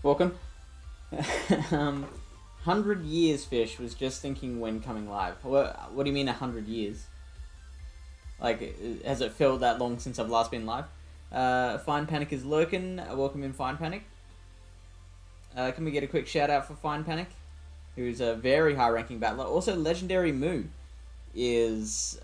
Welcome. 100 years, Fish. Was just thinking when coming live. What do you mean 100 years? Like, has it felt that long since I've last been live? Fine Panic is lurking. Welcome in, Fine Panic. Can we get a quick shout out for Fine Panic, who's a very high-ranking battler. Also, Legendary Moo is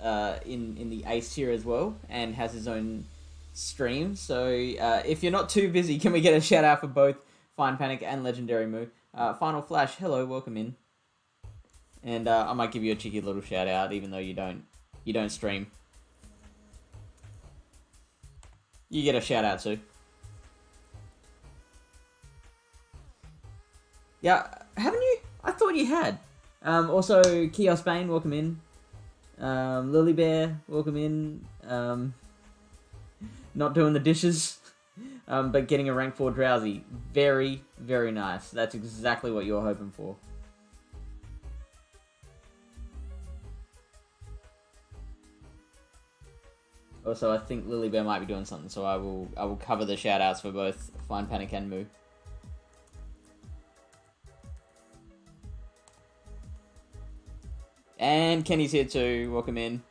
in the Ace tier as well, and has his own stream. So if you're not too busy, can we get a shout out for both Fine Panic and Legendary Moo? Final Flash, hello, welcome in. And I might give you a cheeky little shout out, even though you don't stream. You get a shout out too. Yeah, haven't you? I thought you had. Also, Kiosk Bane, welcome in. Lily Bear, welcome in. Not doing the dishes, but getting a rank 4 Drowsy. Very, very nice. That's exactly what you're hoping for. Also, I think Lily Bear might be doing something, so I will cover the shoutouts for both Fine Panic and Moo. And Kenny's here too. Welcome in.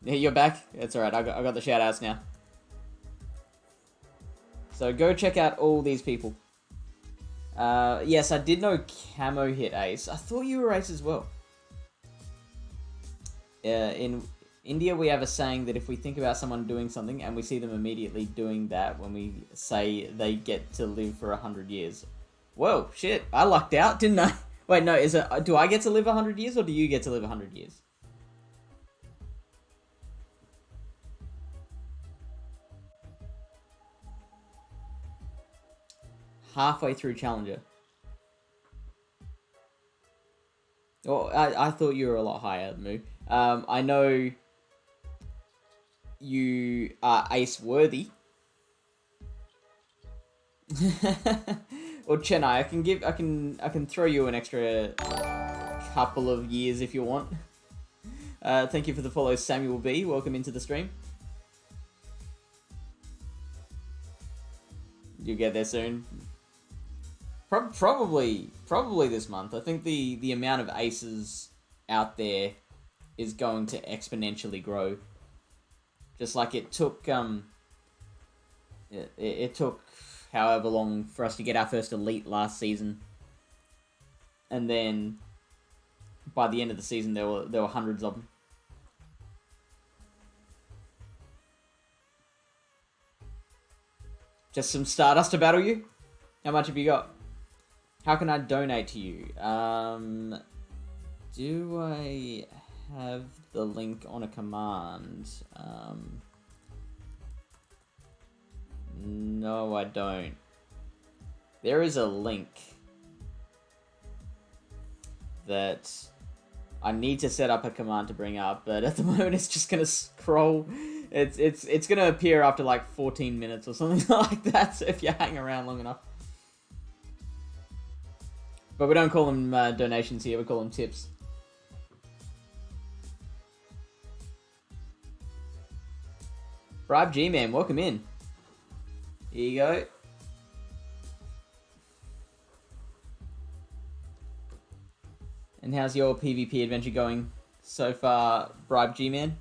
Yeah, you're back. That's alright. I got the shoutouts now. So go check out all these people. Yes, I did know Camo hit Ace. I thought you were Ace as well. In India, we have a saying that if we think about someone doing something and we see them immediately doing that, when we say they get to live for 100 years. Whoa, shit! I lucked out, didn't I? Wait, no. Do I get to live 100 years, or do you get to live 100 years? Halfway through Challenger. Oh, I thought you were a lot higher, Moo. I know you are Ace worthy. Or Chennai, I can throw you an extra couple of years if you want. Thank you for the follow, Samuel B. Welcome into the stream. You'll get there soon. Probably this month. I think the amount of aces out there is going to exponentially grow. Just like it took it took however long for us to get our first elite last season, and then by the end of the season there were hundreds of them. Just some Stardust to battle you? How much have you got? How can I donate to you? Do I have the link on a command? No, I don't. There is a link that I need to set up a command to bring up, but at the moment it's just gonna scroll. It's gonna appear after like 14 minutes or something like that. So if you hang around long enough. But we don't call them donations here, we call them tips. Bribe G-Man, welcome in. Here you go. And how's your PvP adventure going so far, Bribe G-Man?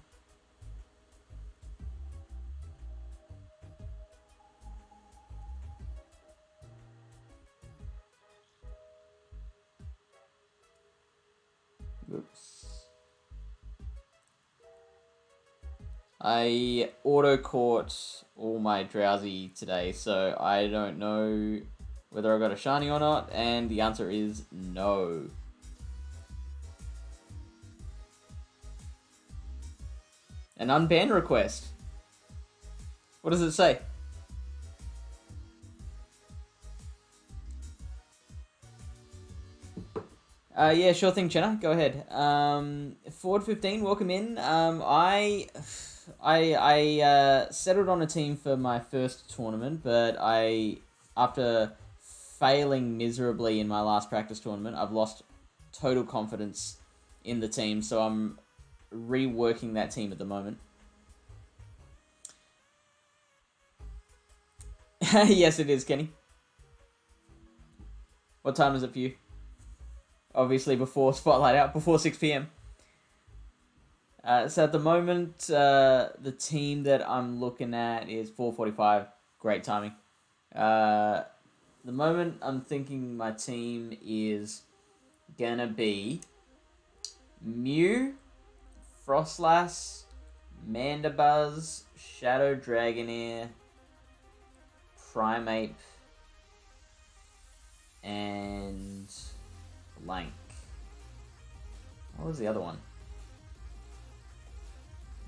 Oops. I auto-caught all my Drowsy today, so I don't know whether I got a shiny or not, and the answer is no. An unban request. What does it say? Yeah, sure thing, Chenna. Go ahead. Ford15, welcome in. I settled on a team for my first tournament, but after failing miserably in my last practice tournament, I've lost total confidence in the team, so I'm reworking that team at the moment. Yes, it is, Kenny. What time is it for you? Obviously before Spotlight out, before 6 p.m. So at the moment, the team that I'm looking at is 4:45. Great timing. The moment I'm thinking my team is gonna be Mew, Frostlass, Mandibuzz, Shadow Dragonair, Primeape, and Blank. What was the other one?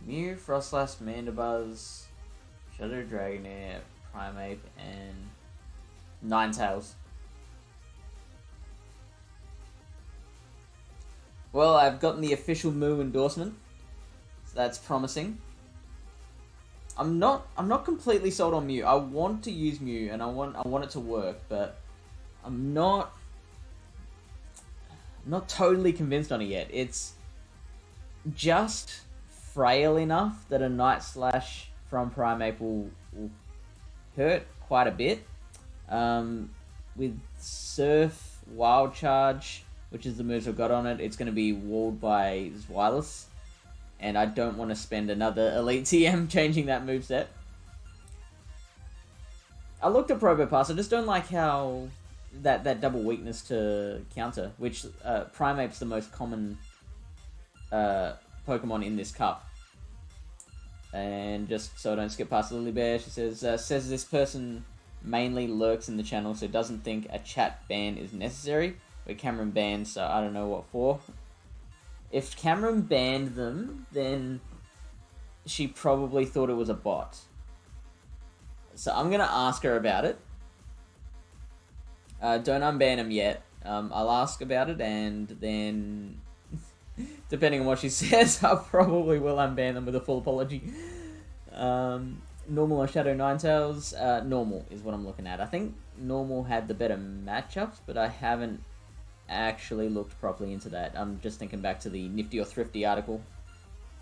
Mew, Frostlass, Mandibuzz, Shadow Dragonair, Primeape, and Ninetales. Well, I've gotten the official Moo endorsement, so that's promising. I'm not completely sold on Mew. I want to use Mew and I want it to work, but I'm not totally convinced on it yet. It's just frail enough that a Night Slash from Primeape will hurt quite a bit. With Surf, Wild Charge, which is the moves I've got on it, it's going to be walled by Zweilous. And I don't want to spend another Elite TM changing that moveset. I looked at Probopass, I just don't like how that double weakness to counter, which Primeape's the most common Pokemon in this cup. And just so I don't skip past Lily Bear, she says this person mainly lurks in the channel, so doesn't think a chat ban is necessary. But Cameron banned, so I don't know what for. If Cameron banned them, then she probably thought it was a bot. So I'm going to ask her about it. Don't unban them yet. I'll ask about it, and then, depending on what she says, I probably will unban them with a full apology. Normal or Shadow Ninetales? Normal is what I'm looking at. I think Normal had the better matchups, but I haven't actually looked properly into that. I'm just thinking back to the Nifty or Thrifty article,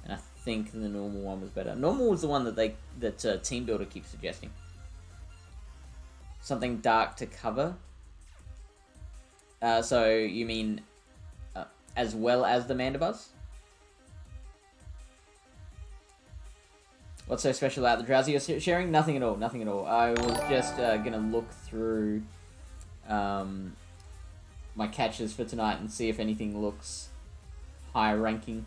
and I think the Normal one was better. Normal was the one that Team Builder keeps suggesting. Something dark to cover. So you mean as well as the Mandibuzz? What's so special about the Drowsy you're sharing? Nothing at all, nothing at all. I was just gonna look through my catches for tonight and see if anything looks high ranking.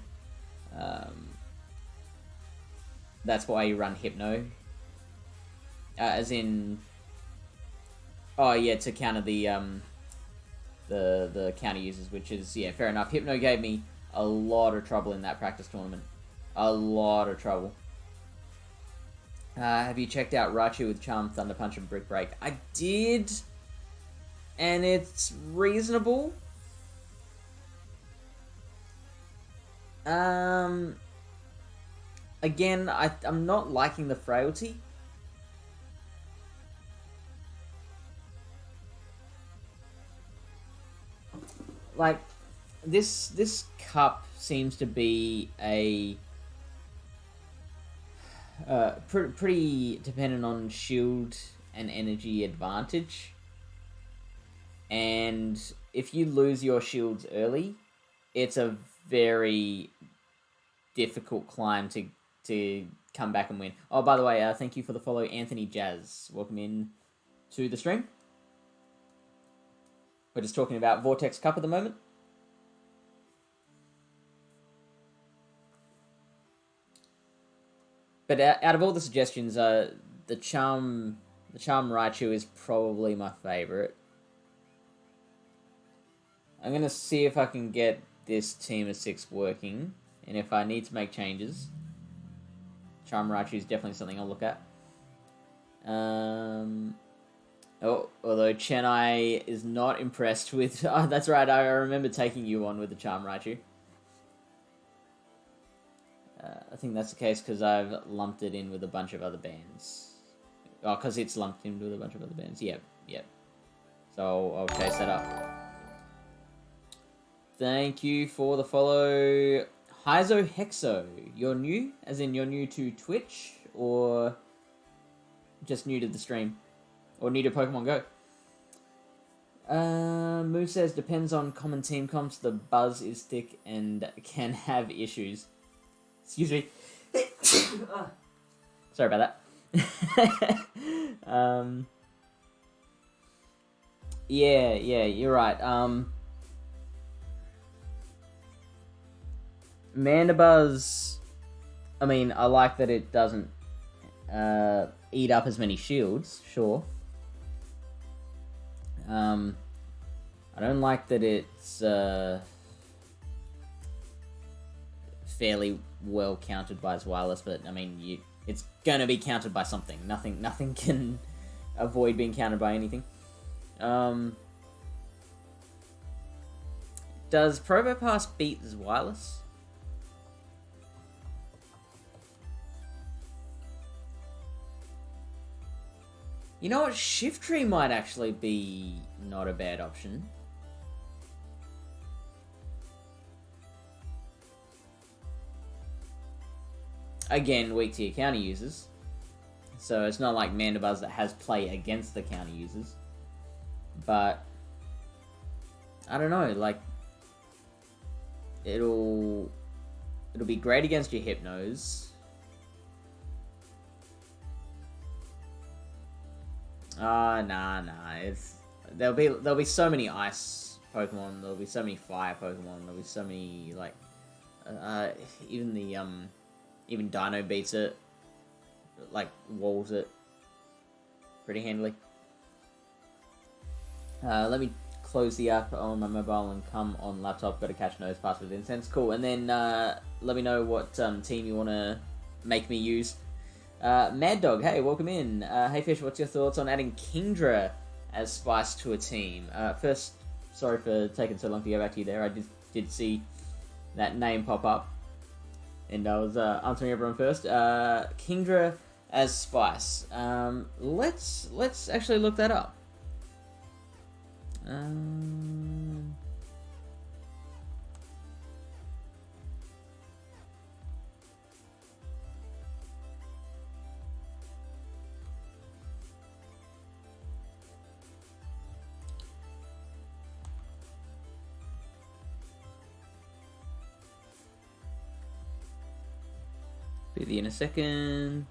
That's why you run Hypno. As in, oh yeah, to counter the counter users, which is, yeah, fair enough. Hypno gave me a lot of trouble in that practice tournament. A lot of trouble. Have you checked out Raichu with Charm, Thunder Punch, and Brick Break? I did, and it's reasonable. Again, I'm not liking the frailty. Like, this cup seems to be a pretty dependent on shield and energy advantage. And if you lose your shields early, it's a very difficult climb to come back and win. Oh, by the way, thank you for the follow, Anthony Jazz. Welcome in to the stream. We're just talking about Vortex Cup at the moment. But out of all the suggestions, the Charm Raichu is probably my favorite. I'm going to see if I can get this team of 6 working, and if I need to make changes, Charm Raichu is definitely something I'll look at. Although Chennai is not impressed with... Oh, that's right, I remember taking you on with the Charm Raichu. I think that's the case because I've lumped it in with a bunch of other bands. Oh, because it's lumped in with a bunch of other bands. Yep. So I'll chase that up. Thank you for the follow. Hyzo Hexo. You're new? As in you're new to Twitch? Or just new to the stream? or new to Pokemon Go. Move says depends on common team comps. The buzz is thick and can have issues. Excuse me. Sorry about that. Yeah, you're right. Mandibuzz, I mean, I like that it doesn't eat up as many shields, sure. I don't like that it's fairly well countered by its wireless, but I mean, it's gonna be countered by something. Nothing can avoid being countered by anything. Does Probopass beat his wireless? You know what? Shiftry might actually be not a bad option. Again, weak to your counter users. So it's not like Mandibuzz that has play against the counter users. But I don't know, like it'll be great against your Hypnos. Nah. There'll be so many ice Pokemon. There'll be so many fire Pokemon. There'll be so many like, even Dino beats it, like walls it pretty handily. Let me close the app on my mobile and come on laptop. Got to catch nose pass with incense. Cool. And then let me know what team you want to make me use. Mad Dog, hey, welcome in. Hey Fish, what's your thoughts on adding Kingdra as spice to a team? First, sorry for taking so long to get back to you there. I did see that name pop up, and I was answering everyone first. Kingdra as spice. Let's actually look that up. Be in a second.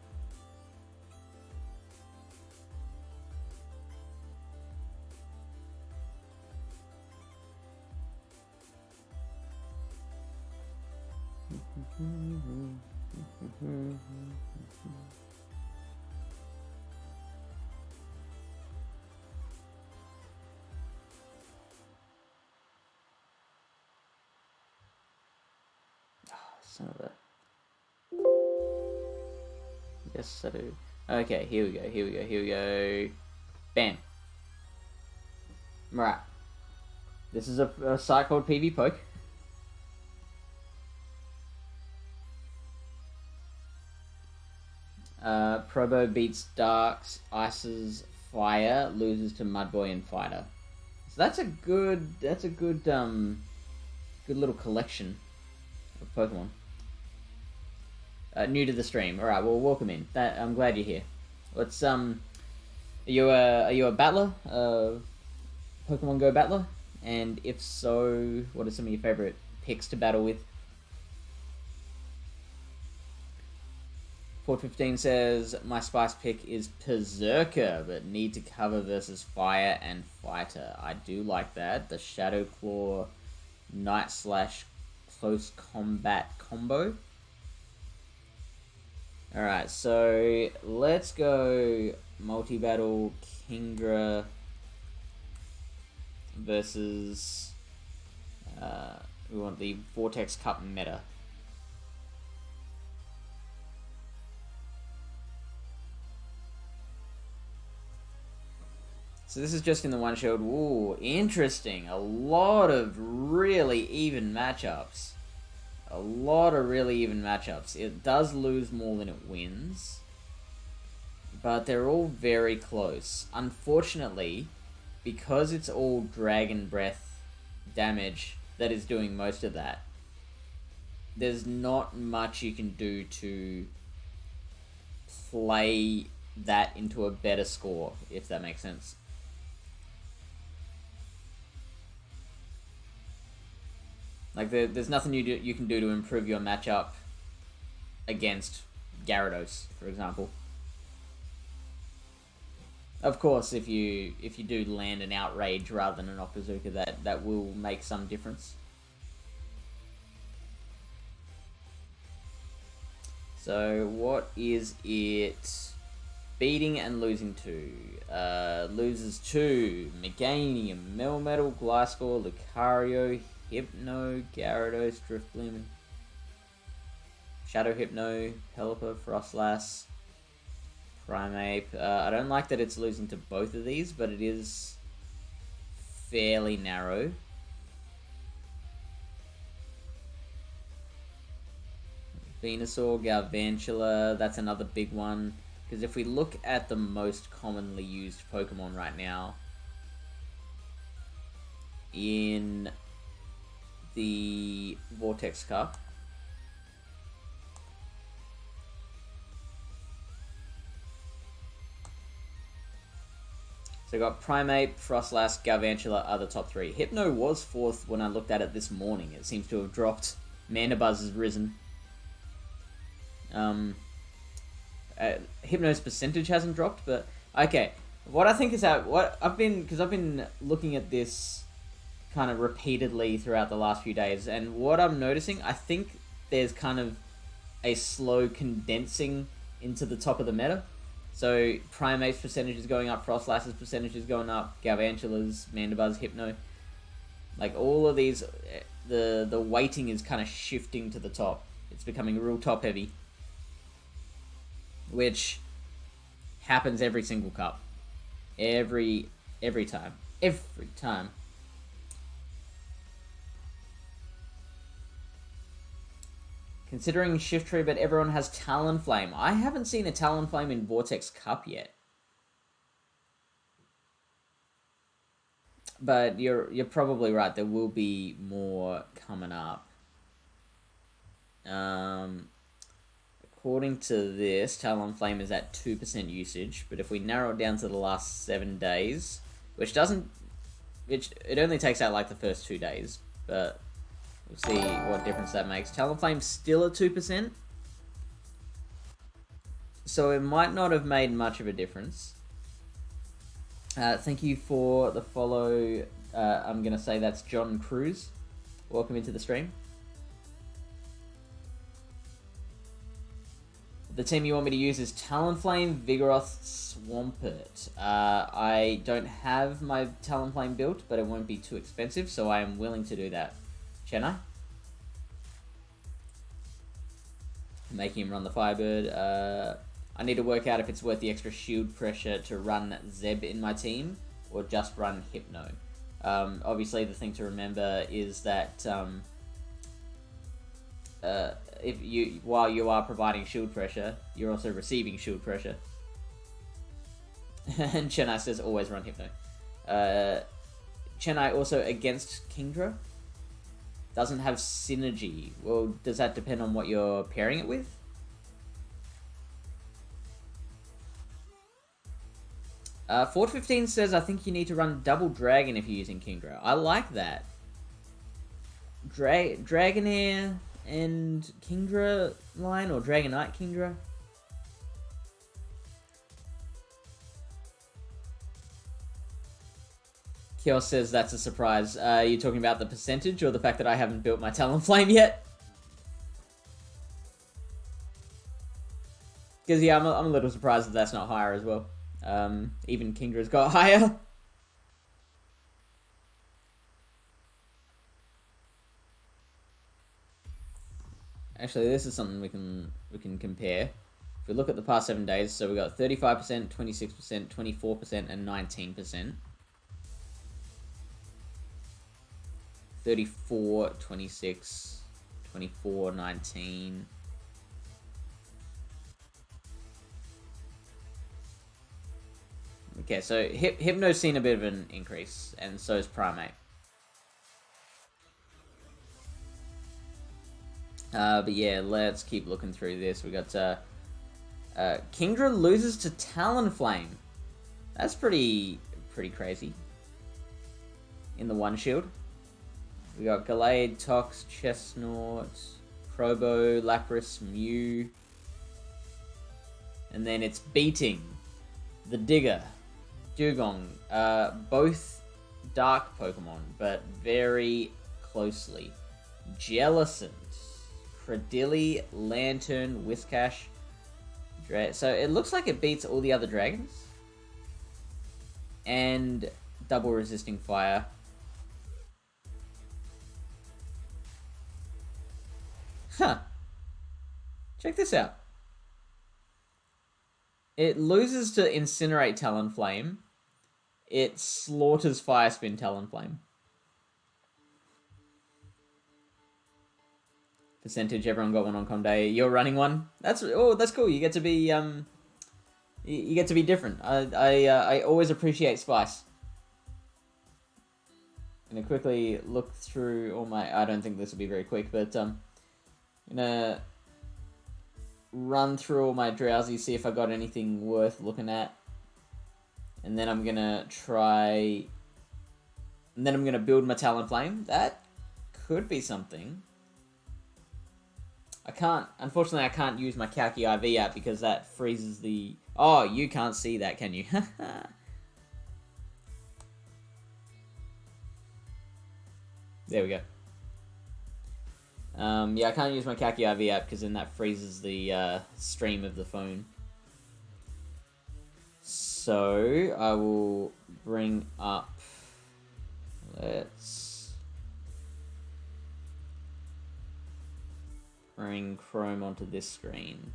Son of a... Yes, I do. Okay, here we go. Bam. Right. This is a site called PV Poke. Probo beats Darks, Ices, Fire, loses to Mudboy and Fighter. So that's a good little collection of Pokemon. New to the stream. All right, well, welcome in. I'm glad you're here. Let's are you a battler? Pokemon Go battler? And if so, what are some of your favorite picks to battle with? 415 says, my spice pick is Berserker, but need to cover versus Fire and Fighter. I do like that. The Shadow Claw Night Slash Close Combat combo. Alright, so let's go multi-battle Kingdra versus we want the Vortex Cup meta. So this is just in the one shield. Ooh, interesting. A lot of really even matchups. It does lose more than it wins, but they're all very close. Unfortunately, because it's all Dragon Breath damage that is doing most of that, there's not much you can do to play that into a better score, if that makes sense. Like, there's nothing you can do to improve your matchup against Gyarados, for example. Of course, if you do land an Outrage rather than an Okazuka, that will make some difference. So, what is it? Beating and losing to. Loses to Meganium, Melmetal, Gliscor, Lucario, Hypno, Gyarados, Drifblim, Shadow Hypno, Pelipper, Frostlass, Primeape. I don't like that it's losing to both of these, but it is fairly narrow. Venusaur, Galvantula, that's another big one. Because if we look at the most commonly used Pokemon right now in the Vortex Cup, so we got Primeape, Frostlass, Galvantula are the top three. Hypno was fourth when I looked at it this morning. It seems to have dropped. Mandibuzz has risen. Hypno's percentage hasn't dropped, but okay. What I think is that I've been looking at this kind of repeatedly throughout the last few days, and what I'm noticing, I think there's kind of a slow condensing into the top of the meta. So Primate's percentage is going up, Frostlass's percentage is going up, Galvantula's, Mandibuzz, Hypno, like all of these, the weighting is kind of shifting to the top. It's becoming real top heavy, which happens every single cup, every time. Considering Shiftry, but everyone has Talonflame. I haven't seen a Talonflame in Vortex Cup yet. But you're probably right. There will be more coming up. According to this, Talonflame is at 2% usage. But if we narrow it down to the last 7 days, it only takes out like the first 2 days, but we'll see what difference that makes. Talonflame's still at 2%. So it might not have made much of a difference. Thank you for the follow. I'm going to say that's John Cruz. Welcome into the stream. The team you want me to use is Talonflame, Vigoroth, Swampert. I don't have my Talonflame built, but it won't be too expensive, so I am willing to do that. Chennai? Making him run the Firebird. I need to work out if it's worth the extra shield pressure to run Zeb in my team, or just run Hypno. Obviously, the thing to remember is that while you are providing shield pressure, you're also receiving shield pressure. And Chennai says always run Hypno. Chennai also against Kingdra. Doesn't have synergy. Well, does that depend on what you're pairing it with? Fort15 says, I think you need to run Double Dragon if you're using Kingdra. I like that. Dragonair and Kingdra line, or Dragonite Kingdra. Kios says that's a surprise. Are you talking about the percentage or the fact that I haven't built my Talonflame yet? Because yeah, I'm a little surprised that that's not higher as well. Even Kingdra's got higher. Actually, this is something we can compare. If we look at the past 7 days, so we got 35%, 26%, 24%, and 19%. 34, 26, 24, 19. Okay, so Hypno's seen a bit of an increase, and so is Primeape. But yeah, let's keep looking through this. We got Kingdra loses to Talonflame. That's pretty crazy. In the one shield. We got Gallade, Tox, Chestnut, Crobo, Lapras, Mew. And then it's beating the Digger, Dugong. Both dark Pokemon, but very closely. Jellicent, Cradilly, Lantern, Whiscash. So it looks like it beats all the other dragons. And double resisting fire. Huh. Check this out. It loses to Incinerate Talonflame. It slaughters Fire Spin Talonflame. Percentage, everyone got one on Com Day. You're running one? That's cool. You get to be you get to be different. I always appreciate spice. I'm gonna quickly look through all my. I don't think this will be very quick, but I'm gonna run through all my Drowsy, see if I got anything worth looking at, and then I'm gonna try. And then I'm gonna build my Talonflame. That could be something. Unfortunately, I can't use my Calci IV app because that freezes the... Oh, you can't see that, can you? There we go. Yeah, I can't use my Calci IV app because then that freezes the stream of the phone. So, I will bring up... Let's... bring Chrome onto this screen.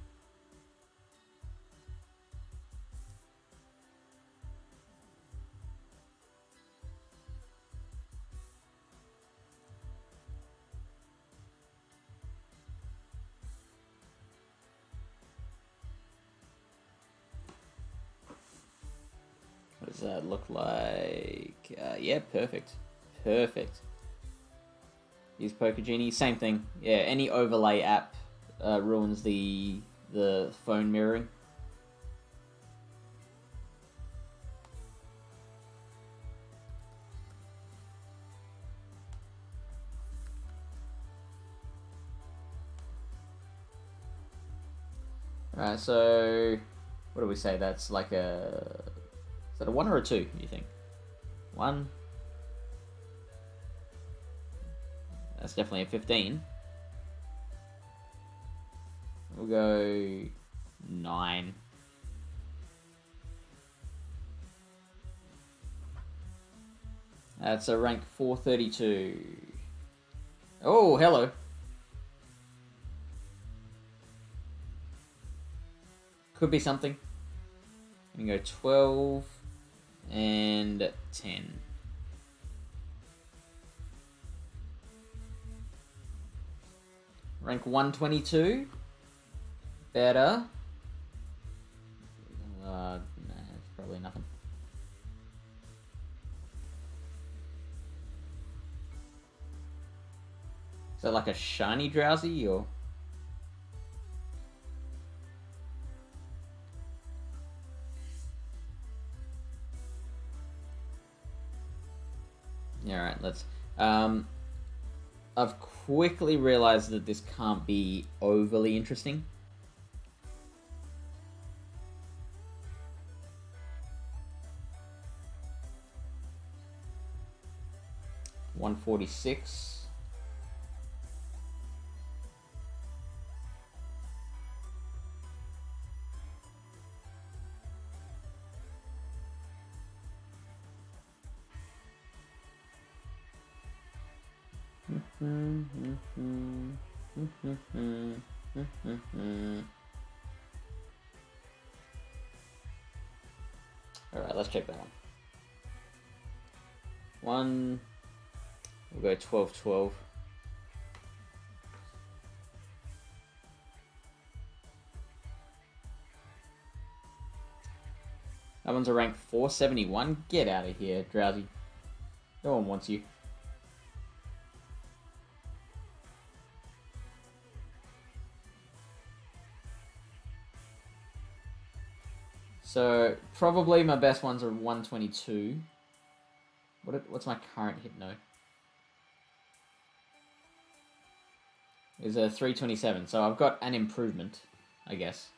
What does that look like? Yeah, perfect. Perfect. Use Pokegenie, same thing. Yeah, any overlay app ruins the phone mirroring. Alright, so what do we say? That's like a... Is that a 1 or a 2, you think? 1. That's definitely a 15. We'll go 9. That's a rank 432. Oh, hello. Could be something. I'm gonna go 12 and 10. Rank 122. Better. Nah, it's probably nothing. Is that like a shiny Drowsy or? Yeah, alright, let's... I've quickly realized that this can't be overly interesting. $146. Alright, let's check that one. We'll go 12-12. That one's a rank 471. Get out of here, Drowsy. No one wants you. So, probably my best ones are 122. What's my current Hypno? Is a 327, so I've got an improvement, I guess.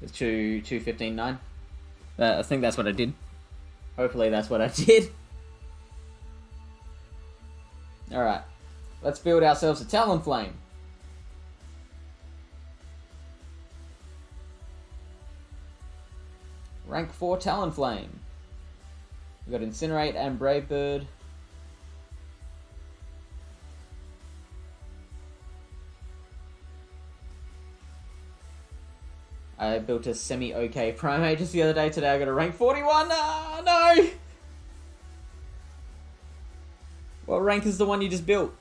It's 215.9. I think that's what I did. Hopefully that's what I did. Alright. Let's build ourselves a Talonflame. Rank 4 Talonflame. We've got Incinerate and Brave Bird. I built a semi-okay Primate just the other day. Today I got a rank 41. Oh, no! What rank is the one you just built?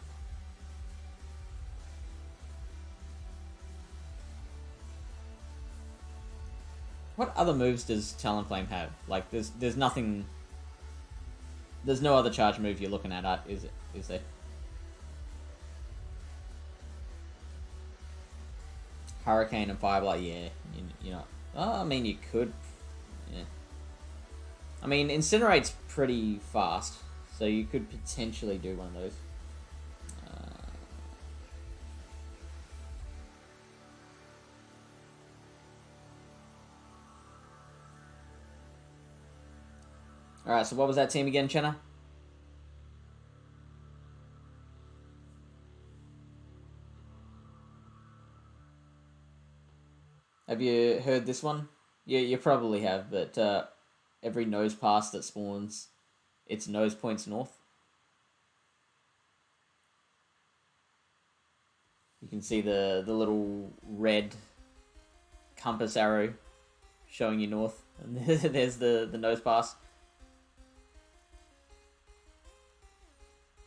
What other moves does Talonflame have? Like, there's nothing... There's no other charge move you're looking at, is there? Hurricane and Fire Blight, yeah. You know. Oh, I mean, you could. Yeah. I mean, Incinerate's pretty fast, so you could potentially do one of those. Alright, so what was that team again, Chenna? Have you heard this one? Yeah, you probably have, but every nose pass that spawns, its nose points north. You can see the little red compass arrow showing you north. And there's the nose pass.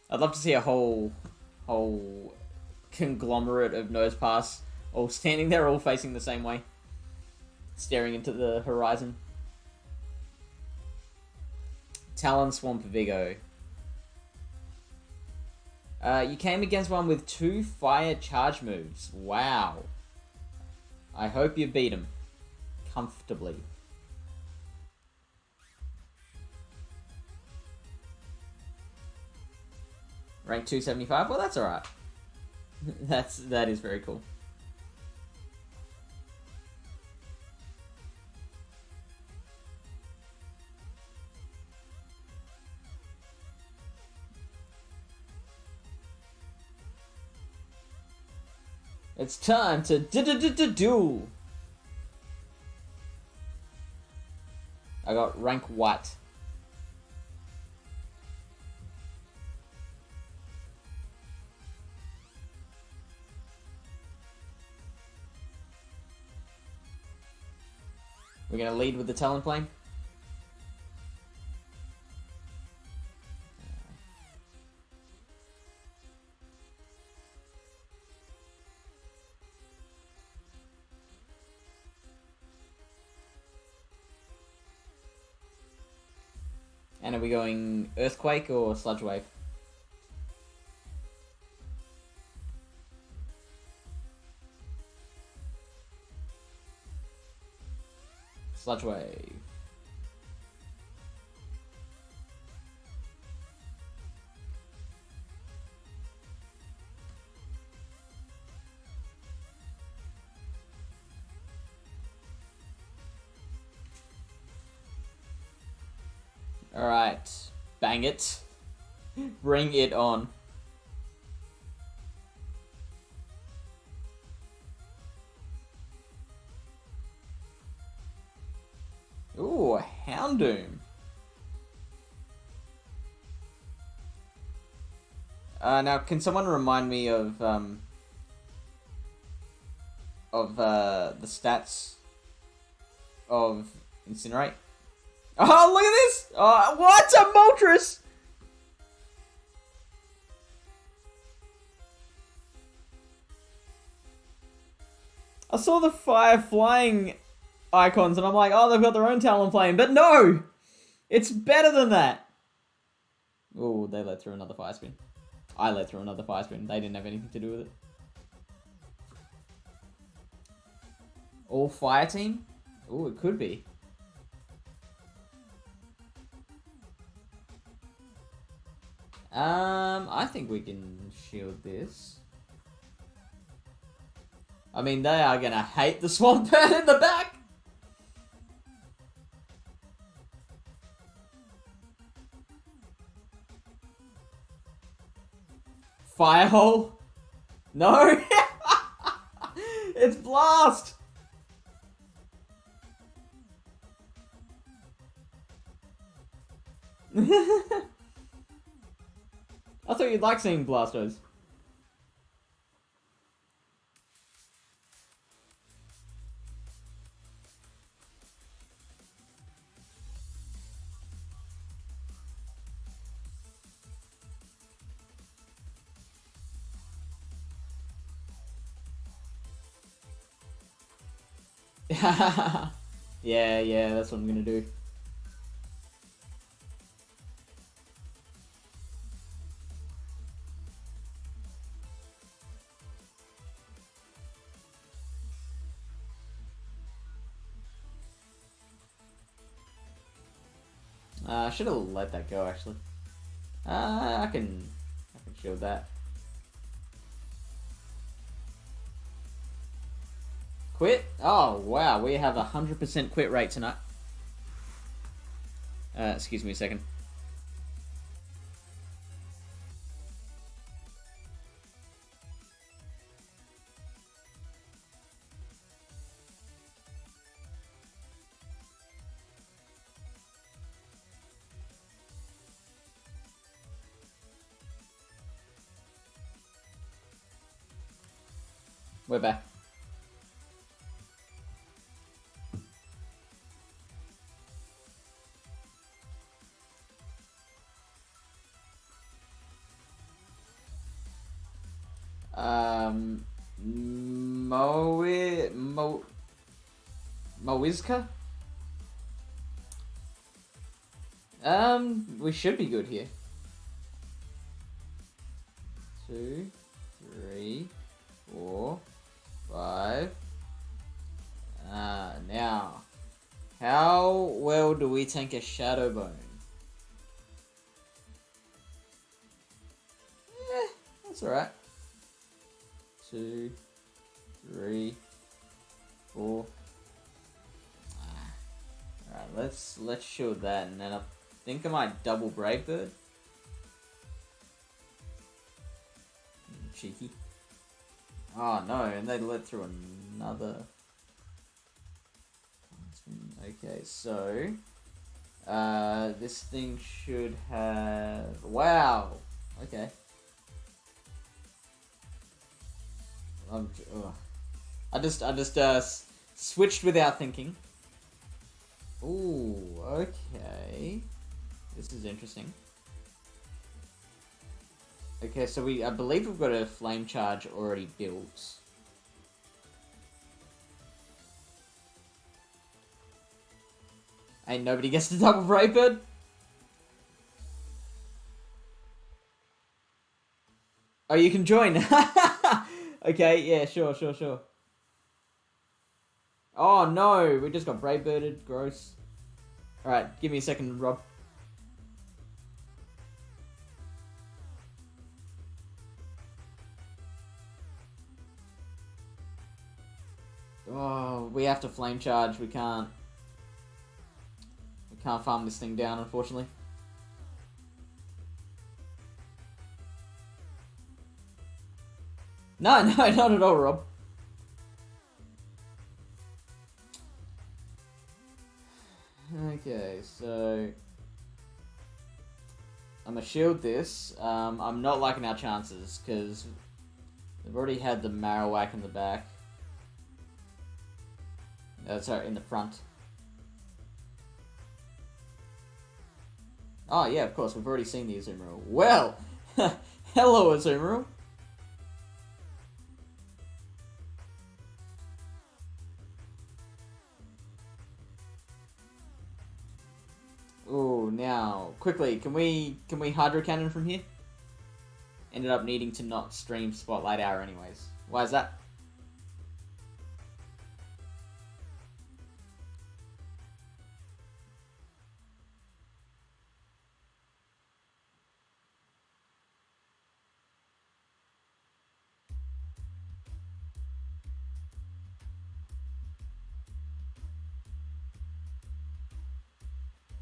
I'd love to see a whole conglomerate of nose pass all standing there, all facing the same way, staring into the horizon. Talon Swamp Vigo. You came against one with 2 fire charge moves. Wow. I hope you beat him comfortably. Rank 275? Well, that's alright. That is very cool. It's time to duel. I got rank white. We're going to lead with the Talonflame. And are we going Earthquake or Sludge Wave? Sludge Wave. Alright. Bang it. Bring it on. Ooh, Houndoom. Now, can someone remind me of the stats of Incinerate? Oh, look at this! Oh, what? A Moltres! I saw the fire flying icons and I'm like, oh, they've got their own Talonflame. But no! It's better than that! Oh, they let through another fire spin. I let through another fire spin. They didn't have anything to do with it. All fire team? Oh, it could be. I think we can shield this. I mean, they are gonna hate the swamp bird in the back. Firehole? No! It's blast! I thought you'd like seeing Blastos. Yeah, that's what I'm gonna do. I should have let that go, actually. I can shield that. Quit? Oh, wow. We have 100% quit rate tonight. Excuse me a second. We're back. Moizka? We should be good here. 2, 3, 4, 5. Now, how well do we tank a Shadow Bone? That's alright. 2, 3, 4. Alright, let's shield that, and then I think I might double Brave Bird. Cheeky. Oh no, and they let through another. Okay, so this thing should have. Wow. Okay. I just switched without thinking. Ooh, okay. This is interesting. Okay, so I believe we've got a flame charge already built. Ain't nobody gets to double Brave Bird. Oh, you can join. Okay, yeah, sure. Oh no, we just got Brave Birded. Gross. Alright, give me a second, Rob. Oh, we have to flame charge. We can't farm this thing down, unfortunately. No, not at all, Rob. Okay, so I'm gonna shield this. I'm not liking our chances because they've already had the Marowak in the back. Sorry, in the front. Oh yeah, of course, we've already seen the Azumarill. Well, hello Azumarill. Ooh, now quickly, can we Hydro Cannon from here? ended up needing to not stream Spotlight Hour anyways. Why is that?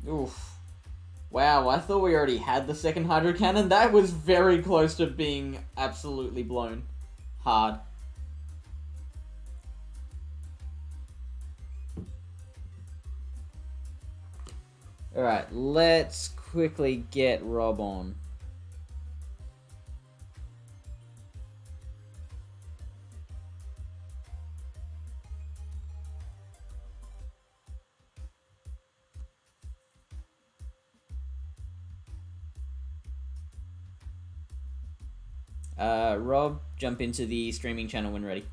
Oof. Wow, I thought we already had the second Hydro Cannon. That was very close to being absolutely blown. Hard. Alright, let's quickly get Rob on. Rob, jump into the streaming channel when ready.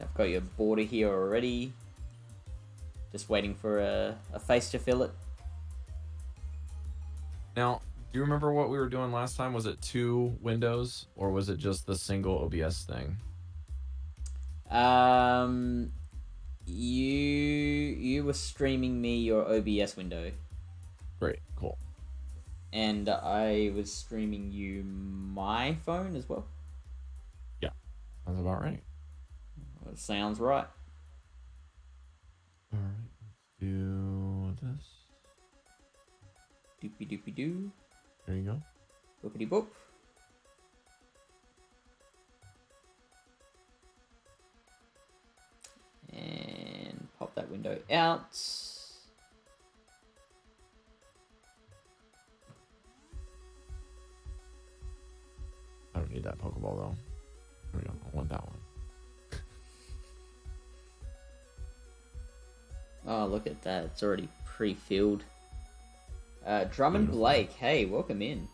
I've got your border here already. Just waiting for a face to fill it. Now, do you remember what we were doing last time? Was it 2 windows or was it just the single OBS thing? You were streaming me your OBS window. Great, cool. And I was streaming you my phone as well. Yeah, that's about right. That sounds right. All right, let's do this. Doopy doopy doo. There you go. Boopity boop. And pop that window out. I don't need that Pokeball though. There we go. I want that one. Oh, look at that. It's already pre-filled. Drummond Blake, hey, welcome in.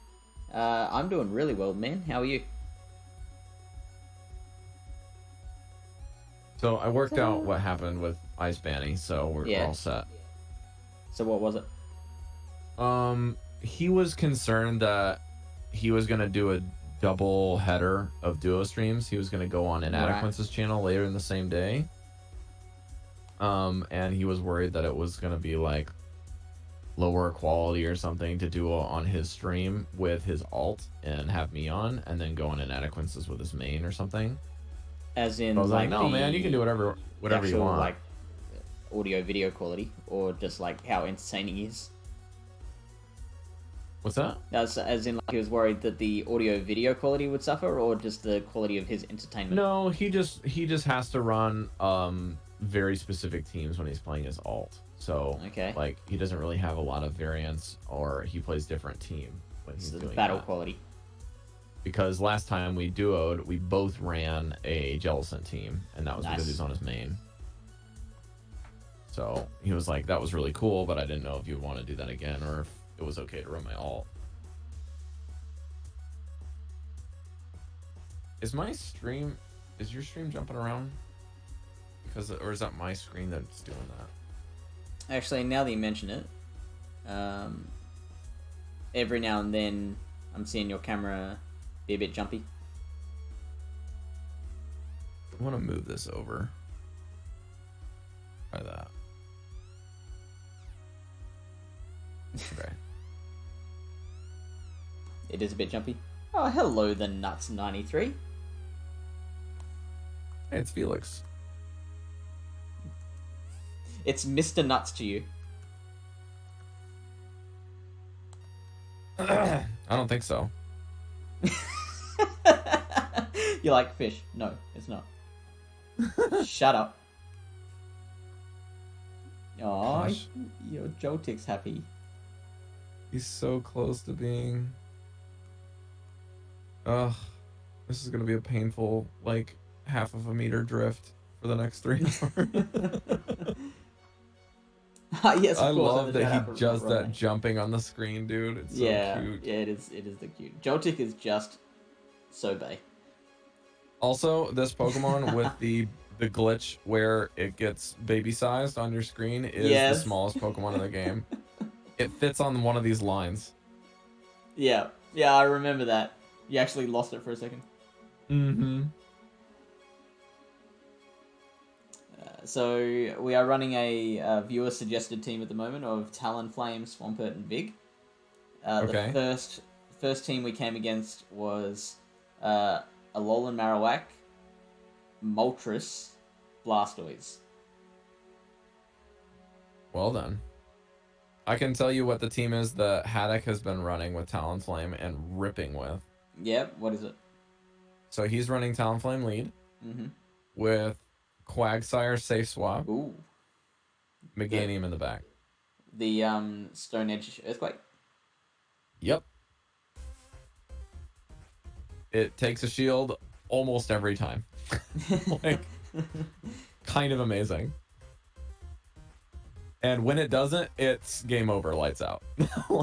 I'm doing really well, man. How are you? So I worked out what happened with Ice Banny, so we're all set. So what was it? He was concerned that he was gonna do a double header of duo streams. He was gonna go on Inadequence's channel later in the same day. And he was worried that it was gonna be like lower quality or something to do on his stream with his alt and have me on, and then go on Inadequences with his main or something. As in, I was like, no, man, you can do whatever actual, you want. Like audio video quality, or just like how entertaining he is. What's that? As in, like, he was worried that the audio video quality would suffer, or just the quality of his entertainment. No, he just has to run very specific teams when he's playing his alt. So like he doesn't really have a lot of variance, or he plays different team when he's doing battle that. quality. Because last time we duoed, we both ran a Jellicent team, and that was because he's on his main. So he was like, that was really cool, but I didn't know if you would want to do that again, or if it was okay to run my alt. Is your stream jumping around? Or is that my screen that's doing that? Actually, now that you mention it, every now and then I'm seeing your camera be a bit jumpy. I want to move this over. Try that. Okay. It is a bit jumpy. Oh, hello, the Nuts93. Hey, it's Felix. It's Mr. Nuts to you. I don't think so. You like fish? No, it's not. Shut up. Oh, your Joltik's happy. He's so close to being... Ugh. This is going to be a painful, like, half of a meter drift for the next 3 hours. Yes, I of course. love that he does that NotRobMay. jumping on the screen, dude. It's so cute. Yeah, it is. It is the cute. Joltik is just so bae. Also, this Pokemon with the glitch where it gets baby sized on your screen is the Yes. smallest Pokemon in the game. It fits on one of these lines. Yeah, yeah, I remember that. You actually lost it for a second. Mm-hmm. So we are running a viewer-suggested team at the moment of Talonflame, Swampert, and Vig. Okay. The first team we came against was Alolan Marowak, Moltres, Blastoise. Well done. I can tell you what the team is that Haddock has been running with Talonflame and ripping with. Yep, what is it? So he's running Talonflame lead with Quagsire safe swap. Ooh. Meganium in the back. The Stone Edge Earthquake? Yep. It takes a shield almost every time. Like, kind of amazing. And when it doesn't, it's game over, lights out.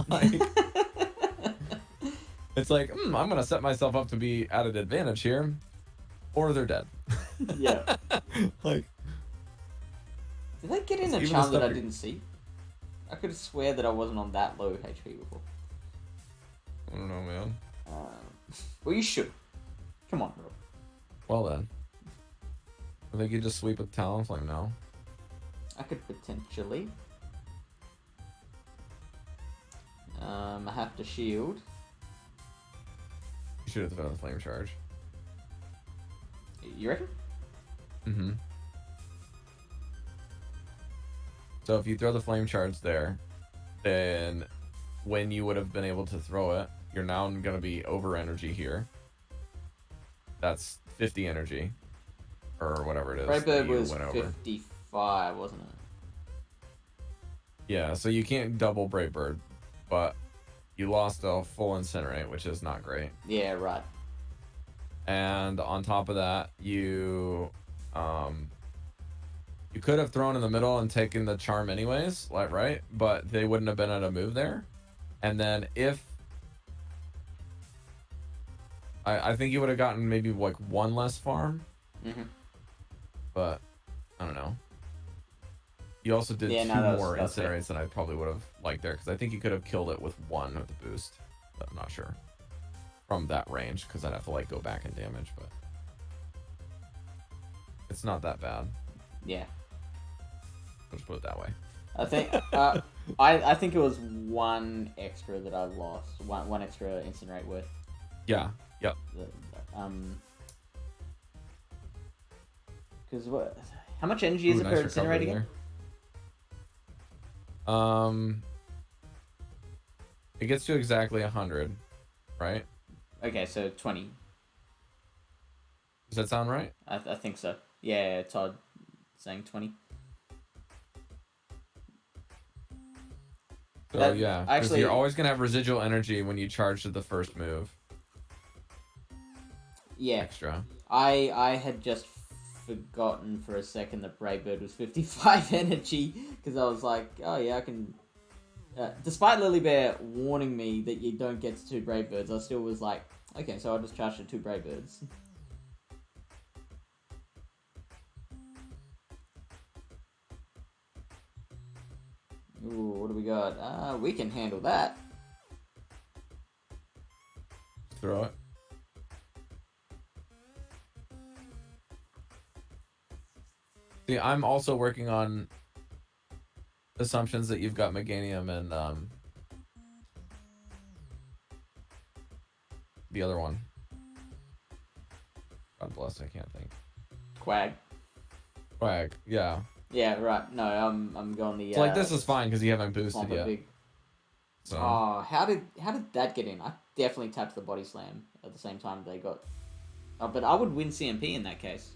Like, it's like, I'm gonna set myself up to be at an advantage here, or they're dead. Yeah. Like, did they get in a charm that I didn't see? I could swear that I wasn't on that low HP before. I don't know, man. Well, you should. Come on, bro. Well then, I think you just sweep with Talonflame now. I could potentially. I have to shield. You should have thrown the flame charge. You reckon? Mm-hmm. So if you throw the flame charge there, then when you would have been able to throw it, you're now going to be over energy here. That's 50 energy. Or whatever it is. Brightbird was 55, wasn't it? Yeah, so you can't double Brightbird, but you lost a full Incinerate, which is not great. Yeah, right. And on top of that, you could have thrown in the middle and taken the charm anyways, like, right? But they wouldn't have been able to move there. And then if I think you would have gotten maybe like one less farm. But I don't know. You also did two more Incinerates than I probably would have liked there, because I think you could have killed it with one with the boost. But I'm not sure from that range, because I'd have to like go back and damage, but it's not that bad. Yeah. Let's put it that way. I think I think it was one extra that I lost. One extra Incinerate worth. Yeah. Yep. Because what? How much energy is it per Incinerate again? It gets to exactly 100, right? Okay, so 20. Does that sound right? I think so. Yeah, Todd saying 20. So yeah, actually, you're always gonna have residual energy when you charge to the first move. Yeah. Extra. I had just forgotten for a second that Brightbird was 55 energy, because I was like, oh yeah, I can. Despite Lilybear warning me that you don't get to 2 Bravebirds, I still was like, okay, so I'll just charge to 2 Bravebirds. Ooh, what do we got? We can handle that. Throw it. See, I'm also working on assumptions that you've got Meganium and the other one. God bless, I can't think. Quag, yeah. Yeah, right. No, I'm going the. So like this is fine because you haven't boosted yet. Big. So. Oh, how did that get in? I definitely tapped the body slam at the same time they got. Oh, but I would win CMP in that case.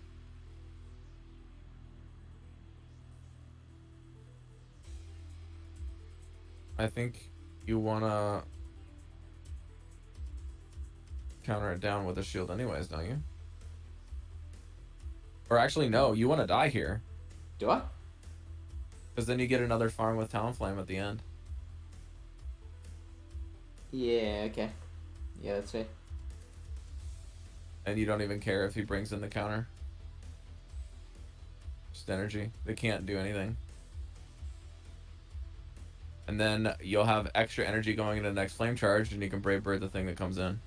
I think you wanna counter it down with a shield anyways, don't you? Or actually, no, you want to die here. Do I? Because then you get another farm with Talonflame at the end. Yeah, okay. Yeah, that's fair. And you don't even care if he brings in the counter. Just energy. They can't do anything. And then you'll have extra energy going into the next flame charge, and you can Brave Bird the thing that comes in.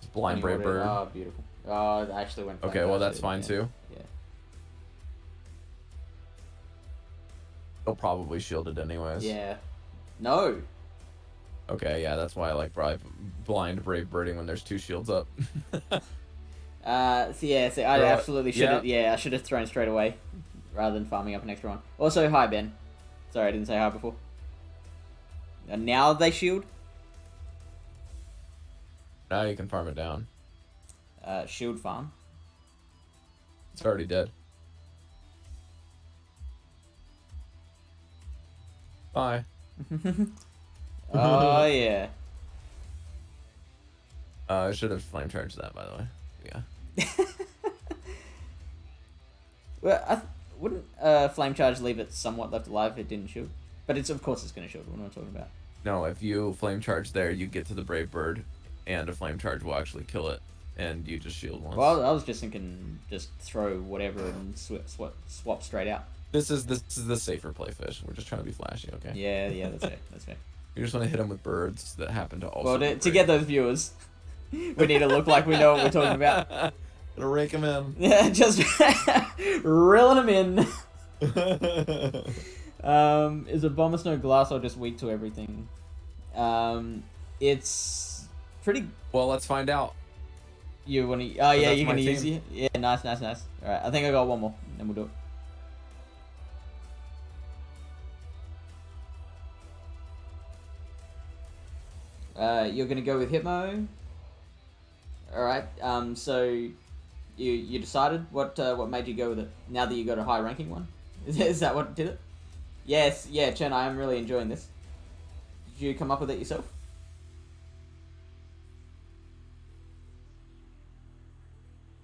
It's blind Brave Bird. Oh, beautiful. Oh, it actually went. Okay, well that's fine too. Yeah. They'll probably shield it anyways. Yeah. No. Okay, yeah, that's why I like blind Brave Birding when there's 2 shields up. I absolutely should have. Yeah, I should have thrown straight away, rather than farming up an extra one. Also, hi Ben. Sorry, I didn't say hi before. And now they shield. Now you can farm it down. Shield farm. It's already dead. Bye. Oh yeah. I should have flame charged that, by the way. Yeah. Well, wouldn't flame charge leave it somewhat left alive if it didn't shield? But of course it's going to shield. What am I talking about? No, if you flame charge there, you get to the Brave Bird, and a flame charge will actually kill it, and you just shield once. Well, I was just thinking, just throw whatever and swap straight out. This is the safer play, Fish. We're just trying to be flashy, okay? Yeah, that's fair. That's fair. You just want to hit them with birds that happen to also. Well, to get those viewers, we need to look like we know what we're talking about. Gonna rake them in. Yeah, just reeling them in. Is a Bomber Snow glass or just weak to everything? It's pretty. Well, let's find out. You want to? Oh yeah, you're gonna use it. Yeah, nice. All right, I think I got one more, and we'll do it. You're gonna go with Hitmo. All right. So you decided what made you go with it? Now that you got a high ranking one, is that what did it? Yes. Yeah, Chen. I am really enjoying this. Did you come up with it yourself?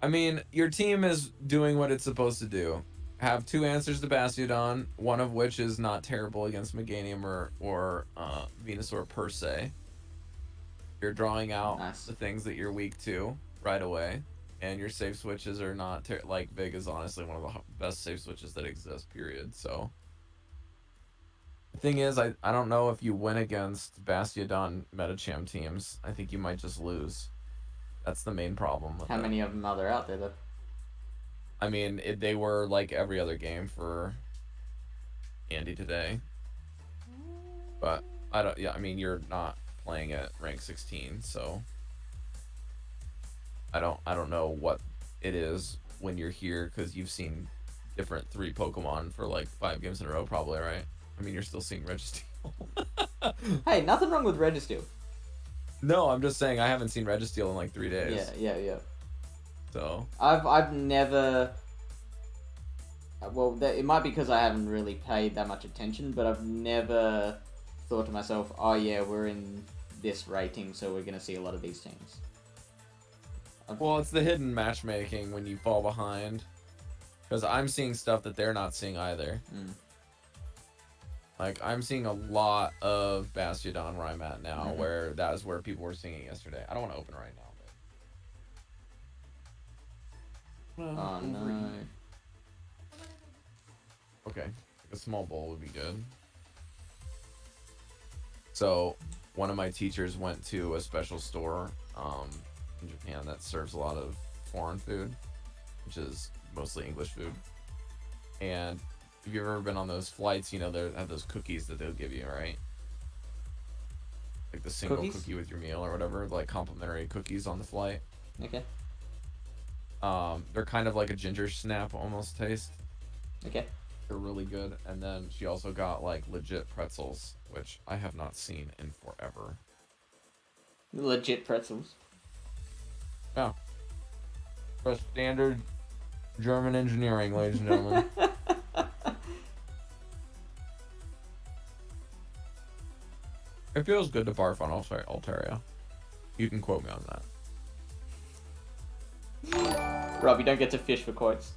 I mean, your team is doing what it's supposed to do. Have 2 answers to Bastiodon, one of which is not terrible against Meganium or Venusaur per se. You're drawing out the things that you're weak to right away, and your safe switches are not like Vig is honestly one of the best safe switches that exist. Period. So the thing is, I don't know if you win against Bastiodon Metacham teams. I think you might just lose. That's the main problem. How many of them are there out there though? I mean, they were like every other game for Andy today, but I don't. Yeah, I mean, you're not playing at rank 16, so I don't know what it is when you're here, because you've seen different 3 Pokemon for like 5 games in a row, probably, right? I mean, you're still seeing Registeel. Hey, nothing wrong with Registeel. No, I'm just saying I haven't seen Registeel in like 3 days. Yeah. So I've never. Well, it might be because I haven't really paid that much attention, but I've never thought to myself, oh yeah, we're in this rating, so we're going to see a lot of these teams. Well, it's the hidden matchmaking when you fall behind, because I'm seeing stuff that they're not seeing either. Like, I'm seeing a lot of Bastiodon where I'm at now, where that is where people were singing yesterday. I don't want to open right now, but... Oh no. Okay, a small bowl would be good. So, one of my teachers went to a special store in Japan that serves a lot of foreign food, which is mostly English food. And if you've ever been on those flights, you know, they have those cookies that they'll give you, right? Like the single cookie with your meal or whatever, like complimentary cookies on the flight. Okay. They're kind of like a ginger snap almost taste. Okay. They're really good. And then she also got like legit pretzels, which I have not seen in forever. Legit pretzels. Yeah. For standard German engineering, ladies and gentlemen. It feels good to barf on Altaria. You can quote me on that. Rob, you don't get to fish for quotes.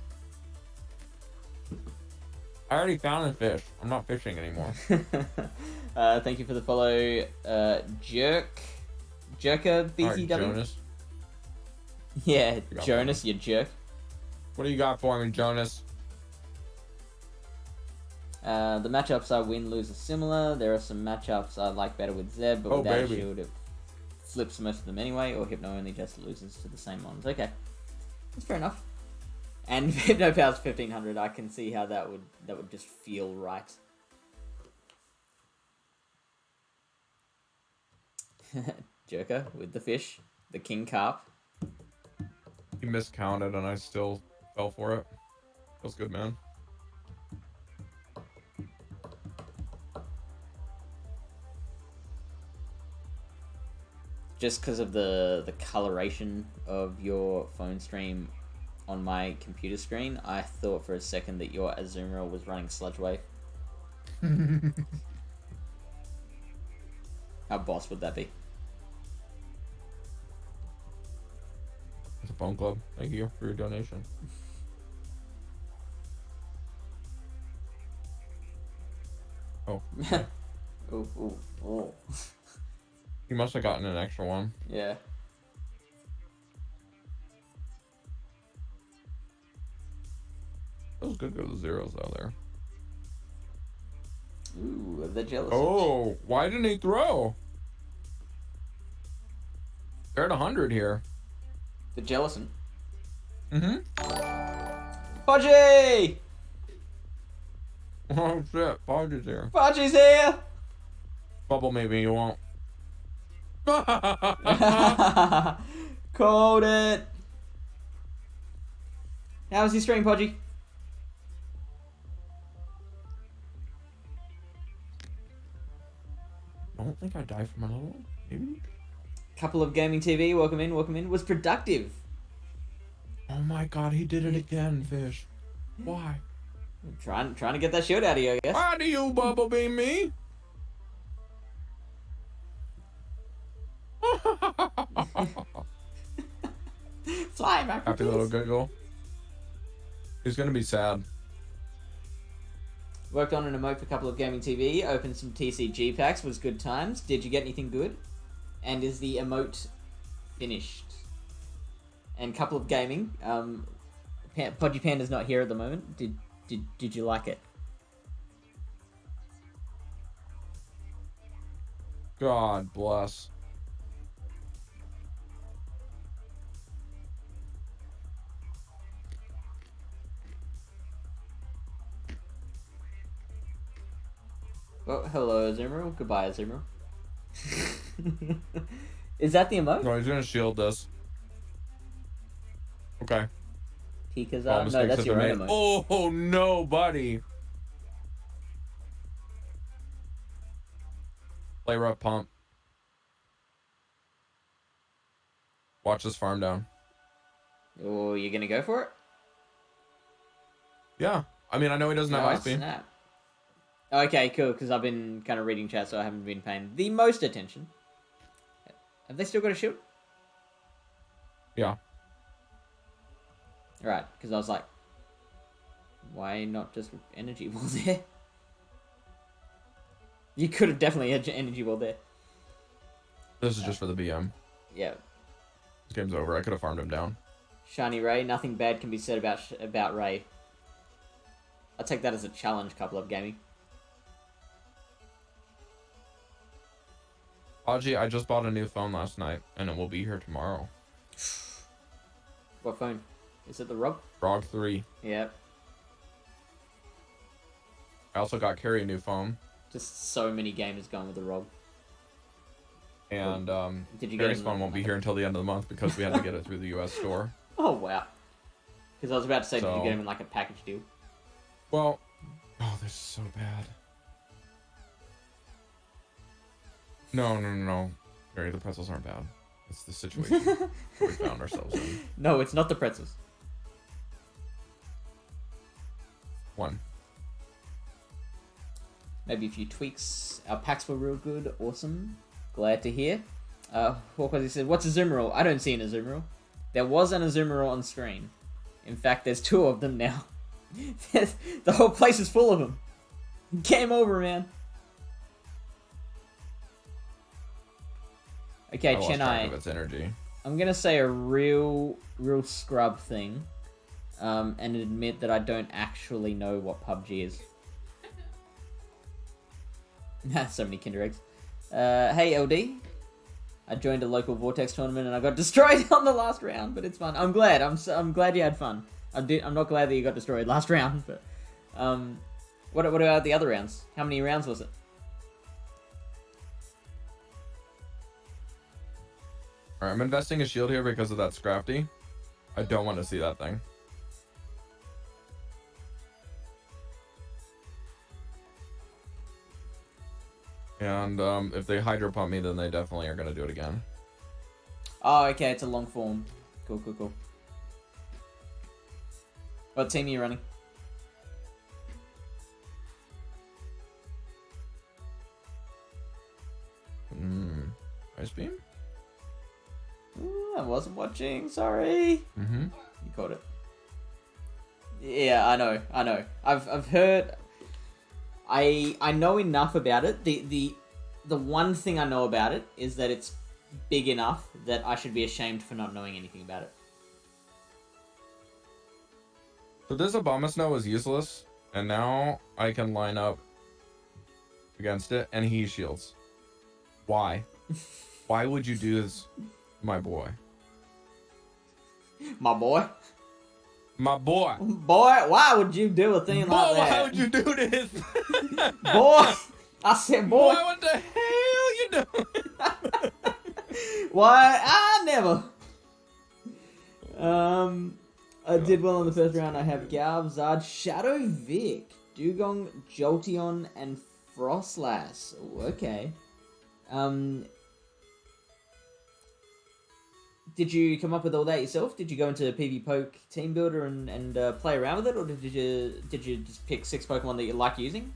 I already found a fish. I'm not fishing anymore. Thank you for the follow, Jerker BTW. Right, Jonas. Yeah, Jonas, you jerk. What do you got for me, Jonas? The matchups I win, lose are similar. There are some matchups I like better with Zeb, but without a shield it flips most of them anyway, or Hypno only just loses to the same ones. Okay, that's fair enough. And Hypno powers 1500. I can see how that would just feel right. Joker with the fish, the king carp. He miscounted and I still fell for it. Feels good, man. Just because of the coloration of your phone stream on my computer screen, I thought for a second that your Azumarill was running Sludge Wave. How boss would that be? It's a phone club. Thank you for your donation. Oh. Oh. You must have gotten an extra one. Yeah. That was good to go to zeros out there. Ooh, the jealous. Oh, why didn't he throw? They're at 100 here. The Jellison. Mm-hmm. Podgy! Oh shit, Podgy's here. Podgy's here! Bubble maybe you won't. Called it! How was your stream, Podgy? I don't think I died from another one. Maybe? Couple of Gaming TV, welcome in. Was productive. Oh my god, he did it again, Fish. Why? Trying to get that shield out of you, I guess. Why do you bubble beam me? Fly back. Happy little giggle. He's gonna be sad. Worked on an emote for a couple of Gaming TV, opened some TCG packs, was good times. Did you get anything good? And is the emote finished? And couple of gaming. Podgy Panda's not here at the moment. Did you like it? God bless. Oh, hello, Azumarill. Goodbye, Azumarill. Is that the emote? No, he's gonna shield this. Okay. Pikazar? No, that's your own emote. Oh, no, buddy. Play rough pump. Watch this farm down. Oh, you gonna go for it? Yeah. I mean, I know he doesn't have Ice Beam. Snap. Okay, cool, because I've been kind of reading chat, so I haven't been paying the most attention. Have they still got a shield? Yeah. Right, because I was like, why not just energy wall there? You could have definitely had energy wall there. This is just for the BM. Yeah. This game's over. I could have farmed him down. Shiny Ray, nothing bad can be said about Ray. I'll take that as a challenge, couple of gaming. Podgy, I just bought a new phone last night, and it will be here tomorrow. What phone? Is it the ROG? ROG 3. Yep. I also got Carrie a new phone. Just so many gamers going with the ROG. And Did you Carrie's phone won't be here until the end of the month because we had to get it through the US store. Oh, wow. Because I was about to say, So, did you get him in like a package deal? Well, oh, this is so bad. No. Carrie, the pretzels aren't bad. It's the situation we found ourselves in. No, it's not the pretzels. One. Maybe a few tweaks. Our packs were real good. Awesome. Glad to hear. Hawkeye said, what's a Azumarill? I don't see an Azumarill. There was an Azumarill on screen. In fact, there's two of them now. The whole place is full of them. Game over, man. Okay, Chennai. Its energy. I'm gonna say a real scrub thing, and admit that I don't actually know what PUBG is. So many Kinder Eggs. Hey LD, I joined a local Vortex tournament and I got destroyed on the last round, but it's fun. I'm glad. I'm glad you had fun. I'm not glad that you got destroyed last round, but what about the other rounds? How many rounds was it? Alright, I'm investing a shield here because of that Scrafty. I don't want to see that thing. And if they hydro pump me, then they definitely are going to do it again. Oh, okay, it's a long form. Cool. What team are you running? Ice Beam? I wasn't watching, sorry. You caught it. Yeah, I know. I've heard... I know enough about it. The one thing I know about it is that it's big enough that I should be ashamed for not knowing anything about it. So this Abomasnow was useless, and now I can line up against it, and he shields. Why? Why would you do this, my boy? My boy? My boy. Boy, why would you do a thing like that? Why would you do this? Boy! I said boy. Boy, what the hell you doing? Why? I never. I did well in the first round. I have Galv, Zard, Shadow Vic, Dugong, Jolteon, and Frostlass. Ooh, okay. Did you come up with all that yourself? Did you go into PV Poke Team Builder and play around with it, or did you just pick 6 Pokemon that you like using?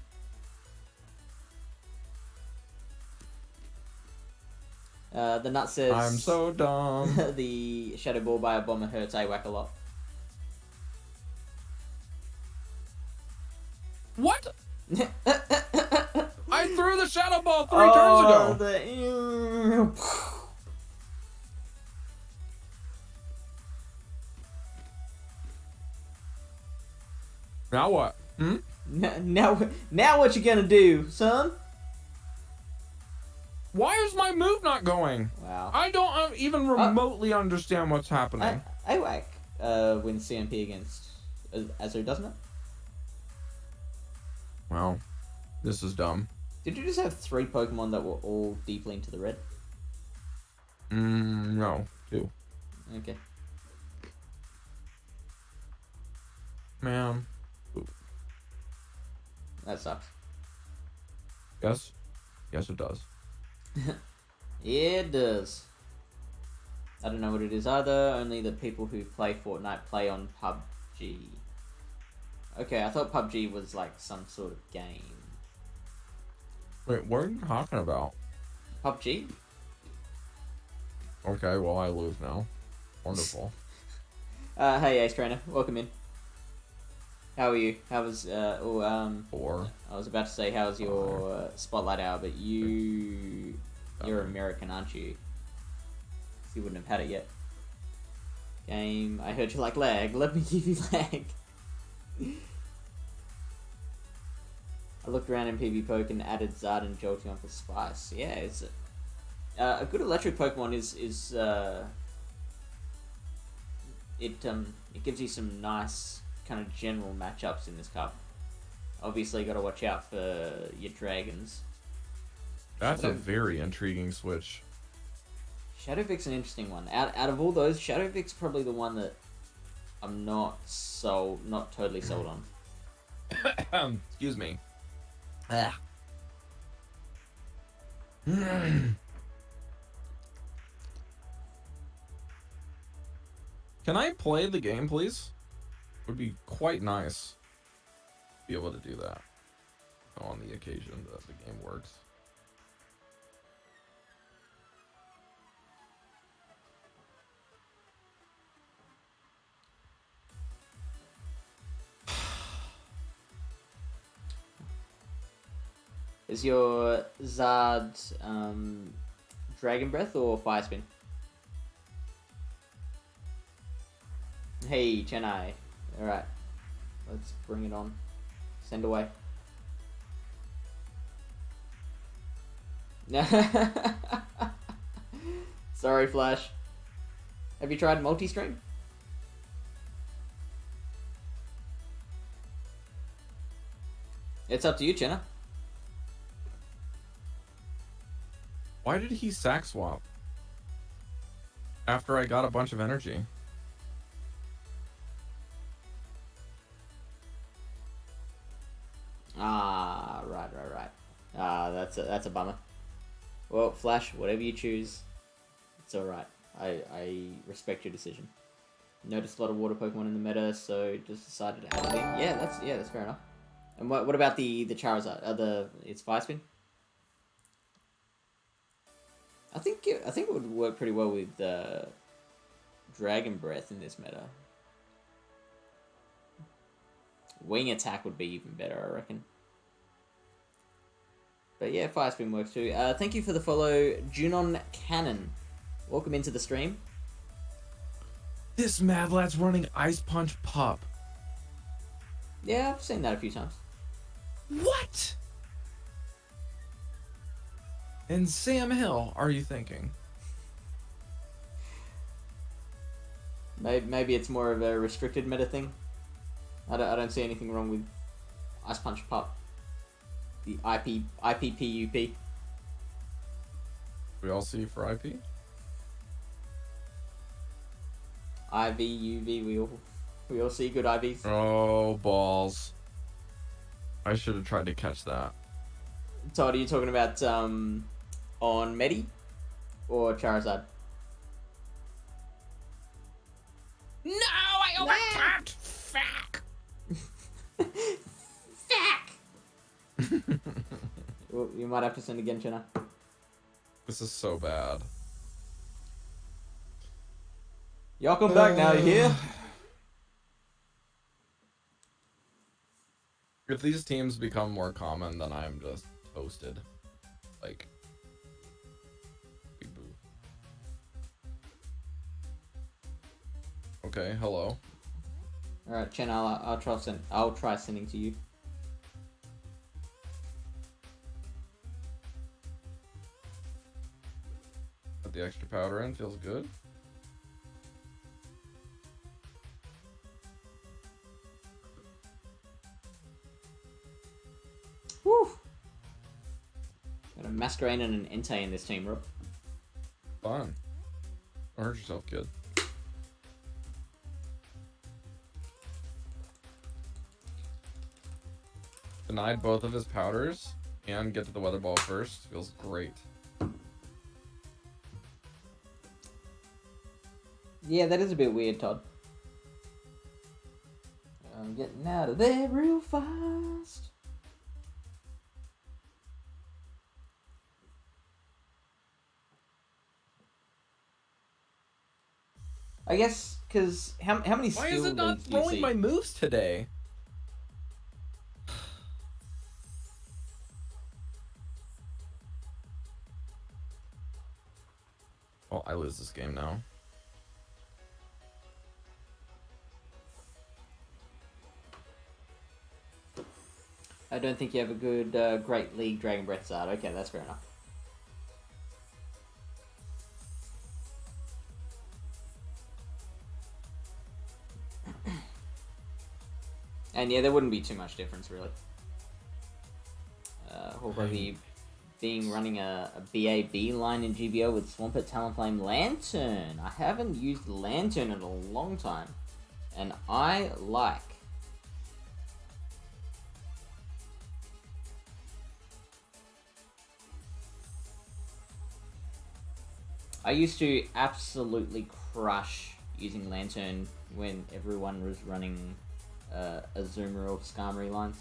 The nut says... I'm so dumb. The Shadow Ball by a Bomber hurts AWAC a lot. What? I threw the Shadow Ball 3 turns ago. Now what? Now what you gonna do, son? Why is my move not going? Wow. I don't even remotely understand what's happening. AWAC wins CMP against Azu, doesn't it? Wow. This is dumb. Did you just have 3 Pokemon that were all deeply into the red? No. 2. Okay. Man. Ooh. That sucks. Yes. Yes, it does. Yeah, it does. I don't know what it is either. Only the people who play Fortnite play on PUBG. Okay, I thought PUBG was like some sort of game. Wait, what are you talking about? PUBG? Okay, well, I lose now. Wonderful. Hey, Ace Trainer. Welcome in. How are you? How was, 4. I was about to say, how was your Spotlight Hour, but you're American, aren't you? So you wouldn't have had it yet. Game, I heard you like lag. Let me give you lag. I looked around in PV Poke and added Zard and Jolteon for spice. Yeah, it's a good electric Pokemon it gives you some nice kind of general matchups in this cup. Obviously, got to watch out for your dragons. That's a very intriguing switch. Shadow Vic's an interesting one. Out of all those, Shadow Vic's probably the one that I'm not totally sold on. Excuse me. Can I play the game, please? Would be quite nice to be able to do that on the occasion that the game works. Is your Zard Dragon Breath or Fire Spin? Hey, Chennai. Alright. Let's bring it on. Send away. Sorry, Flash. Have you tried multi-stream? It's up to you, Chenna. Why did he sack swap? After I got a bunch of energy. Ah, right. Ah, that's a bummer. Well, Flash, whatever you choose, it's alright. I respect your decision. Noticed a lot of water Pokemon in the meta, so just decided to add it in. Yeah, that's fair enough. And what about the Charizard? It's Fire Spin? I think it would work pretty well with Dragon Breath in this meta. Wing Attack would be even better, I reckon. But yeah, Fire Spin works too. Thank you for the follow, Junon Cannon. Welcome into the stream. This mad lad's running Ice Punch Pup. Yeah, I've seen that a few times. What? And Sam Hill, are you thinking? Maybe it's more of a restricted meta thing. I don't see anything wrong with Ice Punch Pup. The IPPUP. We all see for IP? IVUV, we all see good IVs. Oh, balls. I should have tried to catch that. Todd, are you talking about on Medi or Charizard? No, I overtapped! Fuck! Fuck! Well, you might have to send again, Chenna. This is so bad. Y'all come back now, you hear? If these teams become more common, then I'm just toasted. Like, big boo. Okay, hello. All right, Chen, I'll try sending to you. Put the extra powder in, feels good. Woo! Got a Masquerain and an Entei in this team, Rob. Fun. Don't hurt yourself, kid. Denied both of his powders and get to the weather ball first. Feels great. Yeah, that is a bit weird, Todd. I'm getting out of there real fast. I guess, because how many Why skill is it not leagues do you throwing see? my moves today? Well, I lose this game now. I don't think you have a good Great League Dragon Breath Zard. Okay, that's fair enough. And yeah, there wouldn't be too much difference, really. Hawkeye being running a BAB line in GBO with Swampert, Talonflame, Lantern. I haven't used Lantern in a long time. And I like. I used to absolutely crush using Lantern when everyone was running Azumarill or Skarmory lines.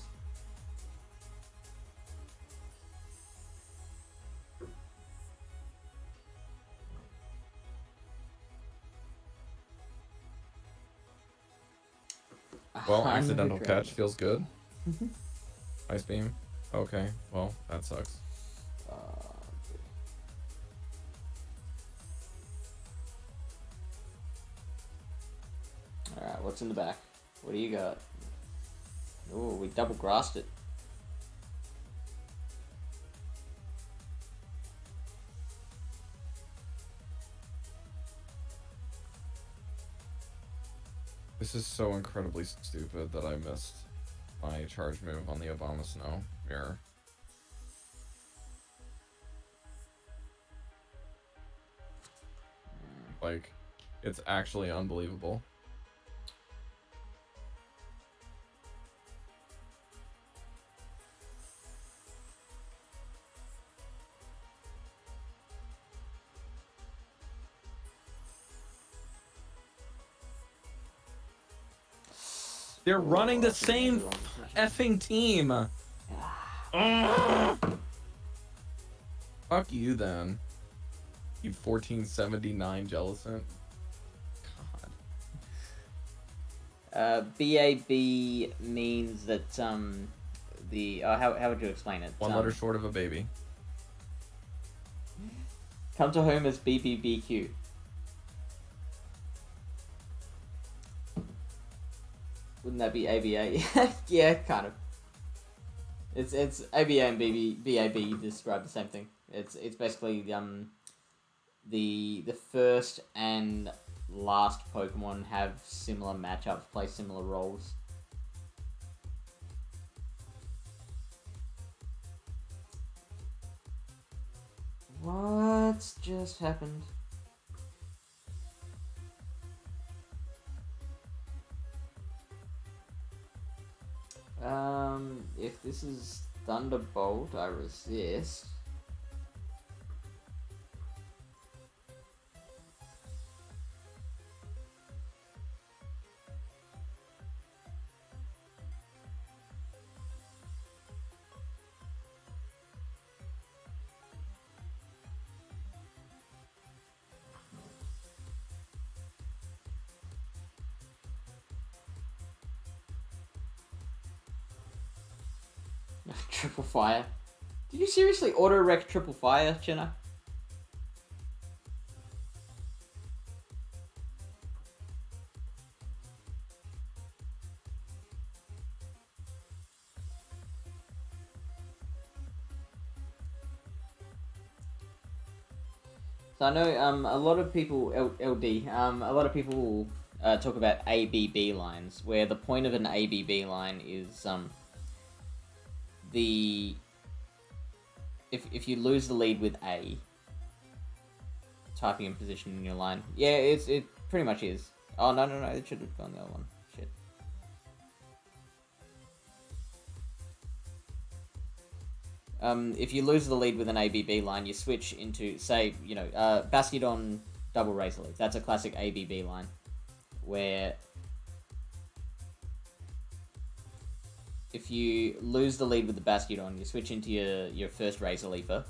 Well, accidental catch feels good. Ice beam. Okay, well, that sucks. Alright, what's in the back? What do you got? Oh, we double grassed it. This is so incredibly stupid that I missed my charge move on the Obama Snow mirror. Like, it's actually unbelievable. They're running the same effing team. Fuck you then. You 1479 Jellicent. God. BAB means that how would you explain it? One letter short of a baby. Come to home as BBBQ. Wouldn't that be ABA? Yeah, kind of. It's ABA and BAB describe the same thing. It's basically the first and last Pokemon have similar matchups, play similar roles. What just happened? If this is Thunderbolt, I resist. Triple Fire. Did you seriously auto-wreck Triple Fire, Chinna? So I know a lot of people, LD, a lot of people talk about ABB lines, where the point of an ABB line is if you lose the lead with A, typing in position in your line. Yeah, it pretty much is. Oh no, it should have gone the other one. Shit. If you lose the lead with an ABB line, you switch into, say, Bastiodon double Razor Leaf. That's a classic ABB line, where if you lose the lead with the Bastiodon, you switch into your first Razor Leafer,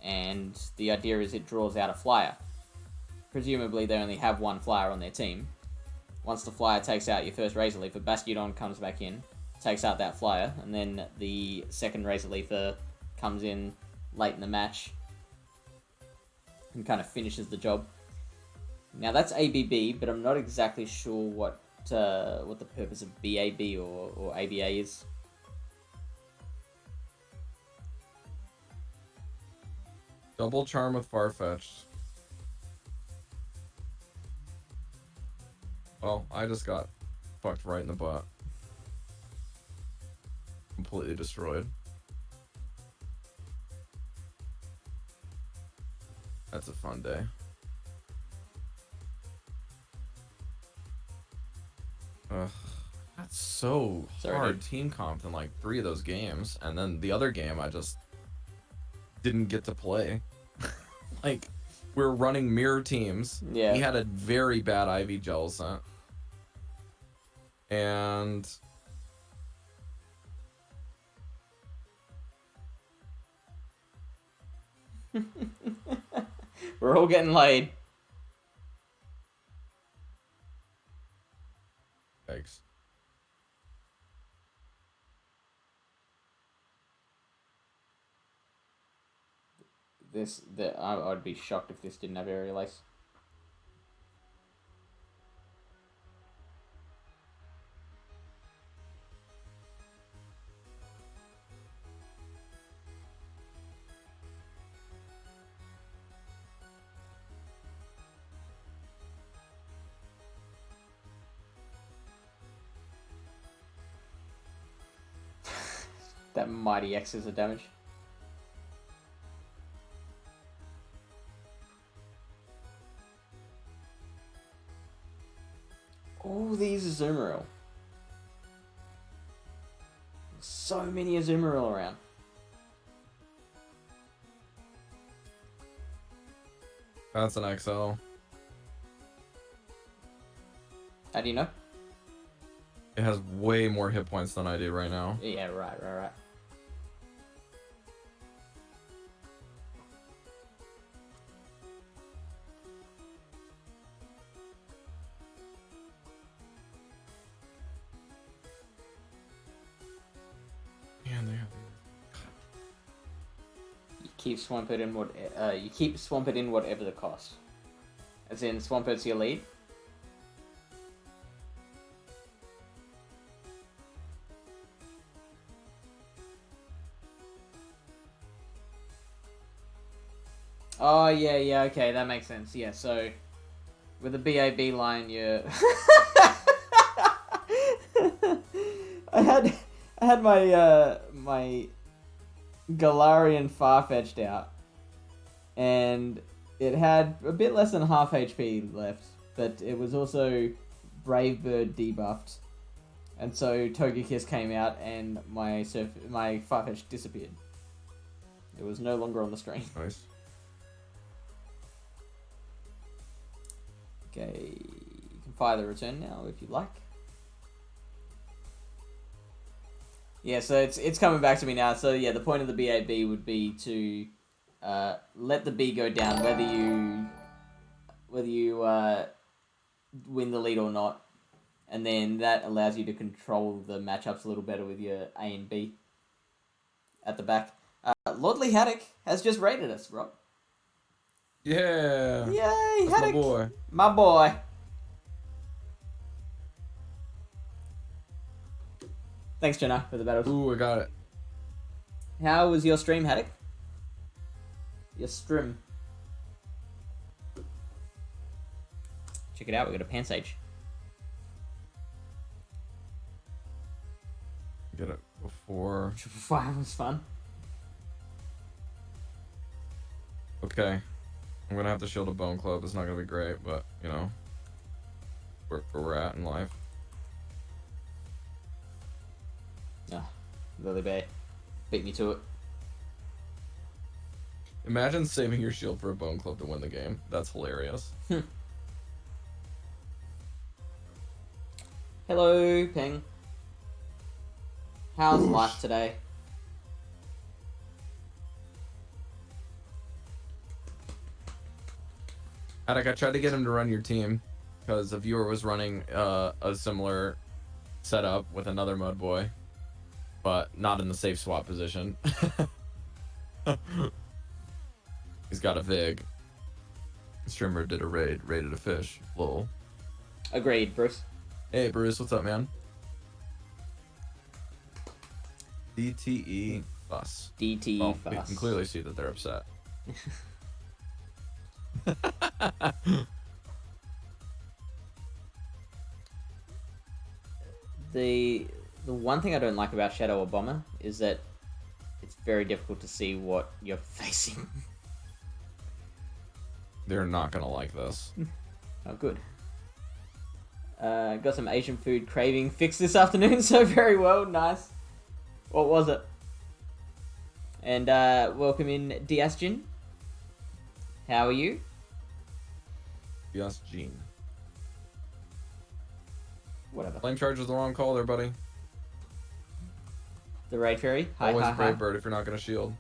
and the idea is it draws out a flyer. Presumably they only have one flyer on their team. Once the flyer takes out your first Razor Leafer, Bastiodon comes back in, takes out that flyer, and then the second Razor Leafer comes in late in the match and kind of finishes the job. Now that's ABB, but I'm not exactly sure what the purpose of BAB or ABA is. Double Charm with Farfetch'd. Well, I just got fucked right in the butt. Completely destroyed. That's a fun day. Ugh. That's so hard team comp in like 3 of those games. And then the other game I just didn't get to play. Like, we were running mirror teams. Yeah. He had a very bad Ivy Jellicent. And we're all getting laid. Thanks. I'd be shocked if this didn't have area lace. That mighty X's of damage. All these Azumarill. So many Azumarill around. That's an XL. How do you know? It has way more hit points than I do right now. Yeah, right. Man, they have You keep Swampert in whatever the cost. As in, Swampert's your lead. Oh, yeah, okay, that makes sense. Yeah, so with a BAB line, you're... I had my my Galarian Farfetch'd out, and it had a bit less than half HP left, but it was also Brave Bird debuffed, and so Togekiss came out, and my Farfetch'd disappeared. It was no longer on the screen. nice. Okay, you can fire the return now if you'd like. Yeah, so it's coming back to me now. So yeah, the point of the BAB would be to let the B go down, whether you win the lead or not, and then that allows you to control the matchups a little better with your A and B at the back. Lordly Haddock has just raided us, Rob. Yeah. Yay, That's Haddock. my boy. My boy. Thanks, Jenna, for the battles. Ooh, I got it. How was your stream, Haddock? Your stream. Check it out, we got a Pansage. Get it before. Triple Fire was fun. Okay. I'm gonna have to shield a Bone Club. It's not gonna be great, but, you know, where we're at in life. Ah, Lily Bay. Beat me to it. Imagine saving your shield for a Bone Club to win the game. That's hilarious. Hello, Ping. How's life today? Attic, I tried to get him to run your team because a viewer was running a similar setup with another Mud Boy, but not in the safe swap position. He's got a Vig. Streamer did a raided a fish. Lol. Agreed, Bruce. Hey, Bruce, what's up, man? DTE fuss. DTE well, fuss. We can clearly see that they're upset. The one thing I don't like about Shadow or Bomber is that it's very difficult to see what you're facing. They're not gonna like this. Oh, good. Got some Asian food craving fixed this afternoon, so very well, nice. What was it? And welcome in, Diasjin. How are you? Yes, Gene. Whatever. Flame charge was the wrong call there, buddy. The Raid Fairy. Hi, Always hi, Brave hi. Bird if you're not gonna shield.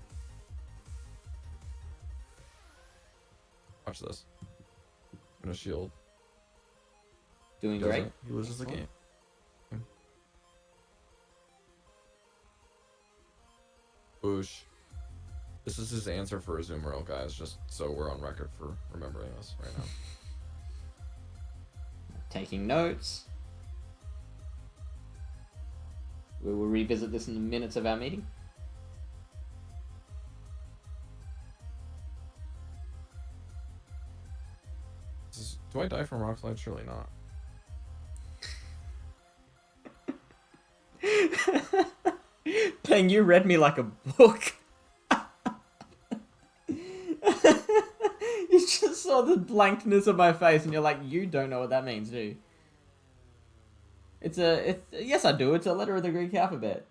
Watch this. I'm gonna shield. Doing Doesn't. great. He loses the game. Boosh. This is his answer for a Zoomerl, guys, just so we're on record for remembering this right now. Taking notes. We will revisit this in the minutes of our meeting. Do I die from rock slide? Surely not. Peng, you read me like a book. You just saw the blankness of my face and you're like, you don't know what that means, do you? Yes, I do. It's a letter of the Greek alphabet.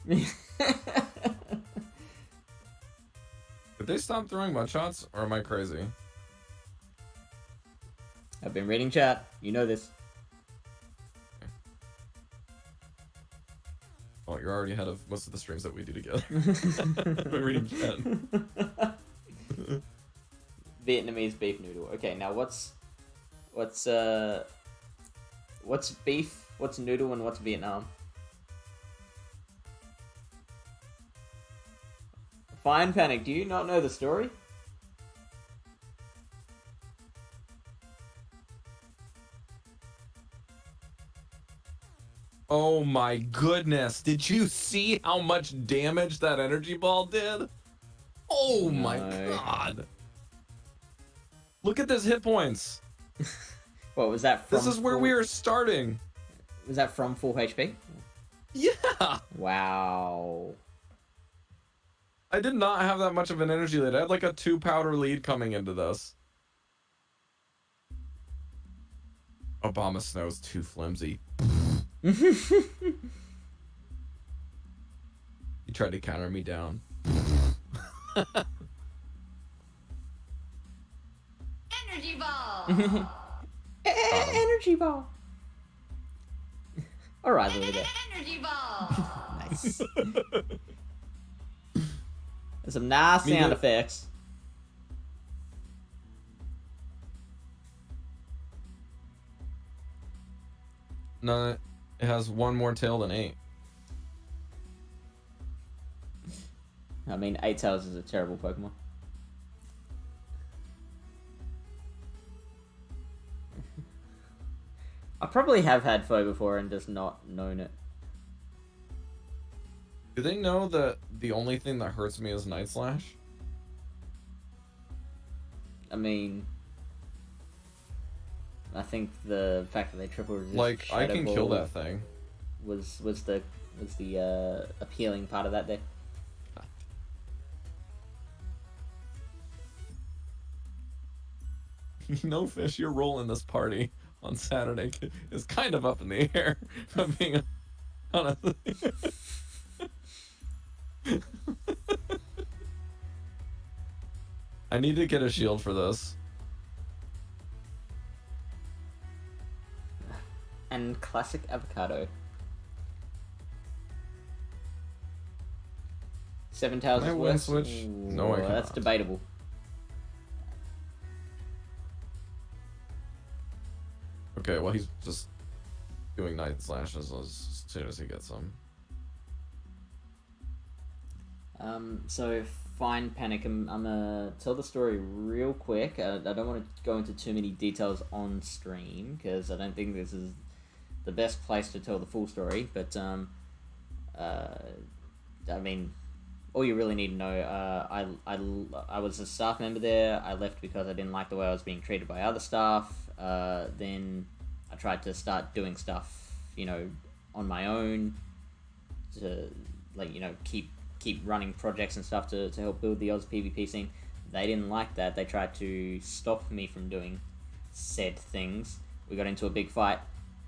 Did they stop throwing mud shots, or am I crazy? I've been reading chat. You know this. Well, you're already ahead of most of the streams that we do together. I've been reading chat. Vietnamese beef noodle. Okay, now what's beef, what's noodle, and what's Vietnam? Fine Panic, do you not know the story? Oh my goodness. Did you see how much damage that energy ball did? Oh no. My god. Look at this hit points. What was that from? This is where we are starting. Was that from full HP? Yeah. Wow. I did not have that much of an energy lead. I had like a 2 powder lead coming into this. Obama Snow's too flimsy. He tried to counter me down. Energy ball. Energy ball. All right, look at that. Energy ball. Nice. There's some nice sound effects. No, it has 1 more tail than 8. I mean, 8 tails is a terrible Pokemon. I probably have had foe before and just not known it. Do they know that the only thing that hurts me is Night Slash? I mean, I think the fact that they triple resist like I can kill that thing was the appealing part of that deck. You know, Fish, your role in this party on Saturday is kind of up in the air. If I'm being honest. I need to get a shield for this. And classic avocado. 7 tails is worse. Switch? Ooh, no, I cannot. That's debatable. Okay, well, he's just doing Night Slashes as soon as he gets them. So fine, Panic. I'm gonna tell the story real quick. I don't want to go into too many details on stream because I don't think this is the best place to tell the full story. But I mean, all you really need to know. I was a staff member there. I left because I didn't like the way I was being treated by other staff. Then I tried to start doing stuff, on my own to, keep running projects and stuff to help build the Oz PvP scene. They didn't like that. They tried to stop me from doing said things. We got into a big fight.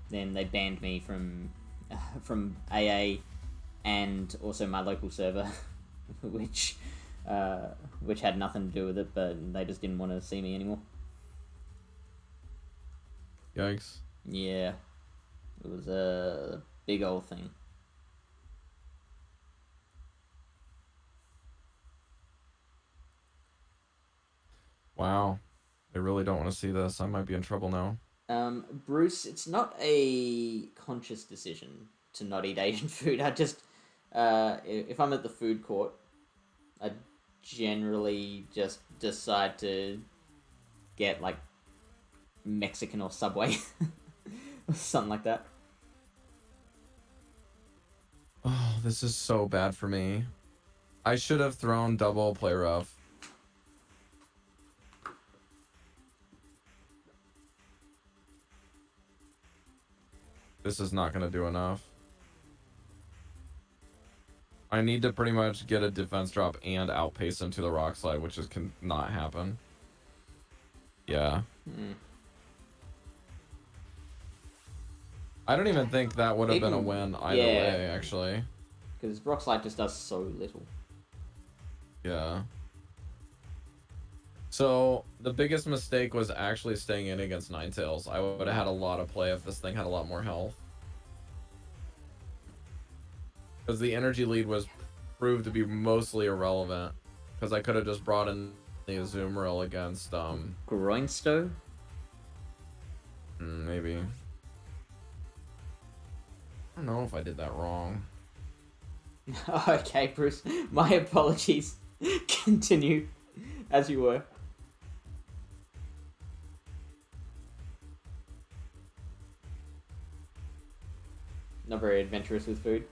Then they banned me from AA and also my local server, which had nothing to do with it, but they just didn't want to see me anymore. Yikes. Yeah. It was a big old thing. Wow. They really don't want to see this. I might be in trouble now. Bruce, it's not a conscious decision to not eat Asian food. I just, if I'm at the food court, I generally just decide to get like Mexican or Subway or something like that. Oh, this is so bad for me. I should have thrown double play rough. This is not going to do enough. I need to pretty much get a defense drop and outpace him to the rock slide, which can not happen. Yeah. I don't even think that would have been a win either way, actually. Because rock slide just does so little. Yeah. So, the biggest mistake was actually staying in against Ninetales. I would have had a lot of play if this thing had a lot more health. Because the energy lead was proved to be mostly irrelevant. Because I could have just brought in the Azumarill against, Groinstow? Maybe. I don't know if I did that wrong. Okay, Bruce. My apologies. Continue as you were. Not very adventurous with food.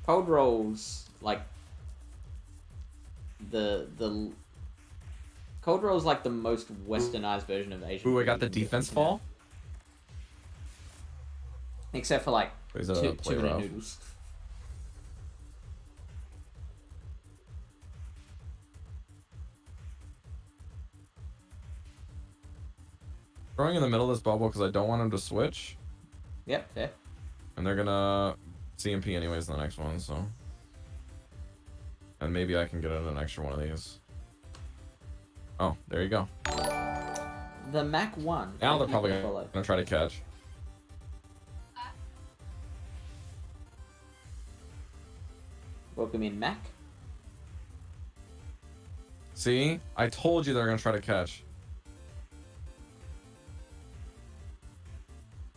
Cold rolls, like the cold rolls like the most westernized version of Asian. Ooh, I got the defense fall. Except for like two minute noodles. Throwing in the middle of this bubble because I don't want him to switch. Yep, fair. And they're gonna CMP anyways in the next one, so. And maybe I can get in an extra one of these. Oh, there you go. The Mac 1. Now they're probably gonna try to catch. Welcome in, Mac. See? I told you they're gonna try to catch.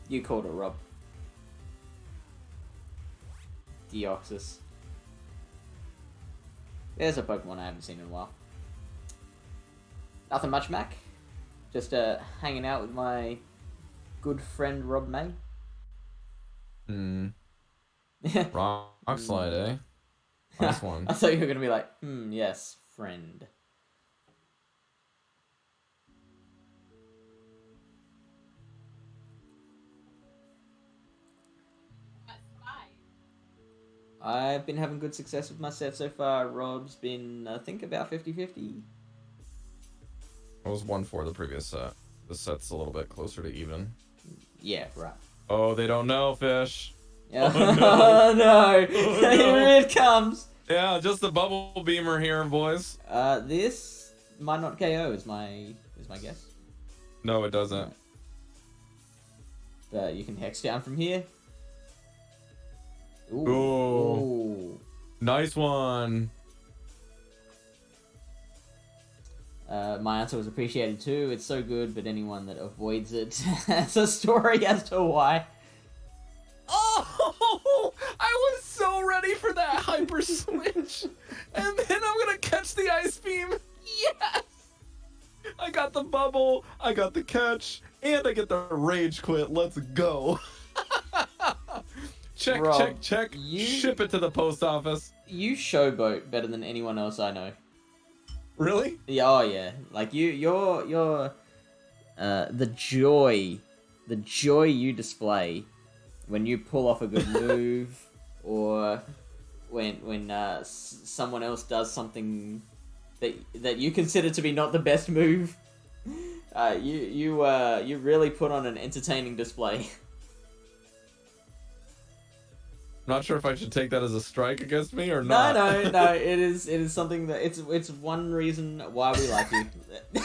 You called it, Rob. Deoxys. There's a Pokemon I haven't seen in a while. Nothing much, Mac. Just hanging out with my good friend RobMay. Rock slide, eh? Nice one. I thought you were gonna be like, yes, friend. I've been having good success with my set so far. Rob's been, I think, about 50-50. I was 1-4 the previous set. This set's a little bit closer to even. Yeah, right. Oh, they don't know, Fish. Yeah. Oh, no. Oh, no. Here it comes. Yeah, just the bubble beamer here, boys. This might not KO is my guess. No, it doesn't. But you can hex down from here. Ooh. Ooh. Nice one. My answer was appreciated too. It's so good, but anyone that avoids it has a story as to why. Oh, I was so ready for that hyper switch. And then I'm going to catch the ice beam. Yes. I got the bubble, I got the catch, and I get the rage quit. Let's go. Check, Rob, check, check. Ship it to the post office. You showboat better than anyone else I know. Really? Yeah, oh yeah. Like you're the joy you display when you pull off a good move, or when someone else does something that you consider to be not the best move. You really put on an entertaining display. I'm not sure if I should take that as a strike against me or not. No. It is something that it's one reason why we like you.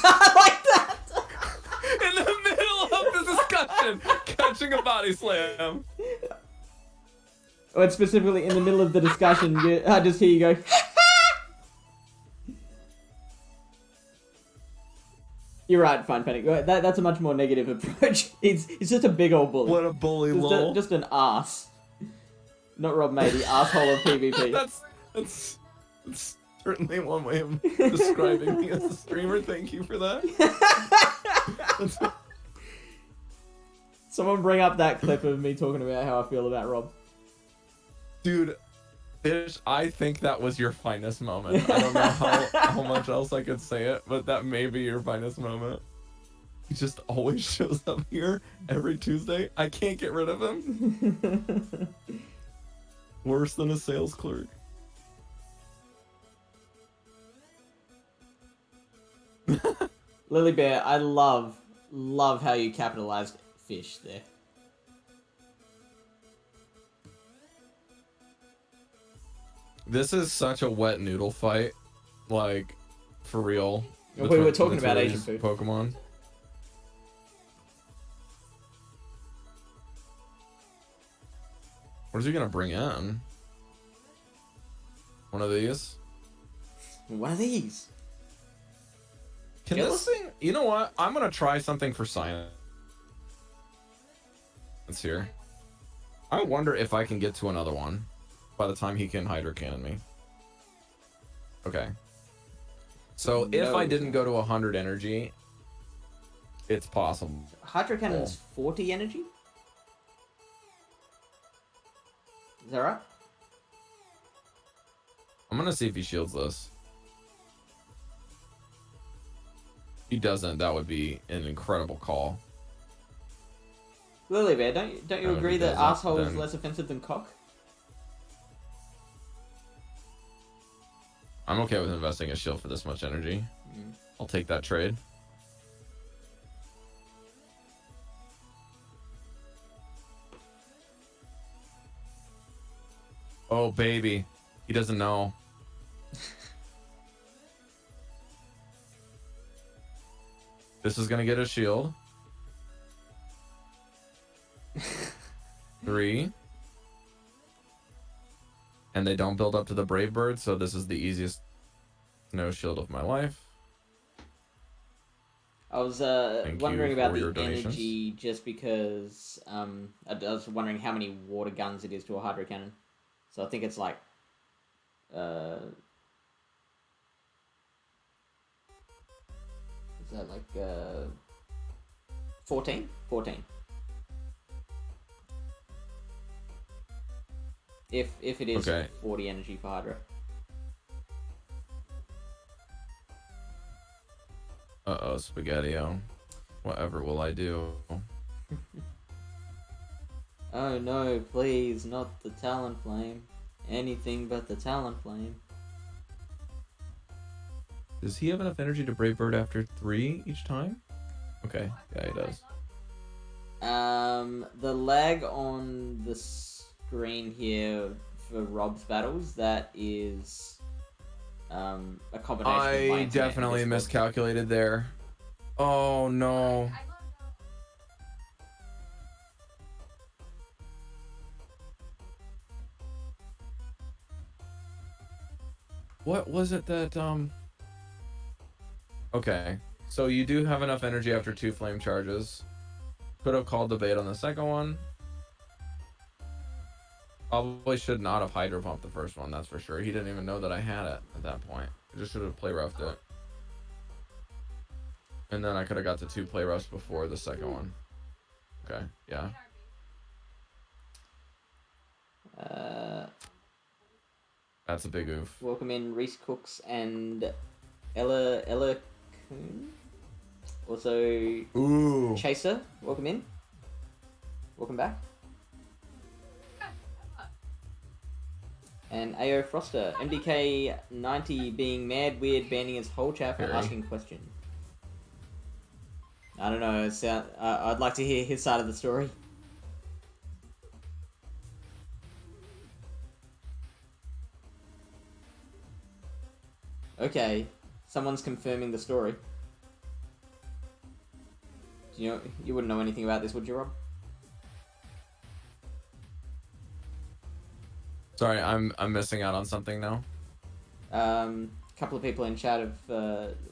I like that. In the middle of the discussion, catching a body slam. But specifically in the middle of the discussion, I just hear you go. You're right, Fine Panic. That's a much more negative approach. He's just a big old bully. What a bully, lol. Just an ass. Not Rob May, the asshole of PvP. That's certainly one way of describing me as a streamer. Thank you for that. Someone bring up that clip of me talking about how I feel about Rob. Dude, I think that was your finest moment. I don't know how much else I could say it, but that may be your finest moment. He just always shows up here every Tuesday. I can't get rid of him. Worse than a sales clerk. Lily Bear, I love how you capitalized fish there. This is such a wet noodle fight, like, for real. We were talking about Asian food. Pokemon. What is he gonna bring in? One of these? One of these? Can this thing... You know what? I'm gonna try something for science. It's here. I wonder if I can get to another one by the time he can Hydro Cannon me. Okay. So if I didn't go to 100 energy, it's possible. Hydro Cannon's 40 energy? Is that right? I'm gonna see if he shields this. If he doesn't, that would be an incredible call. Lily Bear, don't you agree that asshole is less offensive than cock? I'm okay with investing a shield for this much energy. I'll take that trade. Oh, baby. He doesn't know. This is gonna get a shield. 3. And they don't build up to the Brave Bird, so this is the easiest no shield of my life. I was wondering about the energy just because I was wondering how many water guns it is to a Hydro Cannon. So I think it's like is that like 14? 14. If it is 40 energy for Hydra. Uh-oh, Spaghetti-O. Whatever will I do? Oh no, please, not the Talonflame. Anything but the Talonflame. Does he have enough energy to Brave Bird after 3 each time? Okay, yeah, he does. The lag on the screen here for Rob's battles, that is a combination of my I definitely miscalculated there. Oh no. What was it that Okay, so you do have enough energy after 2 flame charges. Could have called the bait on the second one. Probably should not have Hydro Pumped the first one, that's for sure. He didn't even know that I had it at that point. I just should have play roughed it. And then I could have got to 2 play roughs before the second one. Okay, yeah. That's a big oof. Welcome in Reese Cooks and Ella Coon. Also, ooh. Chaser, welcome in. Welcome back. And AO Froster, MDK90 being mad, weird, banning his whole chat for asking questions. I don't know, I'd like to hear his side of the story. Okay, someone's confirming the story. Do you know, you wouldn't know anything about this, would you, Rob? Sorry, I'm missing out on something now. couple of people in chat have,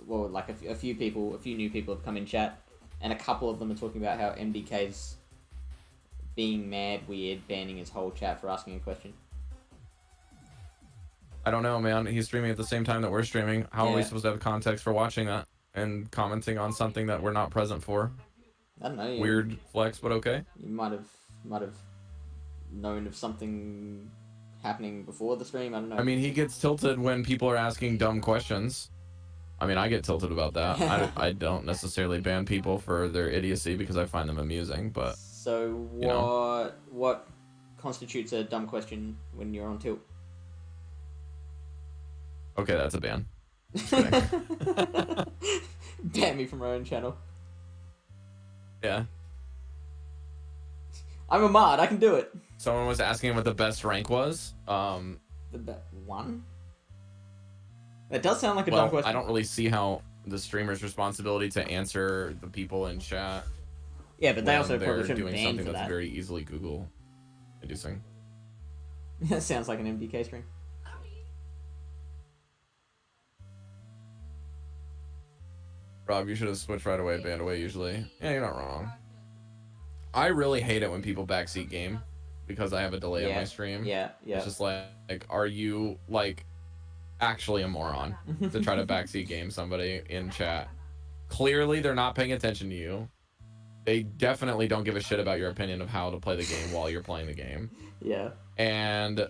well, like a few new people have come in chat, and a couple of them are talking about how MDK's being mad weird, banning his whole chat for asking a question. I don't know, man. He's streaming at the same time that we're streaming. How are we supposed to have context for watching that and commenting on something that we're not present for? I don't know. Weird flex, but okay. You might have known of something happening before the stream. I don't know. I mean, he gets tilted when people are asking dumb questions. I mean, I get tilted about that. I don't necessarily ban people for their idiocy because I find them amusing, but... So what constitutes a dumb question when you're on tilt? Okay, that's a ban. Ban me from my own channel. Yeah. I'm a mod. I can do it. Someone was asking what the best rank was. One? That does sound like a dumb question. I don't really see how the streamer's responsibility to answer the people in chat. Yeah, but they also probably shouldn't doing ban something for that's that. very easily Google inducing. That sounds like an MDK stream. Rob, you should have switched right away, banned away usually. Yeah, you're not wrong. I really hate it when people backseat game because I have a delay on my stream. Yeah. It's just like, are you like actually a moron to try to backseat game somebody in chat? Clearly, they're not paying attention to you. They definitely don't give a shit about your opinion of how to play the game while you're playing the game. Yeah. And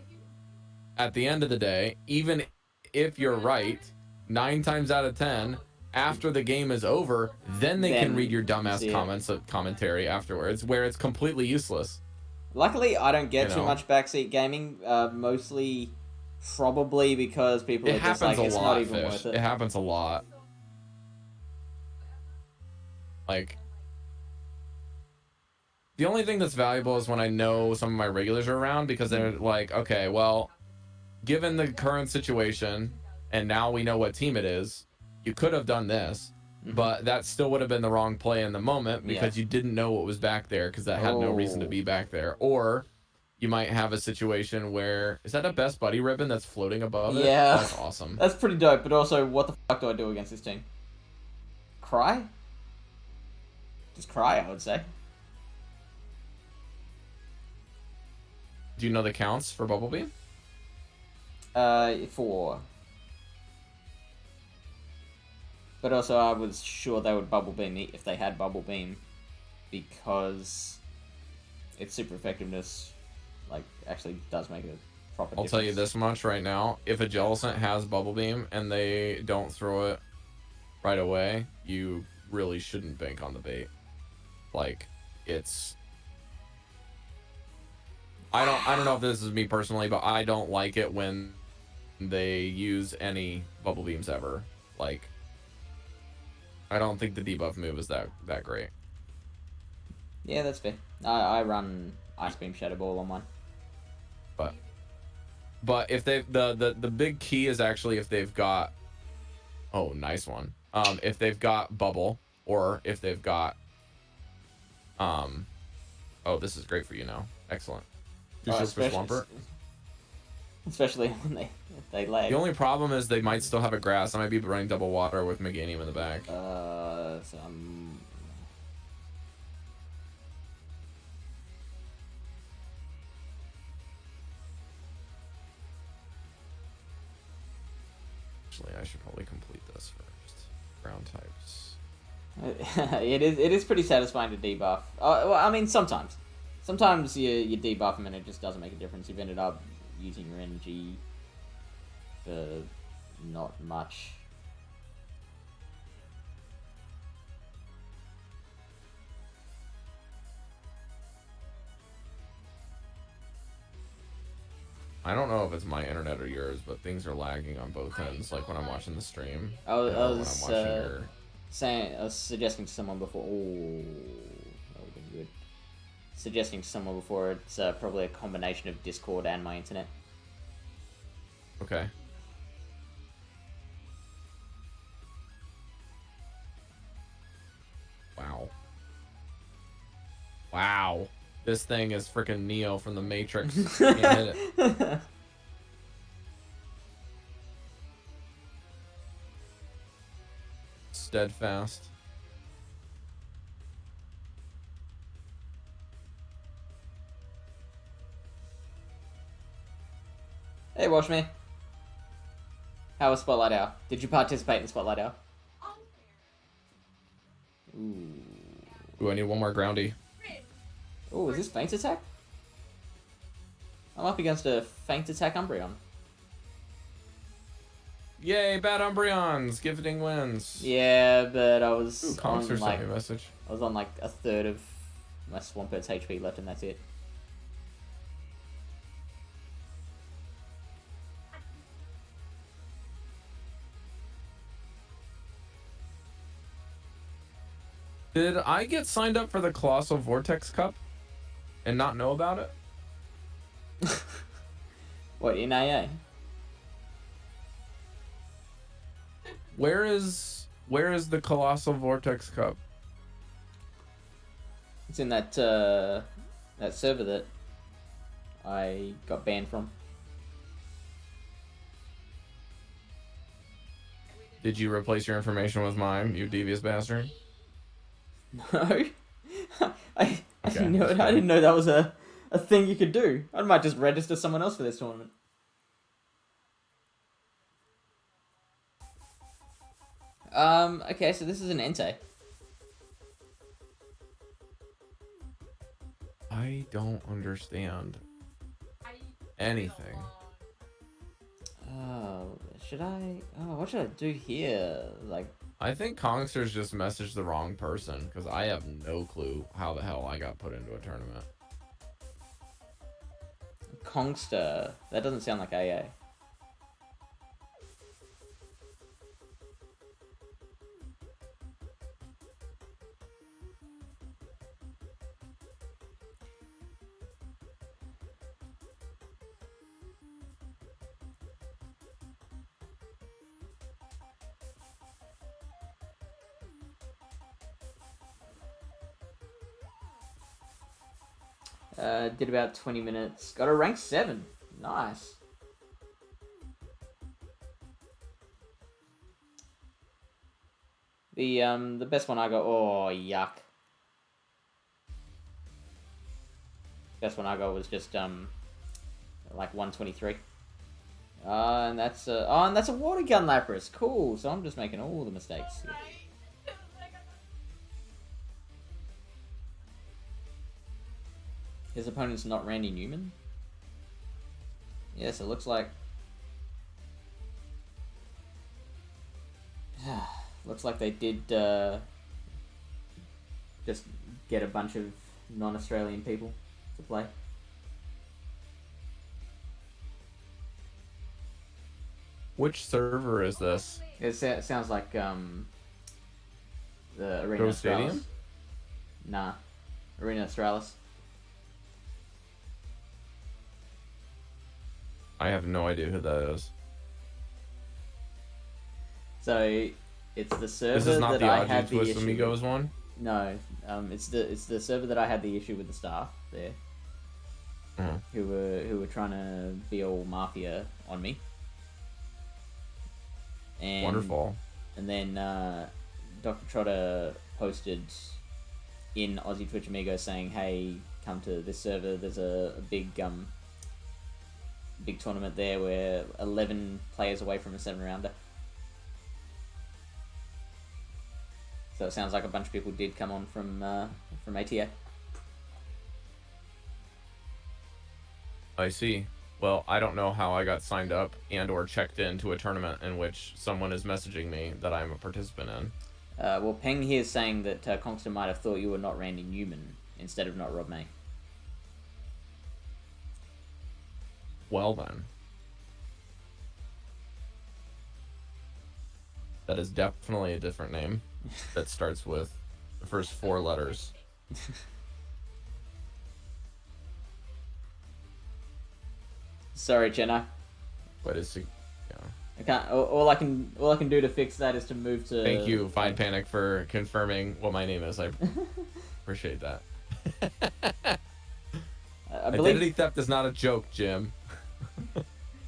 at the end of the day, even if you're right, 9 times out of 10, after the game is over, then they can read your dumbass commentary afterwards, where it's completely useless. Luckily, I don't get too much backseat gaming. Mostly, probably because people are just like, it's not even worth it. It happens a lot. Like, the only thing that's valuable is when I know some of my regulars are around, because they're like, okay, well, given the current situation, and now we know what team it is, you could have done this, but that still would have been the wrong play in the moment because you didn't know what was back there because that had no reason to be back there. Or you might have a situation where... Is that a Best Buddy ribbon that's floating above it? Yeah. That's awesome. That's pretty dope, but also, what the fuck do I do against this team? Cry? Just cry, I would say. Do you know the counts for Bubble Beam? 4. But also, I was sure they would Bubble Beam if they had Bubble Beam, because its super effectiveness, like, actually does make a proper difference. I'll tell you this much right now. If a Jellicent has Bubble Beam and they don't throw it right away, you really shouldn't bank on the bait. Like, it's... I don't know if this is me personally, but I don't like it when they use any Bubble Beams ever. Like... I don't think the debuff move is that great. Yeah, that's fair. I run Ice Beam Shadow Ball on mine. But if they the big key is actually if they've got nice one. If they've got Bubble, or if they've got this is great for you now. Excellent. For Swampert. Especially when they lag. The only problem is they might still have a grass. I might be running double water with Meganium in the back. Actually, I should probably complete this first. Ground types. It is pretty satisfying to debuff. Well, I mean, sometimes you debuff them and it just doesn't make a difference. You've ended up using your energy for not much. I don't know if it's my internet or yours, but things are lagging on both ends. Like when I'm watching the stream. I was suggesting to someone before. Oh, that would be good. Suggesting to someone before. It's probably a combination of Discord and my internet. Okay. Wow. This thing is freaking Neo from the Matrix. Can't hit it. steadfast. Hey, Watch Me. How was Spotlight Hour? Did you participate in Spotlight Hour? Ooh, I need one more groundy. Ooh, is this Feint Attack? I'm up against a Feint Attack Umbreon. Yay, bad Umbreons! Gifting wins. Yeah, but I was on like... sent me a message. I was on like a third of my Swampert's HP left, and that's it. Did I get signed up for the Colossal Vortex Cup and not know about it? What, in AA? Where is the Colossal Vortex Cup? It's in that that server that I got banned from. Did you replace your information with mine, you devious bastard? No. I didn't know that was a thing you could do. I might just register someone else for this tournament. Okay, so this is an Entei. I don't understand anything. Should I... Oh, what should I do here? Like... I think Kongster's just messaged the wrong person, because I have no clue how the hell I got put into a tournament. Kongster. That doesn't sound like AA. Did about 20 minutes. Got a rank 7. Nice. The best one I got... Oh, yuck. Best one I got was just, like 123. And that's a... Oh, and that's a water gun Lapras. Cool. So I'm just making all the mistakes. His opponent's not Randy Newman? Yes, it looks like... looks like they did just get a bunch of non-Australian people to play. Which server is this? It sounds like the Arena Go Australis. Stadium? Nah. Arena Australis. I have no idea who that is. So it's the server This is not that the I Audrey had the Twist issue Amigos with. one? No, it's the server that I had the issue with the staff there, who were trying to be all mafia on me. And, Wonderful. And then Dr. Trotter posted in Aussie Twitch Amigos saying, "Hey, come to this server. There's a big tournament there. We're 11 players away from a 7-rounder." So it sounds like a bunch of people did come on from ATA. I see. Well, I don't know how I got signed up and or checked into a tournament in which someone is messaging me that I'm a participant in. Well, Peng here is saying that Kongster might have thought you were not Randy Newman instead of NotRobMay. Well then. That is definitely a different name that starts with the first 4 letters. Sorry, Jenna. But it's yeah. I can't. All I can do to fix that is to move to. Thank you, Fine Panic, for confirming what my name is. I appreciate that. I believe, identity theft is not a joke, Jim.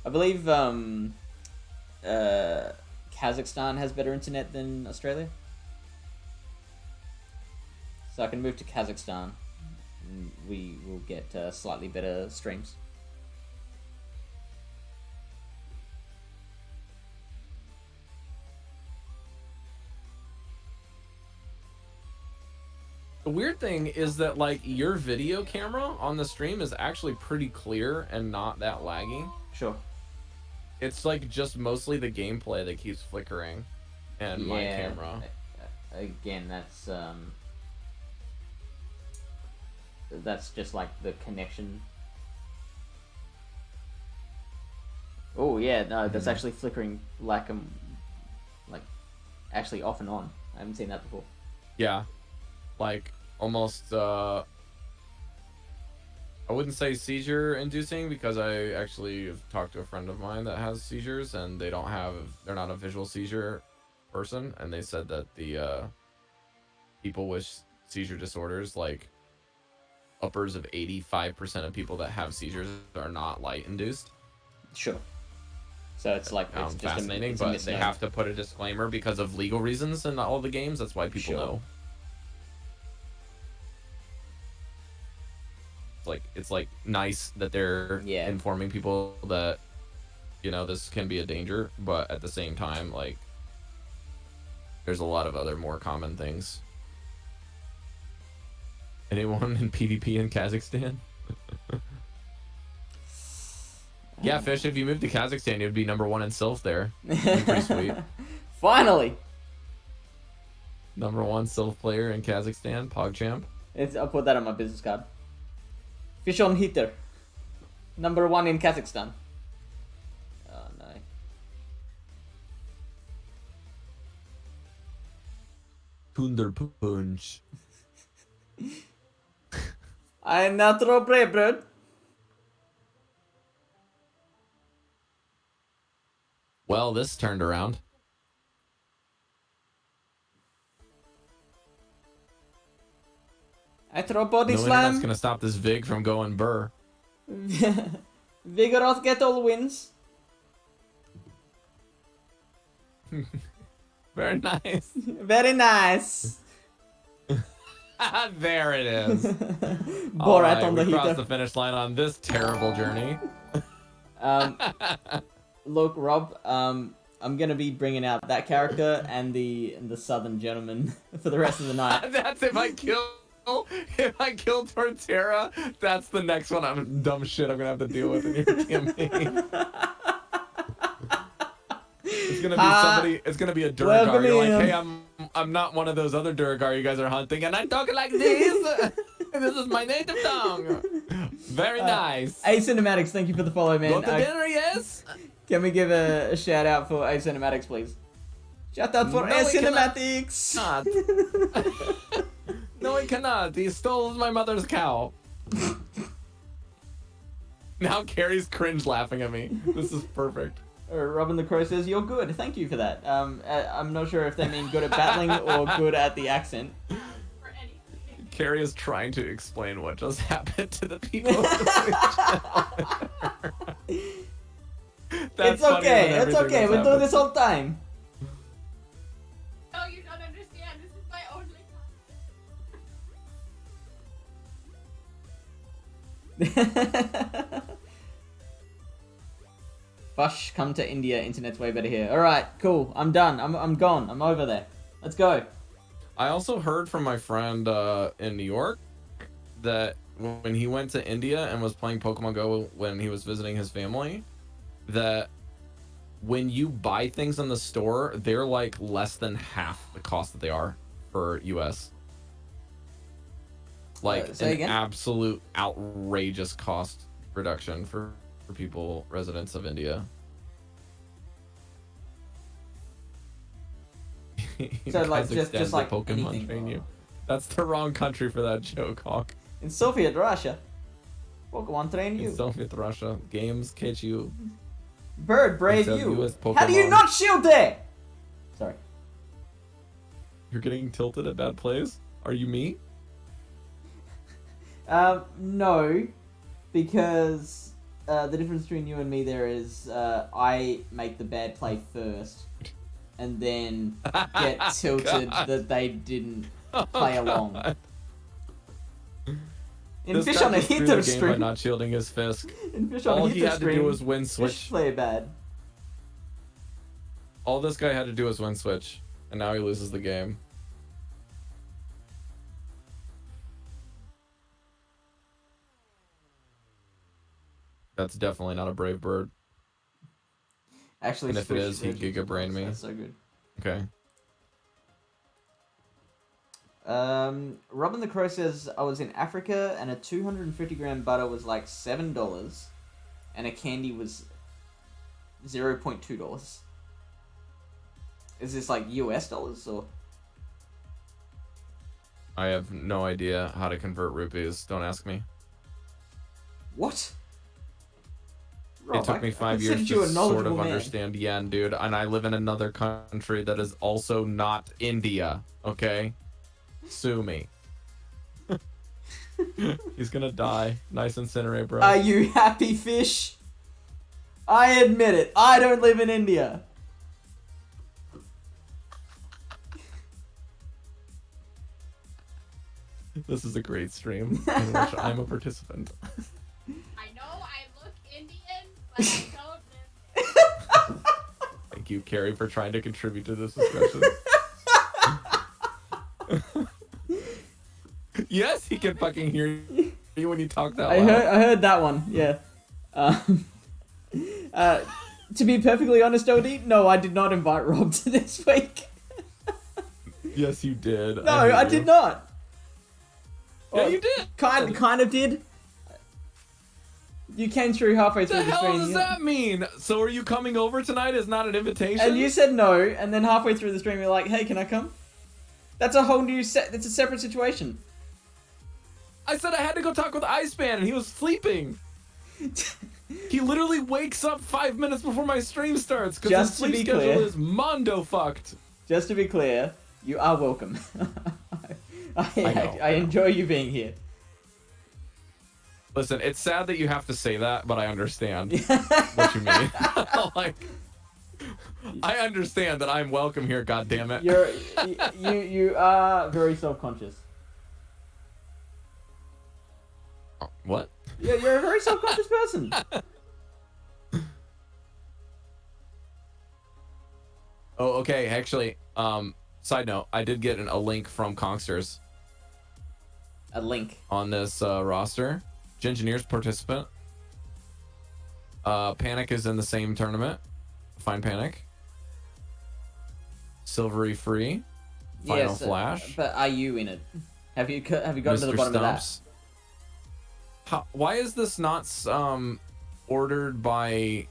I believe Kazakhstan has better internet than Australia. So I can move to Kazakhstan. And we will get slightly better streams. The weird thing is that like your video camera on the stream is actually pretty clear and not that laggy. Sure. It's like just mostly the gameplay that keeps flickering, and my camera. Again, that's just like the connection. Oh yeah, no, that's actually flickering like actually off and on. I haven't seen that before. Yeah, like almost. I wouldn't say seizure inducing because I actually have talked to a friend of mine that has seizures and they're not a visual seizure person, and they said that the people with seizure disorders, like uppers of 85% of people that have seizures are not light induced. Sure. So it's like it's just fascinating, but they have to put a disclaimer because of legal reasons in all the games. That's why people know. It's like nice that they're informing people that, you know, this can be a danger, but at the same time, like, there's a lot of other more common things. Anyone in PvP in Kazakhstan? Yeah, Fish, if you moved to Kazakhstan, you'd be #1 in Sylph there. That'd be pretty sweet. Finally! #1 Sylph player in Kazakhstan, PogChamp. I'll put that on my business card. Fish on hitter. #1 in Kazakhstan. Oh no. Thunder Punch. I'm NotRobMay, bro. Well, this turned around. I throw body no slam. That's gonna stop this Vig from going burr. Vigoroth get all wins. Very nice. Very nice. There it is. Borat on the we crossed heater. the finish line on this terrible journey. Look, Rob. I'm gonna be bringing out that character and the Southern Gentleman for the rest of the night. That's if I kill Torterra. That's the next one. I'm dumb shit. I'm gonna have to deal with in your campaign. It's gonna be somebody. It's gonna be a Durgar. You're like, hey, I'm not one of those other Durgar you guys are hunting, and I'm talking like this. This is my native tongue. Very nice. A Cinematics, thank you for the follow, man. Go to dinner, yes. Can we give a shout out for A Cinematics, please? Shout out for A Cinematics. No, I cannot. He stole my mother's cow. Now Carrie's cringe laughing at me. This is perfect. Robin the Crow says, you're good. Thank you for that. I'm not sure if they mean good at battling or good at the accent. Carrie is trying to explain what just happened to the people. The it's okay. It's okay. We do this all the time. No, you don't understand. This is my only Fush, come to India. Internet's way better here. All right, cool. I'm done. I'm gone. I'm over there. Let's go. I also heard from my friend in New York that when he went to India and was playing Pokemon Go when he was visiting his family, that when you buy things in the store, they're like less than half the cost that they are for US. Like an absolute outrageous cost reduction for people, residents of India. So like just like Pokemon anything. train you. That's the wrong country for that joke, Hawk. In Soviet Russia, Pokemon train you. In Soviet Russia, games catch you. Bird brave Except you. US How do you Pokemon. not shield there? Sorry. You're getting tilted at bad plays? Are you me? No, because the difference between you and me there is I make the bad play first, and then get tilted that they didn't play along. In Fish on a Hitler stream by not shielding his Fisk. In Fish on All a he Hitler had stream, to do was win switch. Fish play bad. All this guy had to do was win switch, and now he loses the game. That's definitely not a brave bird. Actually, and if it is, he Giga Brain me. That's so good. Okay. Robin the Crow says, I was in Africa and a 250 gram butter was like $7 and a candy was $0.2. Is this like US dollars or? I have no idea how to convert rupees. Don't ask me. What? Rob, it took me 5 years to sort of understand yen, dude. And I live in another country that is also not India, okay? Sue me. He's gonna die. Nice incinerate, bro. Are you happy, Fish? I admit it. I don't live in India. This is a great stream in which I'm a participant. I know I look Indian, but I don't live there. Thank you, Carrie, for trying to contribute to this discussion. Yes, he can fucking hear you when you talk that loud. I heard that one, yeah. To be perfectly honest, OD, no, I did not invite Rob to this week. Yes, you did. No, I did not. Yeah, you did. Kind of did. You came through halfway through the stream. What the hell does that mean? So are you coming over tonight is not an invitation? And you said no, and then halfway through the stream you're like, hey, can I come? That's a whole new set. It's a separate situation. I said I had to go talk with Iceman and he was sleeping. He literally wakes up 5 minutes before my stream starts because his sleep schedule is mondo fucked. Just to be clear, you are welcome. I enjoy you being here. Listen, it's sad that you have to say that, but I understand what you mean. Like, I understand that I'm welcome here. God damn it! You are very self-conscious. What? Yeah, you're a very self-conscious person. Oh, okay. Actually, side note, I did get a link from Kongsters. A link on this roster. Gingineers participant. Panic is in the same tournament. Fine Panic. Silvery Free. Final Flash. But are you in it? Have you gotten to the bottom of that? Why is this not ordered by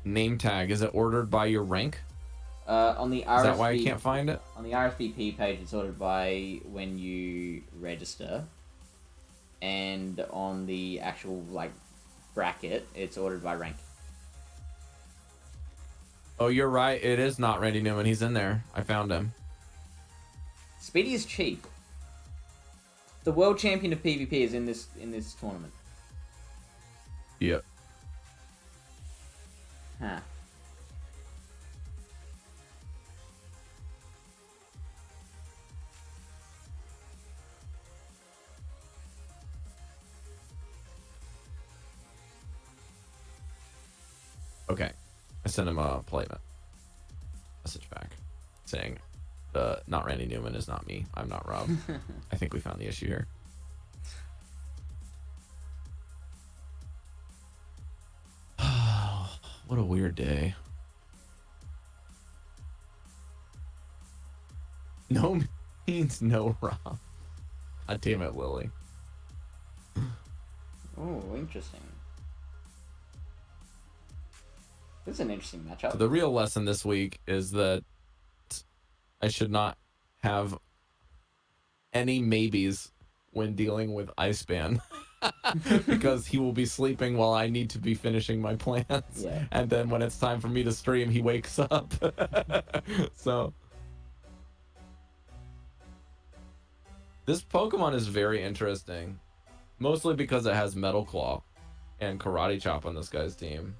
name tag? Is it ordered by your rank? On the RSV, is that why I can't find it? On the RSVP page, it's ordered by when you register, and on the actual bracket, it's ordered by rank. Oh, you're right. It is not Randy Newman. He's in there. I found him. Speedy is cheap. The world champion of PvP is in this tournament. Yep. Huh. Okay. I sent him a polite message back saying, not Randy Newman is not me. I'm not Rob. I think we found the issue here. What a weird day. No means no, Rob. God damn it, Lily. Oh, interesting. This is an interesting matchup. So the real lesson this week is that I should not have any maybes when dealing with Iceman. Because he will be sleeping while I need to be finishing my plans. Yeah. And then when it's time for me to stream, he wakes up. So this Pokemon is very interesting. Mostly because it has Metal Claw and Karate Chop on this guy's team.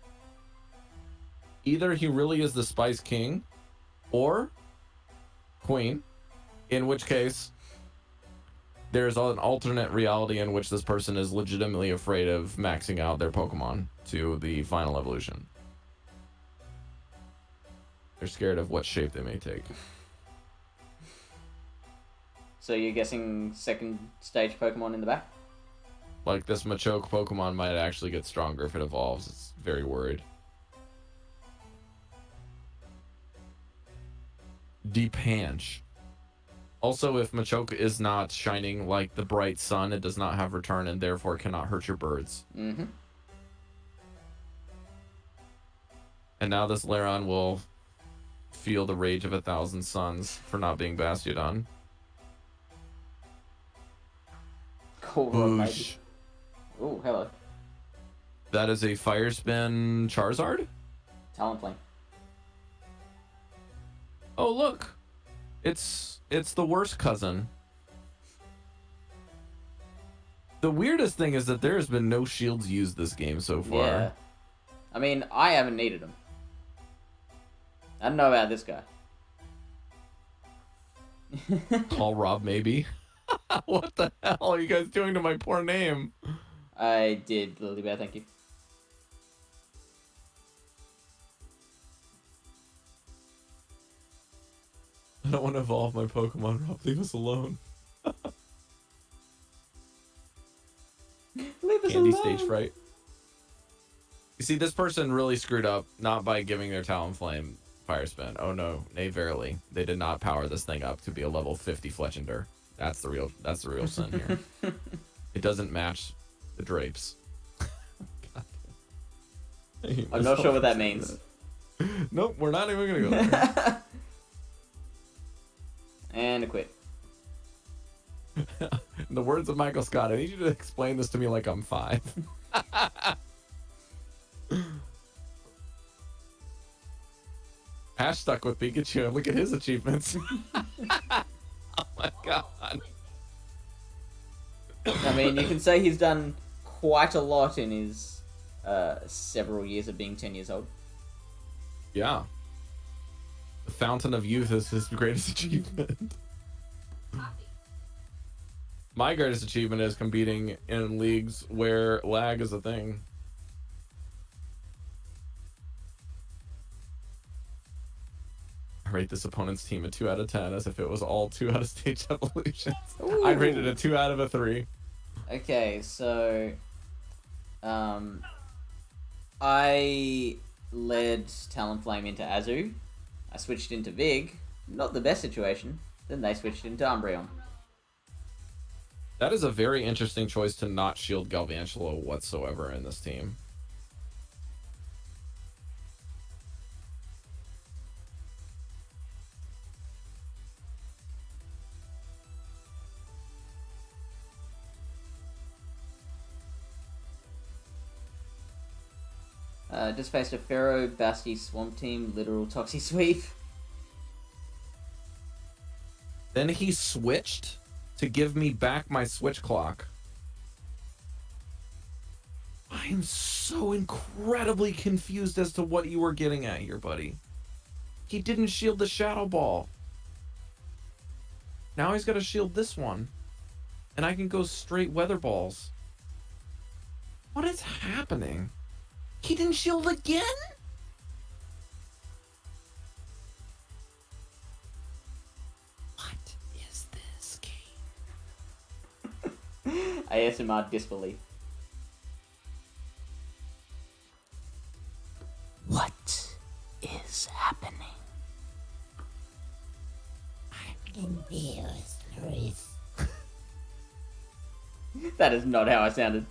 Either he really is the Spice King or Queen, in which case there's an alternate reality in which this person is legitimately afraid of maxing out their Pokemon to the final evolution. They're scared of what shape they may take. So you're guessing second stage Pokemon in the back? Like, this Machoke Pokemon might actually get stronger if it evolves. It's very worried. Depanch. Also, if Machoke is not shining like the bright sun, it does not have return and therefore cannot hurt your birds. Mm-hmm. And now this Lairon will feel the rage of 1,000 suns for not being Bastiodon. Cool. Oh, hello. That is a Fire Spin Charizard? Talonflame. Oh, look. It's the worst cousin. The weirdest thing is that there has been no shields used this game so far. Yeah. I mean, I haven't needed them. I don't know about this guy. Call Rob, maybe. What the hell are you guys doing to my poor name? I did, Lilybell, thank you. I don't want to evolve my Pokemon, Rob. Leave us alone. Leave us Candy alone. Stage Fright. You see, this person really screwed up, not by giving their Talonflame Fire Spin. Oh no, nay verily. They did not power this thing up to be a level 50 Fletchender. That's the real sin here. It doesn't match the drapes. I'm not sure what that means. Nope, we're not even gonna go there. And a quit. In the words of Michael Scott, I need you to explain this to me like I'm 5. Ash stuck with Pikachu. Look at his achievements. Oh my god. I mean, you can say he's done quite a lot in his several years of being 10 years old. Yeah. The Fountain of Youth is his greatest achievement. My greatest achievement is competing in leagues where lag is a thing. I rate this opponent's team a 2 out of 10 as if it was all 2 out of stage evolutions. Ooh. I'd rate it a 2 out of a 3. Okay, so I led Talonflame into Azu. I switched into Vig. Not the best situation. Then they switched into Umbreon. That is a very interesting choice to not shield Galvantula whatsoever in this team. Just faced a Pharaoh, Basti, Swamp Team, literal Toxie Sweep. Then he switched to give me back my switch clock. I am so incredibly confused as to what you were getting at here, buddy. He didn't shield the Shadow Ball. Now he's got to shield this one. And I can go straight Weather Balls. What is happening? He didn't shield again? What is this game? ASMR disbelief. What is happening? I'm confused, Luis. That is not how I sounded.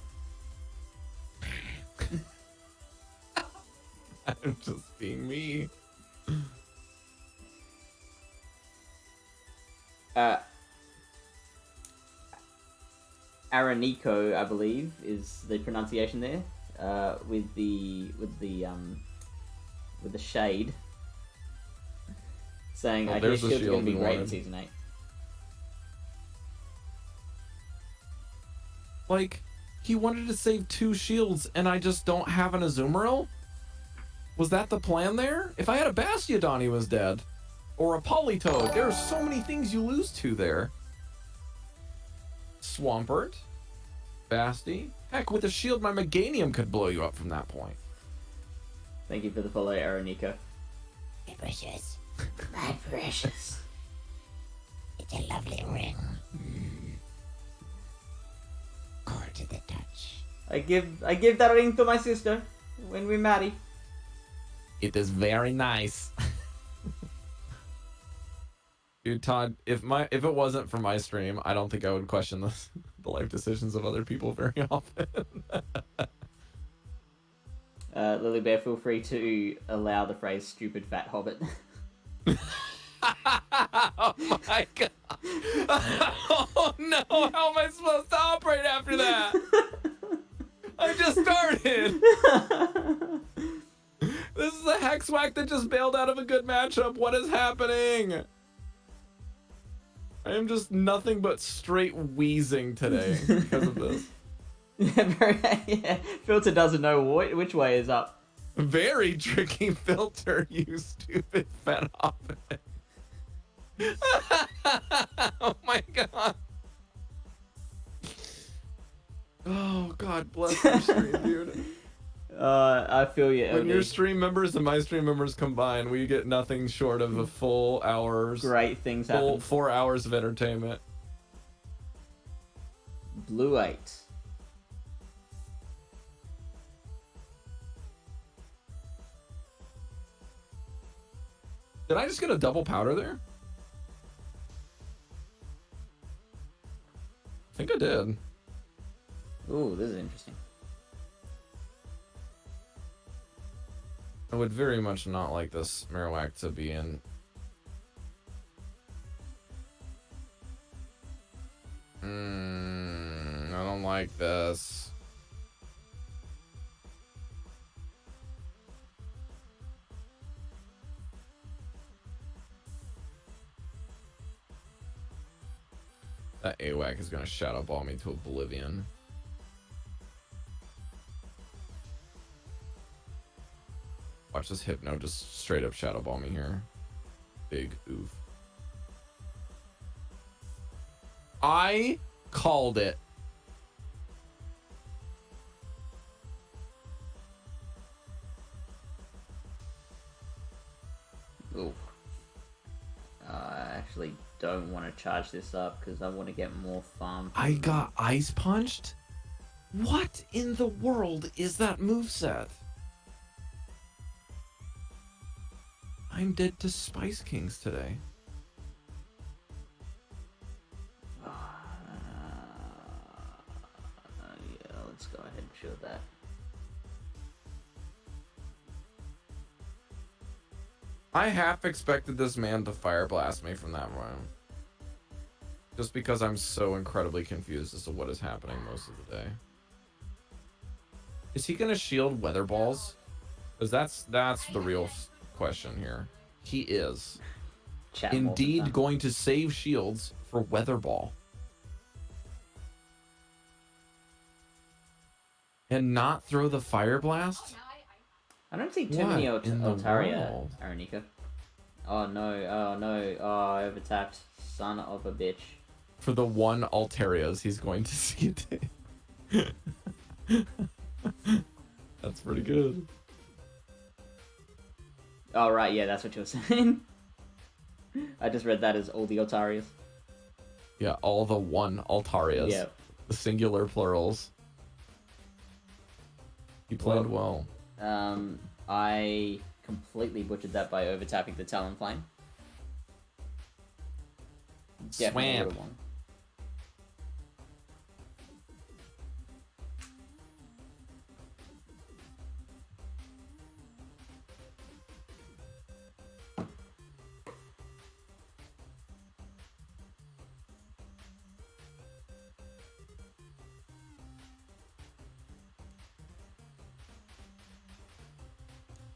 I'm just being me. Araniko, I believe, is the pronunciation there. With the shade, saying, "I guess Shield's going to be great in Season 8." Like, he wanted to save 2 shields, and I just don't have an Azumarill? Was that the plan there? If I had a Bastiodon, he was dead. Or a Politoed. There are so many things you lose to there. Swampert. Basti. Heck, with a shield, my Meganium could blow you up from that point. Thank you for the follow, Aronika. My precious. My precious. It's a lovely ring. Cold to the touch. I give that ring to my sister when we marry. It is very nice. Dude, Todd, if it wasn't for my stream, I don't think I would question the life decisions of other people very often. Lily Bear, feel free to allow the phrase "stupid fat hobbit." Oh my god! Oh no! How am I supposed to operate after that? I just started. This is a Hexwhack that just bailed out of a good matchup. What is happening? I am just nothing but straight wheezing today because of this. Yeah, Filter doesn't know which way is up. Very tricky filter, you stupid fat hobbit. Oh my god. Oh god bless your stream, dude. I feel you. When your stream members and my stream members combine, we get nothing short of a full hours. Great things full happen. 4 hours of entertainment. Blue 8. Did I just get a double powder there? I think I did. Ooh, this is interesting. I would very much not like this Marowak to be in. I don't like this. That AWAC is gonna shadow ball me to oblivion. Watch this Hypno just straight up shadow ball me here. Big oof. I called it. Ooh. I actually don't want to charge this up because I want to get more farm. I got ice punched? What in the world is that moveset? I'm dead to Spice Kings today. Yeah, let's go ahead and shield that. I half expected this man to fire blast me from that room. Just because I'm so incredibly confused as to what is happening most of the day. Is he gonna shield weather balls? Because that's the real question here. He is indeed going to save shields for weather ball. And not throw the fire blast? I don't see too many Altaria, Aronika. Oh no, oh, I overtapped. Son of a bitch. For the one Altarias, he's going to see it. That's pretty good. Oh right, yeah, that's what you were saying. I just read that as all the Altarias. Yeah, all the one Altarias. Yeah. The singular plurals. He played well. I completely butchered that by overtapping the Talonflame. Swamp.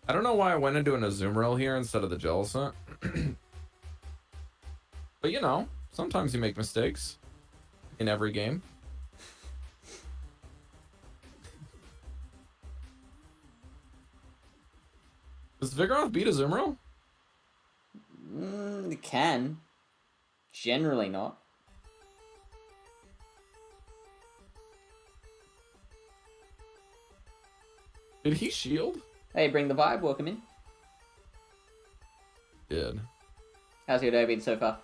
I don't know why I went into an Azumarill here instead of the Jellicent. But you know, sometimes you make mistakes in every game. Does Vigoroth beat Azumarill? It can. Generally not. Did he shield? Hey, bring the vibe. Welcome in. Did. How's your day been so far?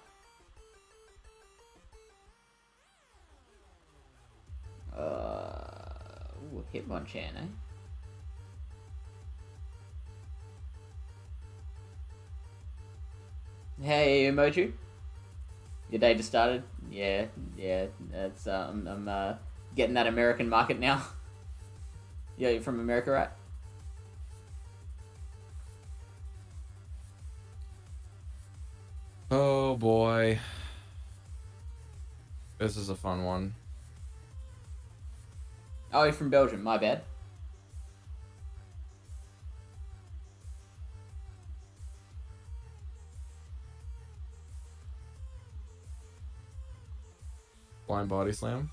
Ooh, Hitmonchan, eh? Hey, Emoji. Your day just started? Yeah. That's I'm getting that American market now. Yeah, you're from America, right? Oh boy. This is a fun one. Oh, you're from Belgium. My bad. Blind body slam.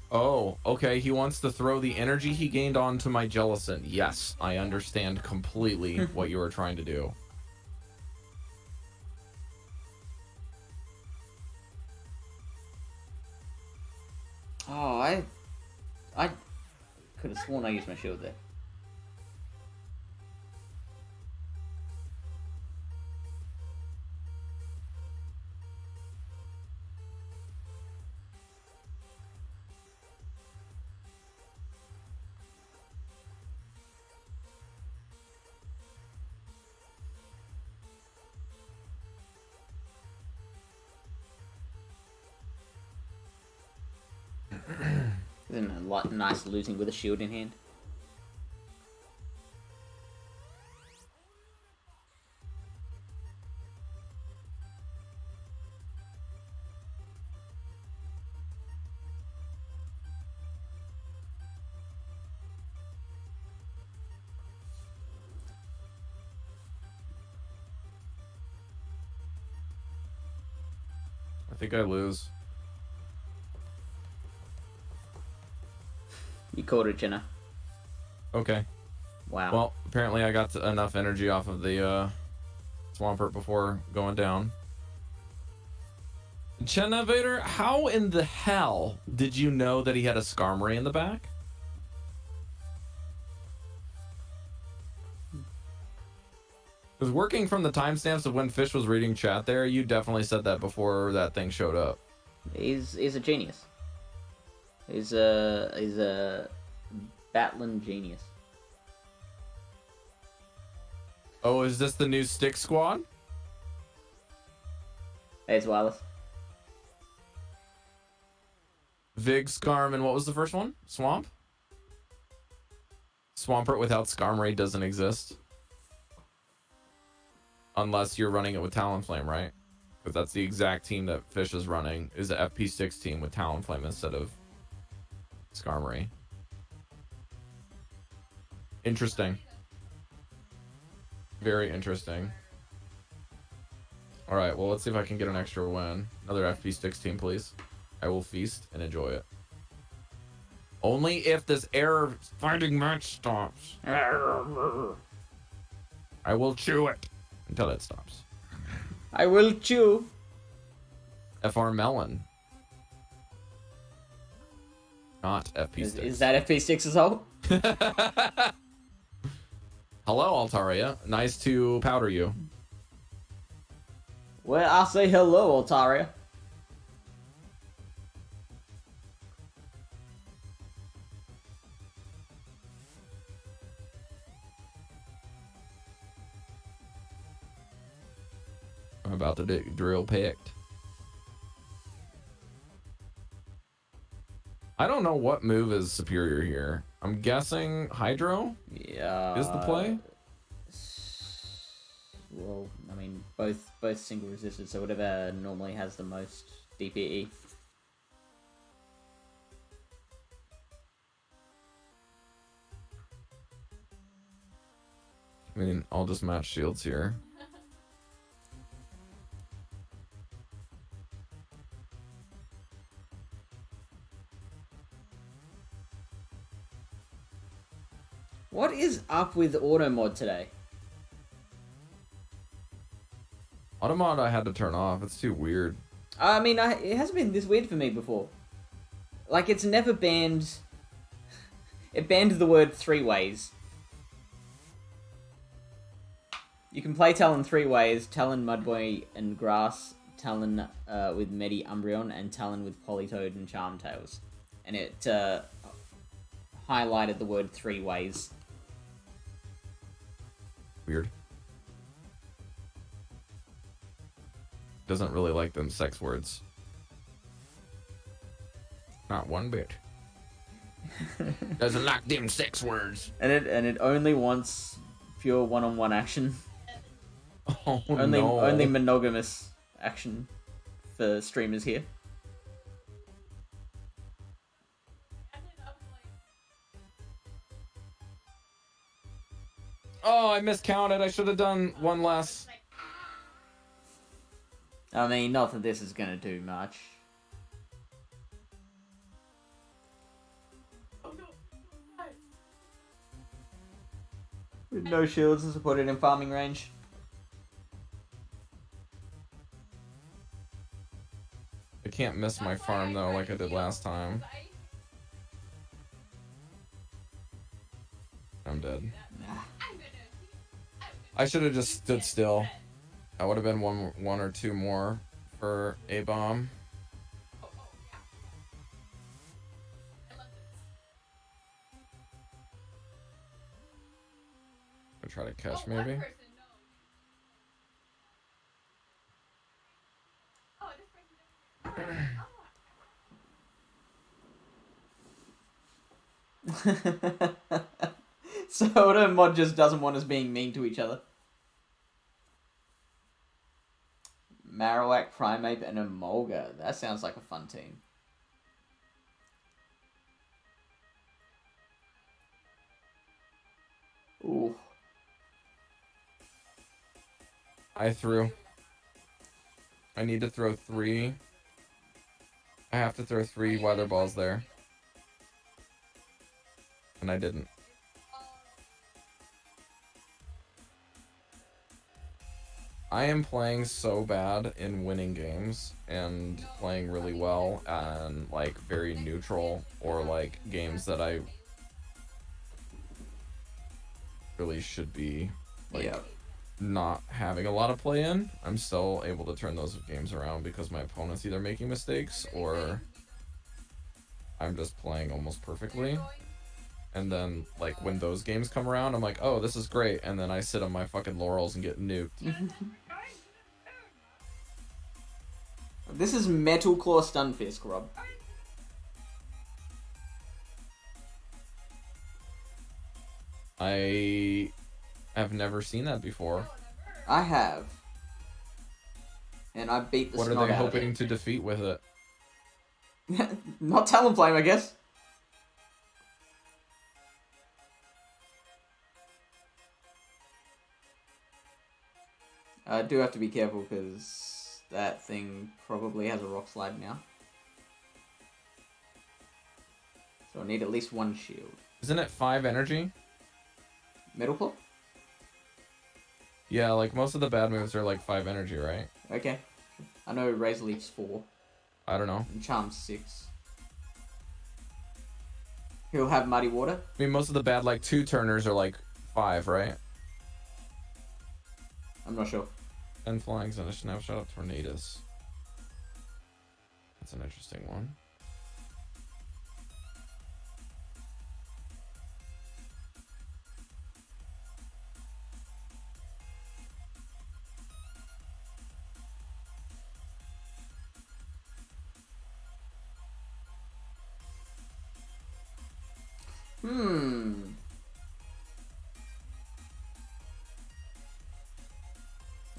Oh, okay. He wants to throw the energy he gained onto my Jellicent. Yes, I understand completely what you were trying to do. Oh, I could have sworn I used my shield there. Isn't it a lot nice losing with a shield in hand? I think I lose. You called it, Jenna. Okay. Wow. Well, apparently I got enough energy off of the Swampert before going down. Chenna Vader, how in the hell did you know that he had a Skarmory in the back? Because working from the timestamps of when Fish was reading chat there, you definitely said that before that thing showed up. He's a genius. He's a battling genius. Oh, is this the new Stick Squad? Hey, it's Wireless. Vig, Skarm, and what was the first one? Swamp? Swampert without Skarmory doesn't exist. Unless you're running it with Talonflame, right? Because that's the exact team that Fish is running, is the FP6 team with Talonflame instead of Skarmory. Interesting. Very interesting. Alright, well, let's see if I can get an extra win. Another FP6 team, please. I will feast and enjoy it. Only if this error fighting match stops. I will chew it until it stops. I will chew. FR Melon. Not FP6. Is that FP6 as well? Hello, Altaria. Nice to powder you. Well, I'll say hello, Altaria. I'm about to drill picked. I don't know what move is superior here. I'm guessing Hydro? Yeah. Is the play? Well, I mean, both single resisted, so whatever normally has the most DPE. I mean, I'll just match shields here. What is up with auto mod today? Auto mod I had to turn off. It's too weird. I mean, it hasn't been this weird for me before. Like, it's never banned... It banned the word 3 ways. You can play Talon 3 ways. Talon, Mudboy, and Grass. Talon with Medi Umbreon. And Talon with Politoed and Charmtails. And it highlighted the word 3 ways. Weird. Doesn't really like them sex words. Not one bit. Doesn't like them sex words. And it only wants pure one-on-one action. Oh Only no. monogamous action for streamers here. Oh, I miscounted. I should have done one less. I mean, not that this is gonna do much. With no shields and supported in farming range. I can't miss my farm though like I did last time. I'm dead. I should have just stood still. I would have been one or two more for a bomb. I'll try to catch maybe. So auto mod just doesn't want us being mean to each other. Marowak, Primeape, and Emolga. That sounds like a fun team. Ooh. I threw. I need to throw 3. I have to throw 3 weather balls there. And I didn't. I am playing so bad in winning games and playing really well and like very neutral or like games that I really should be like not having a lot of play in. I'm still able to turn those games around because my opponent's either making mistakes or I'm just playing almost perfectly. And then, like, when those games come around, I'm like, oh, this is great. And then I sit on my fucking laurels and get nuked. This is Metal Claw Stunfisk, Rob. I have never seen that before. I have. And I beat the What are snot they out of hoping to defeat with it? Not Talonflame, I guess. I do have to be careful because that thing probably has a rock slide now. So I need at least 1 shield. Isn't it 5 energy? Metal Claw? Yeah, like most of the bad moves are like 5 energy, right? Okay. I know Razor Leaf's 4. I don't know. And Charm's 6. He'll have Muddy Water. I mean, most of the bad like 2-turners are like 5, right? I'm not sure. 10 flyings and a snapshot of Tornadus. That's an interesting one.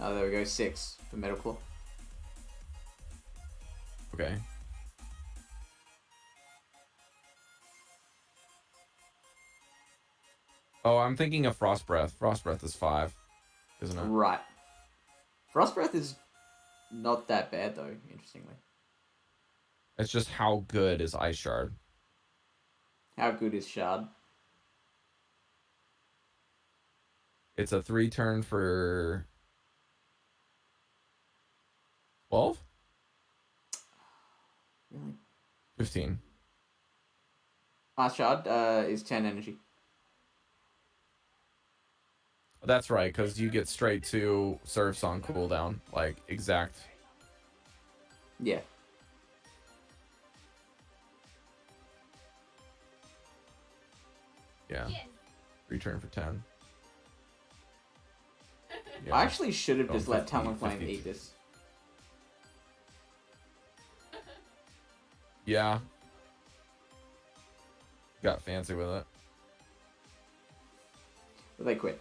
Oh, there we go. 6 for Metal Claw. Okay. Oh, I'm thinking of Frost Breath. Frost Breath is 5, isn't it? Right. Frost Breath is not that bad, though, interestingly. It's just how good is Ice Shard? How good is Shard? It's a 3-turn for 12? Really? 15. Last shard is 10 energy. That's right, because you get straight to Surfs on cooldown. Like, exact. Yeah. Yeah. Yes. Return for 10. Yeah. I actually should have Going just let 50, Talonflame 50. eat this. Yeah. Got fancy with it. But they quit.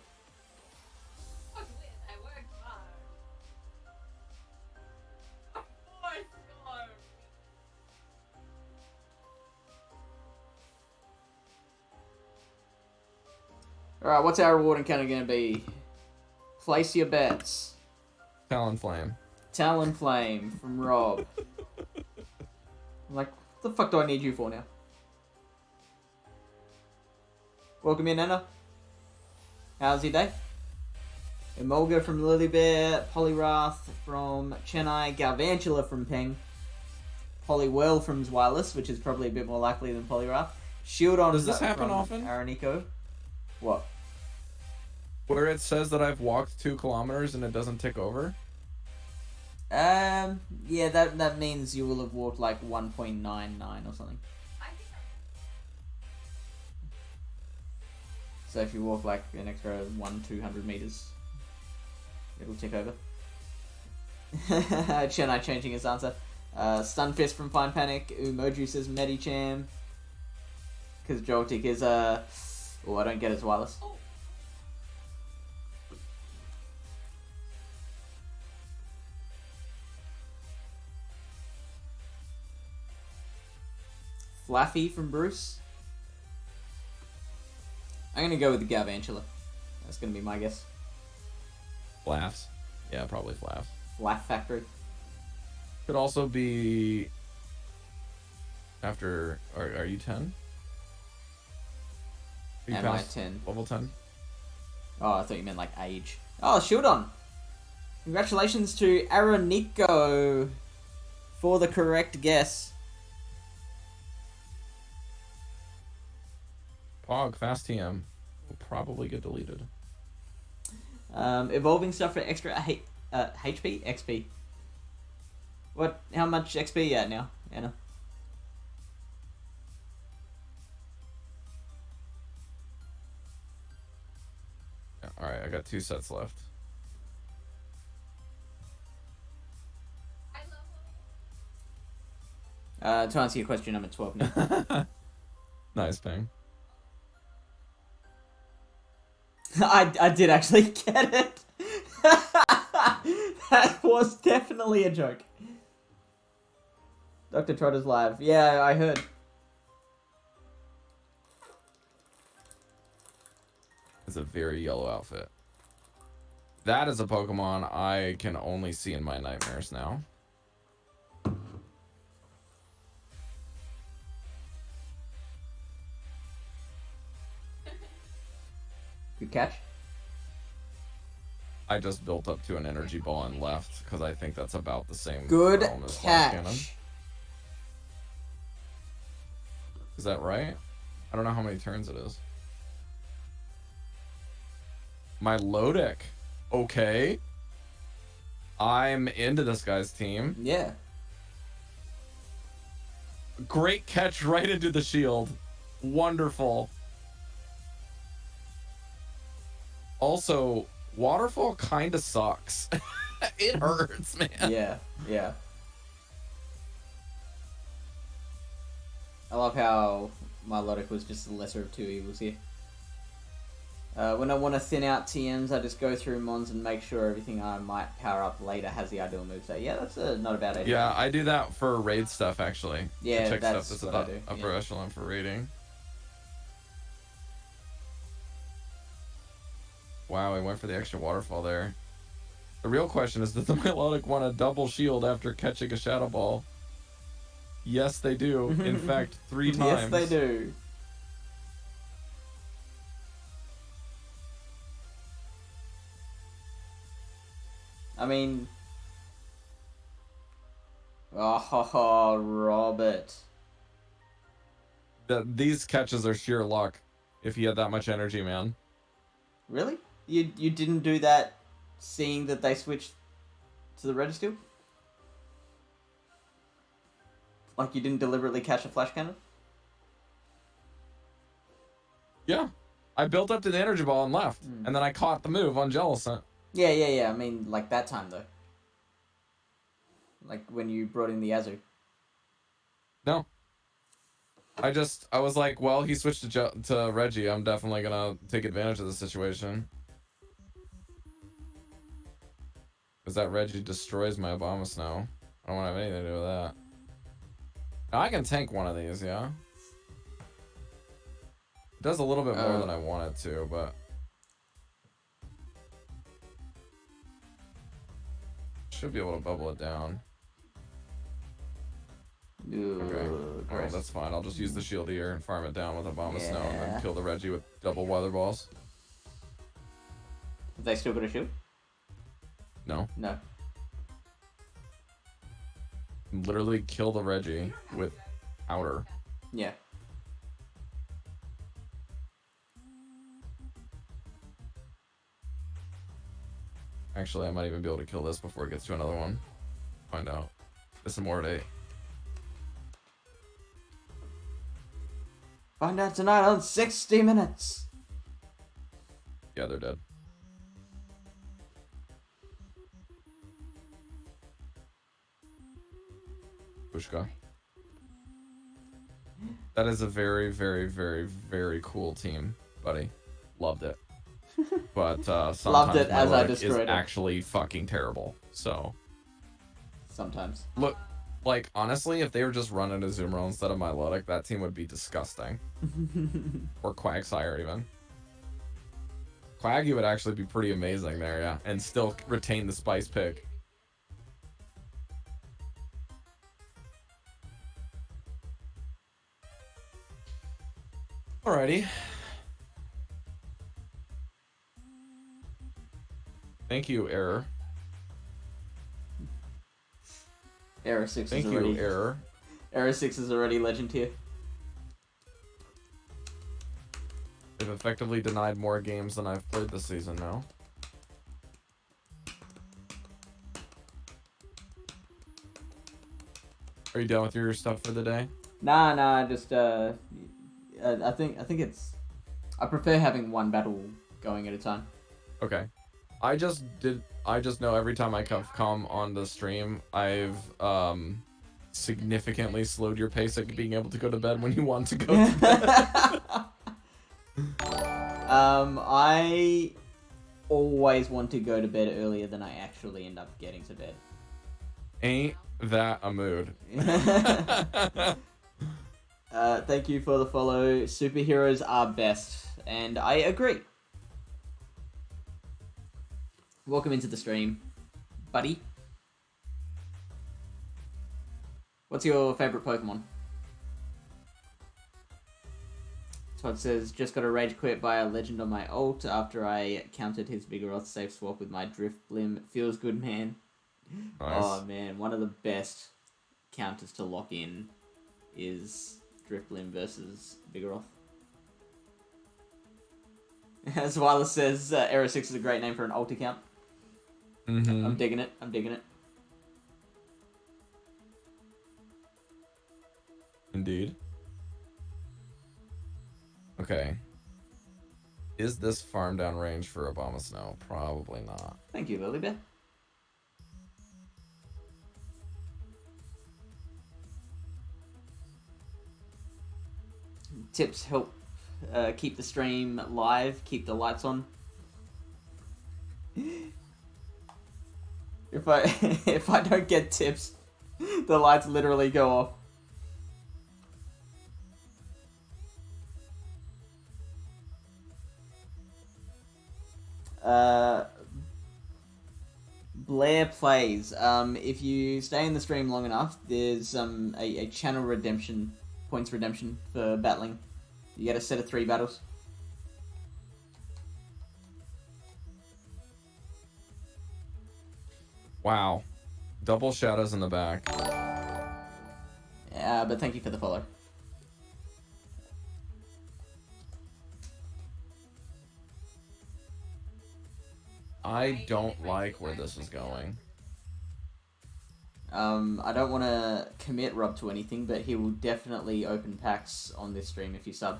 I worked hard. Of course, Storm. Alright, what's our reward encounter going to be? Place your bets. Talonflame. Talonflame from Rob. I'm like, what the fuck do I need you for now? Welcome in, Anna. How's your day? Emolga from Lilybear, Poliwrath from Chennai, Galvantula from Peng, Poliwhirl from Zweilous, which is probably a bit more likely than Poliwrath. Shieldon Does this happen from often? Araniko. What? Where it says that I've walked 2 kilometers and it doesn't tick over? Yeah, that means you will have walked like 1.99 or something. I think So if you walk like an extra 200 meters, it'll tick over. Chennai changing his answer. Stunfist from Fine Panic. Umoju says Medicham. Because Joltik is oh, I don't get his wireless. Oh. Flaffy from Bruce. I'm gonna go with the Galvantula. That's gonna be my guess. Flaffs. Yeah, probably Flaffs. Flaff Factory. Could also be after. Are you 10? Are you Am I past 10? Level 10? Oh, I thought you meant like age. Oh, Shieldon! Congratulations to Araniko for the correct guess. Pog, fast TM. Will probably get deleted. Evolving stuff for extra HP? XP. What? How much XP are you at now, Anna? Yeah, alright, I got 2 sets left. I love To answer your question, I'm at 12 now. Nice, Ping. I did actually get it. That was definitely a joke. Dr. Trotter's live. Yeah, I heard. It's a very yellow outfit. That is a Pokemon I can only see in my nightmares now. Good catch. I just built up to an energy ball and left because I think that's about the same. Good realm as Flash Cannon. catch. Is that right? I don't know how many turns it is. My Lodic. Okay. I'm into this guy's team. Yeah. Great catch right into the shield. Wonderful. Also, Waterfall kind of sucks. It hurts, man. Yeah, yeah. I love how my Lodic was just the lesser of 2 evils here. When I want to thin out TMs, I just go through Mons and make sure everything I might power up later has the ideal moveset. Yeah, that's not a bad idea. Yeah, I do that for raid stuff, actually. Yeah, I check that's stuff that's what I do. upper echelon for raiding. Wow, I went for the extra waterfall there. The real question is, does the Melodic want a double shield after catching a Shadow Ball? Yes, they do. In fact, 3 times. Yes, they do. mean... Oh, Robert. These catches are sheer luck. If he had that much energy, man. Really? You didn't do that seeing that they switched to the register? Like you didn't deliberately catch a flash cannon? Yeah. I built up to the energy ball and left. And then I caught the move on Jellicent. Yeah. I mean, like that time, though. Like when you brought in the Azu. No. I was like, well, he switched to Reggie. I'm definitely going to take advantage of the situation. Because that Reggie destroys my Obama Snow. I don't want to have anything to do with that. Now, I can tank one of these, yeah? It does a little bit more than I want it to, but... Should be able to bubble it down. Okay. Alright, that's fine. I'll just use the shield here and farm it down with Obama Snow and then kill the Reggie with double weather balls. Have they still got a shield? No. No. Literally kill the Reggie with outer. Yeah. Actually, I might even be able to kill this before it gets to another one. Find out. This Immortate. Find out tonight on 60 Minutes. Yeah, they're dead. Pushka. That is a very, very, very, very cool team, buddy. Loved it. But sometimes loved it as I is destroyed it. actually fucking terrible. So sometimes. Look, like honestly, if they were just running a Zoomer instead of Milotic, that team would be disgusting. Or Quagsire even. Quaggy would actually be pretty amazing there, yeah, and still retain the spice pick. Alrighty. Thank you, Error. Error 6 Thank is you, already... Error. Error 6 is already legend tier. They've effectively denied more games than I've played this season now. Are you done with your stuff for the day? Nah, just I think it's... I prefer having one battle going at a time. Okay. I just know every time I come on the stream, I've significantly slowed your pace at being able to go to bed when you want to go to bed. I always want to go to bed earlier than I actually end up getting to bed. Ain't that a mood? Thank you for the follow. Superheroes are best, and I agree. Welcome into the stream, buddy. What's your favorite Pokemon? Todd says, just got a rage quit by a legend on my ult after I countered his Vigoroth safe swap with my Drift Blim. Feels good, man. Nice. Oh, man. One of the best counters to lock in is Drift Blim versus Vigoroth. As Wireless says, Era 6 is a great name for an ult account. Mm-hmm. I'm digging it. I'm digging it. Indeed. Okay. Is this farm down range for Obama Snow? Probably not. Thank you, Lily Bear. Tips help keep the stream live, keep the lights on. If I don't get tips, the lights literally go off. Blair plays. If you stay in the stream long enough, there's a channel redemption, points redemption for battling. You get a set of 3 battles. Wow. Double shadows in the back. But thank you for the follow. I don't like where this is going. I don't want to commit Rob to anything, but he will definitely open packs on this stream if you sub.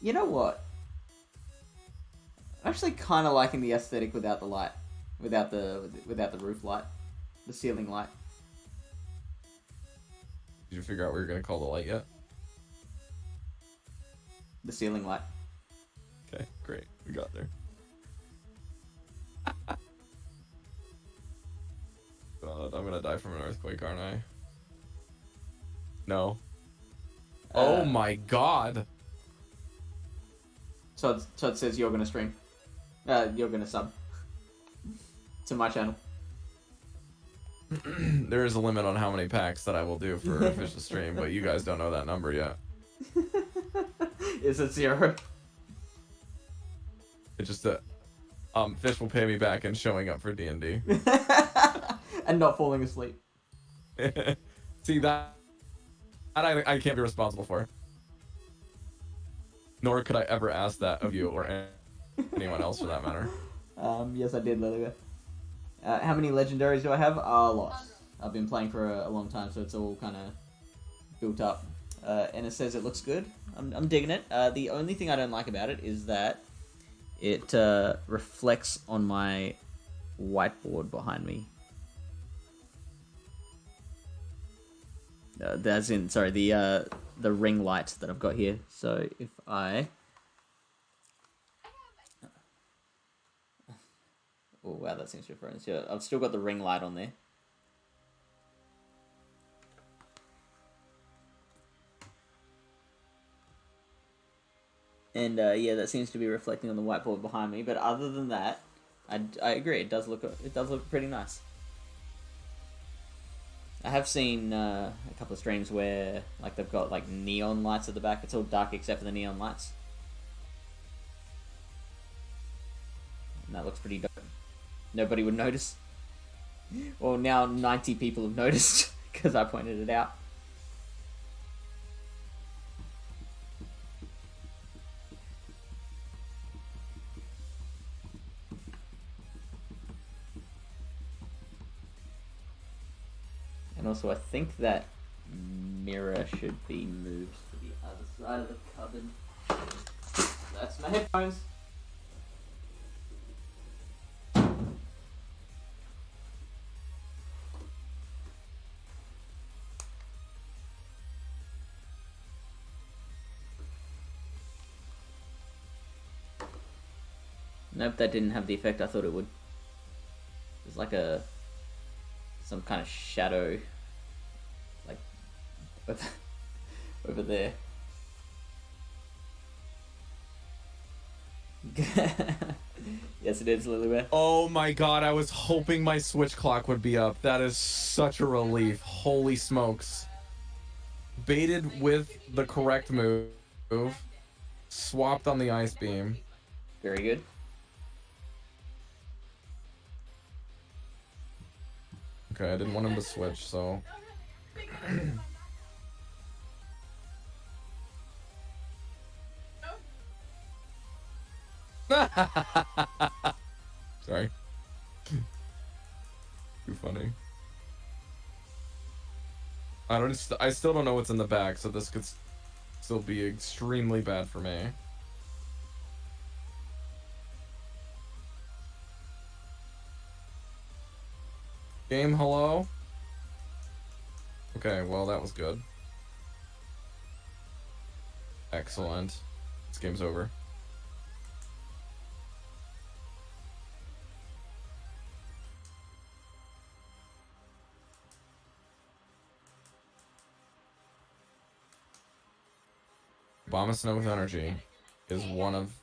You know what? I'm actually kind of liking the aesthetic without the light, without the roof light, the ceiling light. Did you figure out what you're gonna call the light yet? The ceiling light. Okay, great. We got there. God, I'm gonna die from an earthquake, aren't I? No. Oh my god! So it says you're gonna stream. You're gonna sub. To my channel. There is a limit on how many packs that I will do for official stream, but you guys don't know that number yet. Is it 0? It's just that Fish will pay me back and showing up for D&D. And not falling asleep. See, that I can't be responsible for. Nor could I ever ask that of you or anyone else for that matter. Yes, I did, Lily. How many legendaries do I have? Lots. I've been playing for a long time, so it's all kind of built up. And it says it looks good. I'm digging it. The only thing I don't like about it is that it reflects on my whiteboard behind me. That's in, sorry, the ring light that I've got here. So if I... Oh wow, that seems to be frozen. Yeah, I've still got the ring light on there. And yeah, that seems to be reflecting on the whiteboard behind me. But other than that, I agree. It does look pretty nice. I have seen a couple of streams where like they've got like neon lights at the back. It's all dark except for the neon lights, and that looks pretty dope. Nobody would notice. Well, now 90 people have noticed because I pointed it out. And also, I think that mirror should be moved to the other side of the cupboard. That's my headphones. Nope, that didn't have the effect I thought it would. There's like some kind of shadow, like over there. Yes, it is, Lilyware. Oh my god, I was hoping my Switch clock would be up. That is such a relief. Holy smokes. Baited with the correct move. Swapped on the ice beam. Very good. Okay, I didn't want him to switch, so... Sorry. Too funny. I still don't know what's in the back, so this could still be extremely bad for me. Game, hello? Okay, well, that was good. Excellent. This game's over. Bomb of Snow with Energy is one of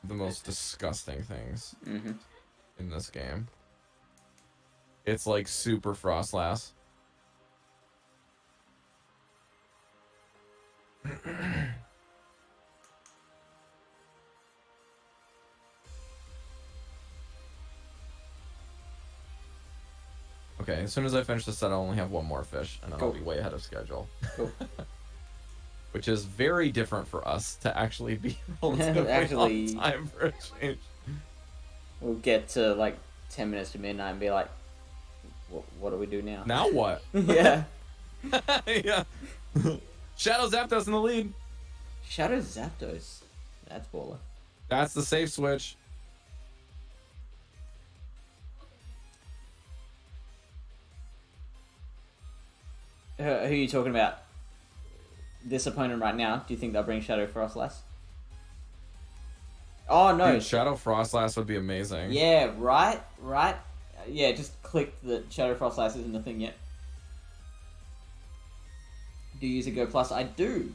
the most disgusting things in this game. It's like super Frostlass. Okay, as soon as I finish the set, I'll only have one more fish, and then I'll be way ahead of schedule. Cool. Which is very different for us to actually be relatively on time for a change. We'll get to like 10 minutes to midnight and be like, what do we do now? Now what? Yeah. Yeah. Shadow Zapdos in the lead. Shadow Zapdos. That's baller. That's the safe switch. Who are you talking about? This opponent right now? Do you think they'll bring Shadow Frostlass? Oh no! Dude, Shadow Frostlass would be amazing. Yeah, right. Yeah, just click that Shadow Frostlass isn't a thing yet. Do you use a Go Plus? I do.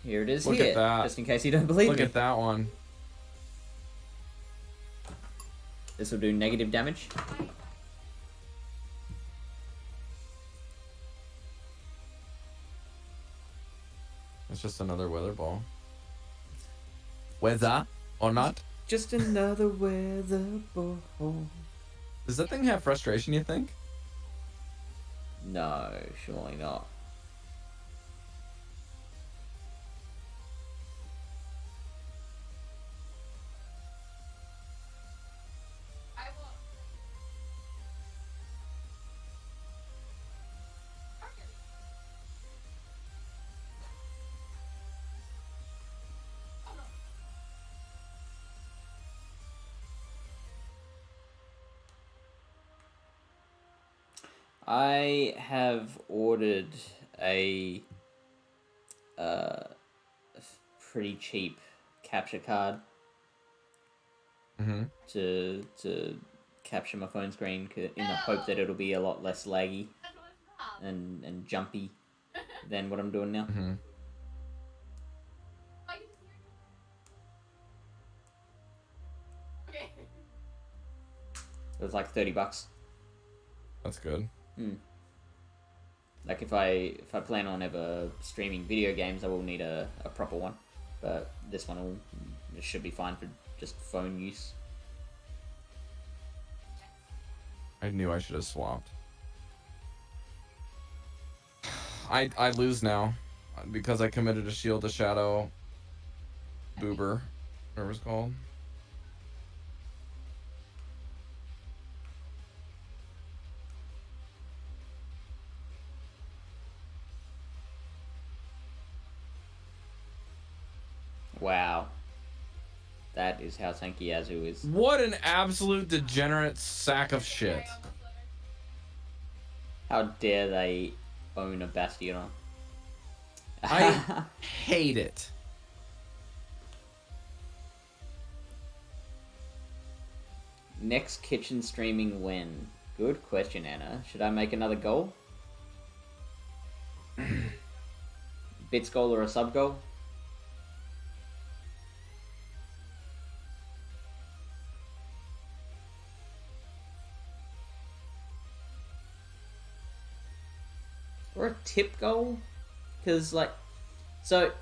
Here it is. Look here, at that. just in case you don't believe me. Look at that one. This will do negative damage. It's just another weather ball. Weather or not? Just another weather ball. Does that thing have frustration, you think? No, surely not. I have ordered a pretty cheap capture card to capture my phone screen in the hope that it'll be a lot less laggy and jumpy than what I'm doing now. It was like $30. That's good. Like if I plan on ever streaming video games, I will need a proper one, but this one should be fine for just phone use. I knew I should have swapped. I lose now because I committed a shield to Shadow Boober, whatever it's called. Wow. That is how tanky Yazoo is. What an absolute degenerate sack of shit. How dare they own a Bastion? I hate it. Next kitchen streaming when? Good question, Anna. Should I make another goal? Bits goal or a sub goal? Or a tip goal? Because, like, so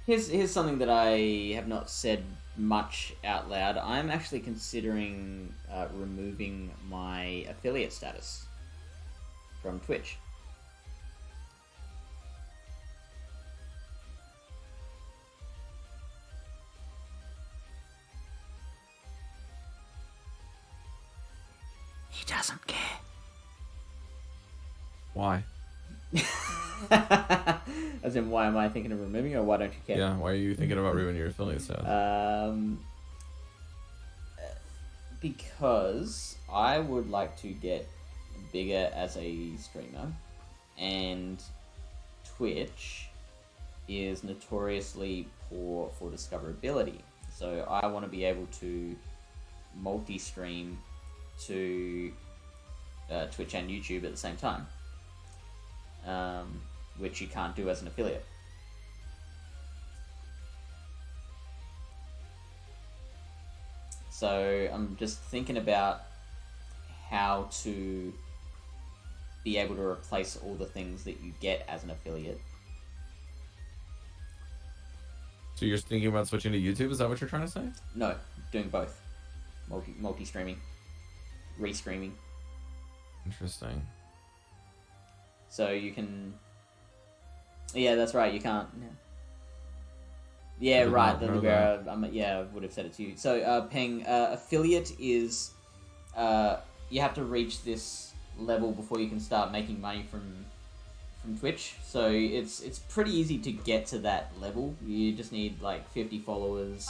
here's something that I have not said much out loud. I'm actually considering removing my affiliate status from Twitch. He doesn't care. Why? As in, why am I thinking of removing it, or why don't you care? Yeah, why are you thinking about removing your affiliate status? Because I would like to get bigger as a streamer, and Twitch is notoriously poor for discoverability. So I want to be able to multi-stream to Twitch and YouTube at the same time. Which you can't do as an affiliate. So I'm just thinking about how to be able to replace all the things that you get as an affiliate. So you're thinking about switching to YouTube? Is that what you're trying to say? No, doing both. Multi-streaming. restreaming. Interesting. So you can. Yeah, that's right. You can't. Yeah, right. The Libera. Yeah, I would have said it to you. So, Peng, affiliate is, you have to reach this level before you can start making money from Twitch. So it's pretty easy to get to that level. You just need like 50 followers,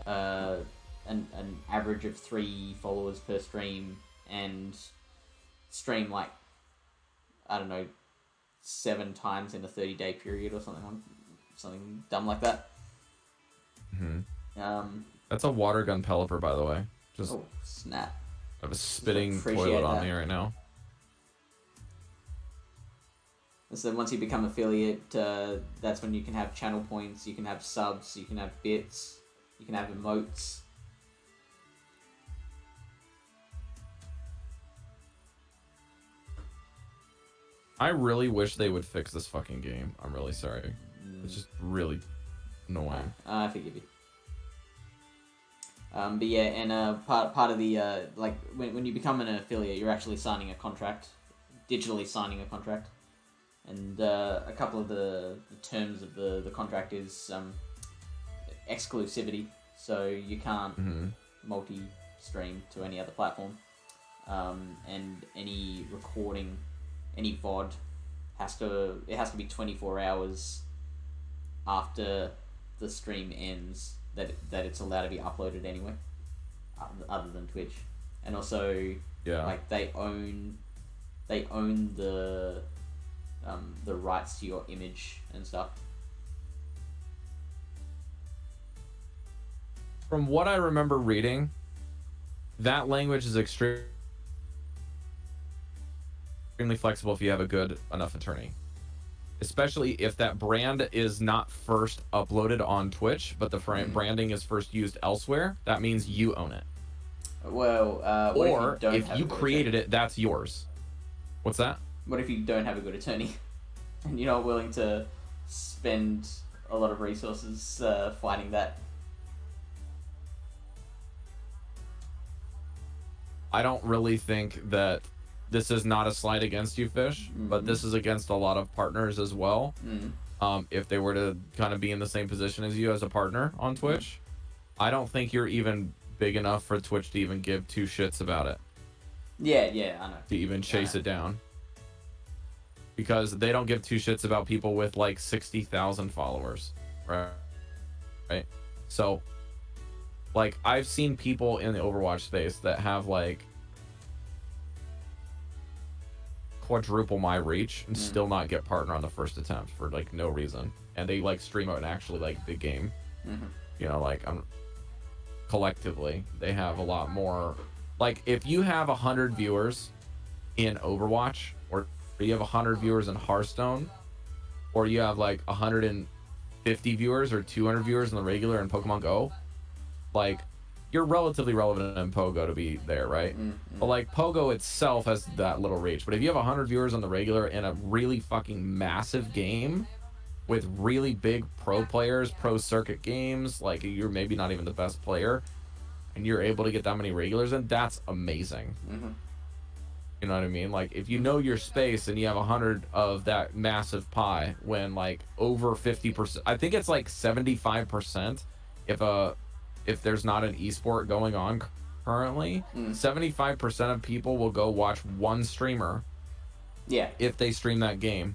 an average of 3 followers per stream, and stream like, I don't know, 7 times in a 30-day period or something dumb like that. That's a water gun pelipper, by the way. Just oh snap! I have a spitting toilet on me right now. So once you become affiliate, that's when you can have channel points, you can have subs, you can have bits, you can have emotes. I really wish they would fix this fucking game. I'm really sorry. It's just really annoying. I forgive you. But yeah, and part of the like when you become an affiliate, you're actually signing a contract, digitally signing a contract, and a couple of the terms of the contract is exclusivity, so you can't multi-stream to any other platform, and any recording, any VOD has to be 24 hours after the stream ends that it's allowed to be uploaded anyway, other than Twitch. And also, like they own the rights to your image and stuff. From what I remember reading, that language is extremely flexible if you have a good enough attorney. Especially if that brand is not first uploaded on Twitch, but the branding is first used elsewhere, that means you own it. Well, or if you created it, that's yours. What's that? What if you don't have a good attorney and you're not willing to spend a lot of resources fighting that? I don't really think that this is not a slight against you, Fish, but this is against a lot of partners as well. If they were to kind of be in the same position as you as a partner on Twitch, I don't think you're even big enough for Twitch to even give 2 shits about it. Yeah, I know. To even chase it down. Because they don't give 2 shits about people with like 60,000 followers, right? So, like, I've seen people in the Overwatch space that have like quadruple my reach and still not get partner on the first attempt for like no reason, and they like stream out and actually like the game. You know, like collectively they have a lot more. Like if you have 100 viewers in Overwatch, or you have 100 viewers in Hearthstone, or you have like 150 viewers or 200 viewers in the regular in Pokemon Go, like you're relatively relevant in Pogo to be there, right? But like Pogo itself has that little reach. But if you have 100 viewers on the regular in a really fucking massive game with really big pro players, pro circuit games, like you're maybe not even the best player, and you're able to get that many regulars in, that's amazing. You know what I mean? Like if you know your space and you have 100 of that massive pie, when like over 50%, I think it's like 75%, if there's not an esport going on currently, 75% of people will go watch one streamer. Yeah. If they stream that game.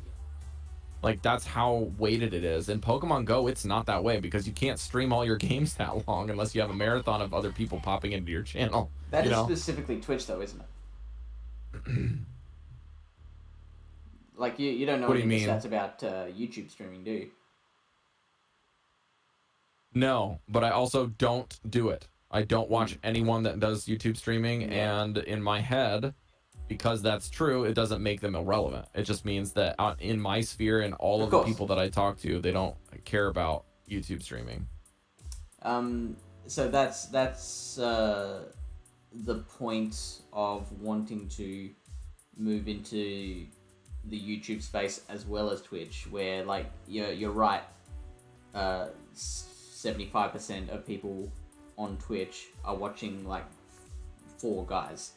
Like, that's how weighted it is. In Pokemon Go, it's not that way, because you can't stream all your games that long unless you have a marathon of other people popping into your channel. That is specifically Twitch, though, isn't it? Like, you don't know what any stats about YouTube streaming, do you? No, but I also don't do it. I don't watch anyone that does YouTube streaming, and in my head, because that's true, it doesn't make them irrelevant. It just means that in my sphere and all of the people that I talk to, they don't care about YouTube streaming. So that's the point of wanting to move into the YouTube space as well as Twitch, where like you're right. 75% of people on Twitch are watching like 4 guys,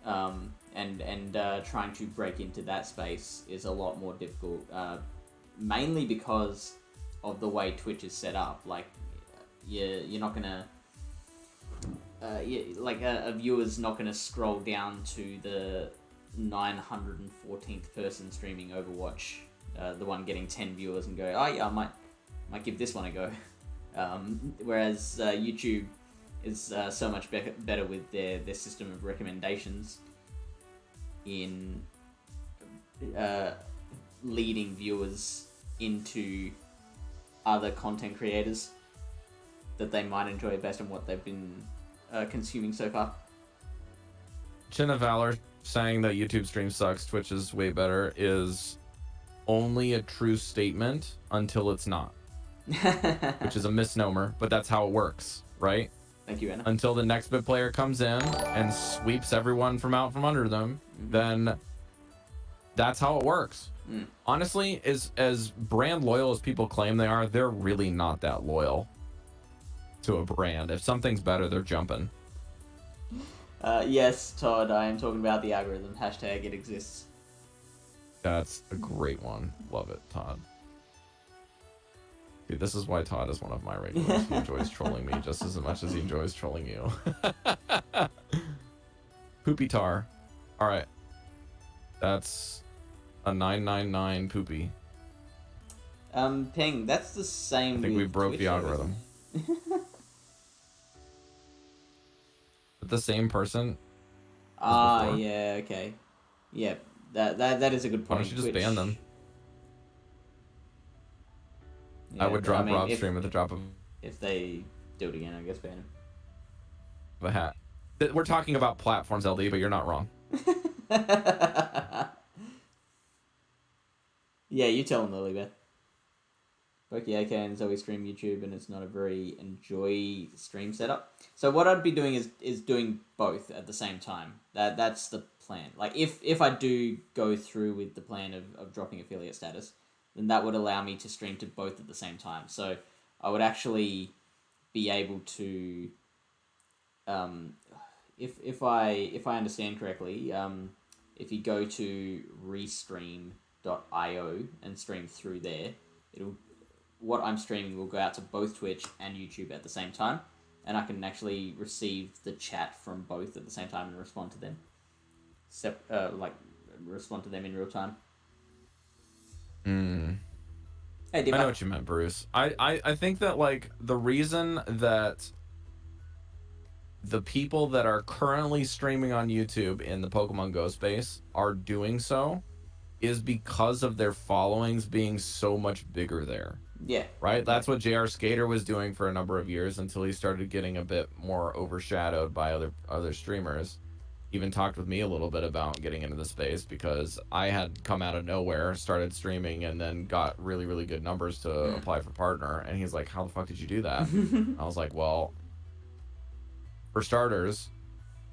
and trying to break into that space is a lot more difficult, mainly because of the way Twitch is set up. Like, you're not gonna, a viewer's not gonna scroll down to the 914th person streaming Overwatch, the one getting 10 viewers, and go, oh yeah, I might give this one a go. Whereas YouTube is so much better with their system of recommendations in leading viewers into other content creators that they might enjoy based on what they've been consuming so far. Chin of Valor saying that YouTube stream sucks, Twitch is way better, is only a true statement until it's not. Which is a misnomer, but that's how it works, right? Thank you, Anna. Until the next big player comes in and sweeps everyone from out from under them, then that's how it works. Honestly, as brand loyal as people claim they are, they're really not that loyal to a brand. If something's better, they're jumping. Yes, Todd, I am talking about the algorithm. Hashtag it exists. That's a great one. Love it, Todd. Dude, this is why Todd is one of my regulars. He enjoys trolling me just as much as he enjoys trolling you. Poopy Tar. Alright. That's a 999 poopy. Ping, that's the same. I think we broke Twitch, the algorithm. But the same person? Yeah, okay. Yeah, that is a good point. Why don't you just Twitch... ban them? Yeah, I would drop Rob's stream at the drop of... If they do it again, I guess ban him. A hat. We're talking about platforms, LD, but you're not wrong. Yeah, you tell him, Lilybeth. Pokey AK and Zoe stream YouTube, and it's not a very enjoy stream setup. So what I'd be doing is doing both at the same time. That's the plan. Like, if I do go through with the plan of dropping affiliate status, then that would allow me to stream to both at the same time. So I would actually be able to, if I understand correctly, if you go to restream.io and stream through there, what I'm streaming will go out to both Twitch and YouTube at the same time, and I can actually receive the chat from both at the same time and respond to them. Respond to them in real time. Hey, I know what you meant, Bruce. I think that, like, the reason that the people that are currently streaming on YouTube in the Pokemon Go space are doing so is because of their followings being so much bigger there. Yeah. Right? That's what JR Skater was doing for a number of years until he started getting a bit more overshadowed by other streamers. Even talked with me a little bit about getting into the space because I had come out of nowhere, started streaming, and then got really, really good numbers to apply for partner. And he's like, how the fuck did you do that? I was like, well, for starters,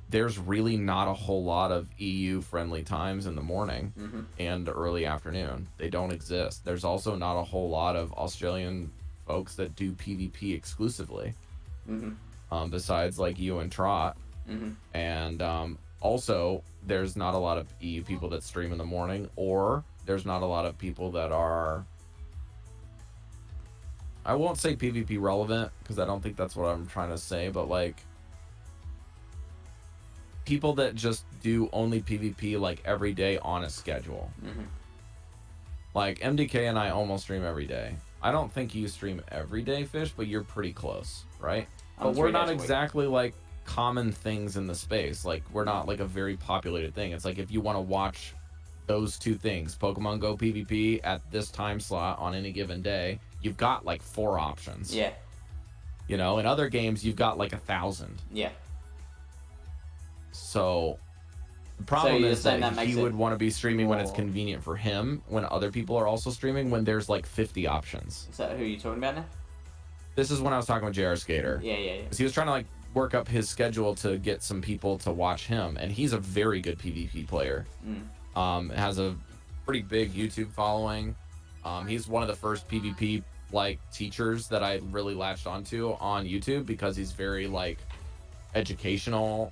there's really not a whole lot of EU-friendly times in the morning and early afternoon. They don't exist. There's also not a whole lot of Australian folks that do PvP exclusively, besides like you and Trot. And also, there's not a lot of EU people that stream in the morning, or there's not a lot of people that are, I won't say PvP relevant, because I don't think that's what I'm trying to say, but like, people that just do only PvP like every day on a schedule. Like MDK and I almost stream every day. I don't think you stream every day, Fish, but you're pretty close, right? But we're not exactly like common things in the space. Like, we're not like a very populated thing. It's like, if you want to watch those two things, Pokemon Go PvP at this time slot on any given day, you've got like 4 options. Yeah. You know, in other games, you've got like 1,000. Yeah. So the problem is that he would want to be streaming when it's convenient for him, when other people are also streaming, when there's like 50 options. Is that who you're talking about now? This is when I was talking with JR Skater. Yeah. Because he was trying to like work up his schedule to get some people to watch him, and he's a very good PvP player. Has a pretty big YouTube following. He's one of the first PvP like teachers that I really latched onto on YouTube, because he's very like educational,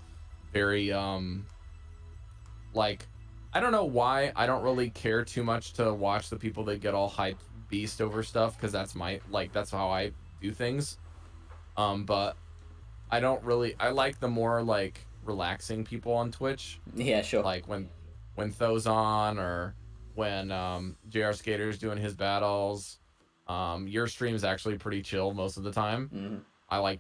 very like, I don't know why I don't really care too much to watch the people that get all hyped beast over stuff, because that's that's how I do things. But I don't really, I like the more like relaxing people on Twitch. Yeah, sure. Like when Tho's on, or when JR Skater's doing his battles. Your stream's actually pretty chill most of the time. Mm-hmm. I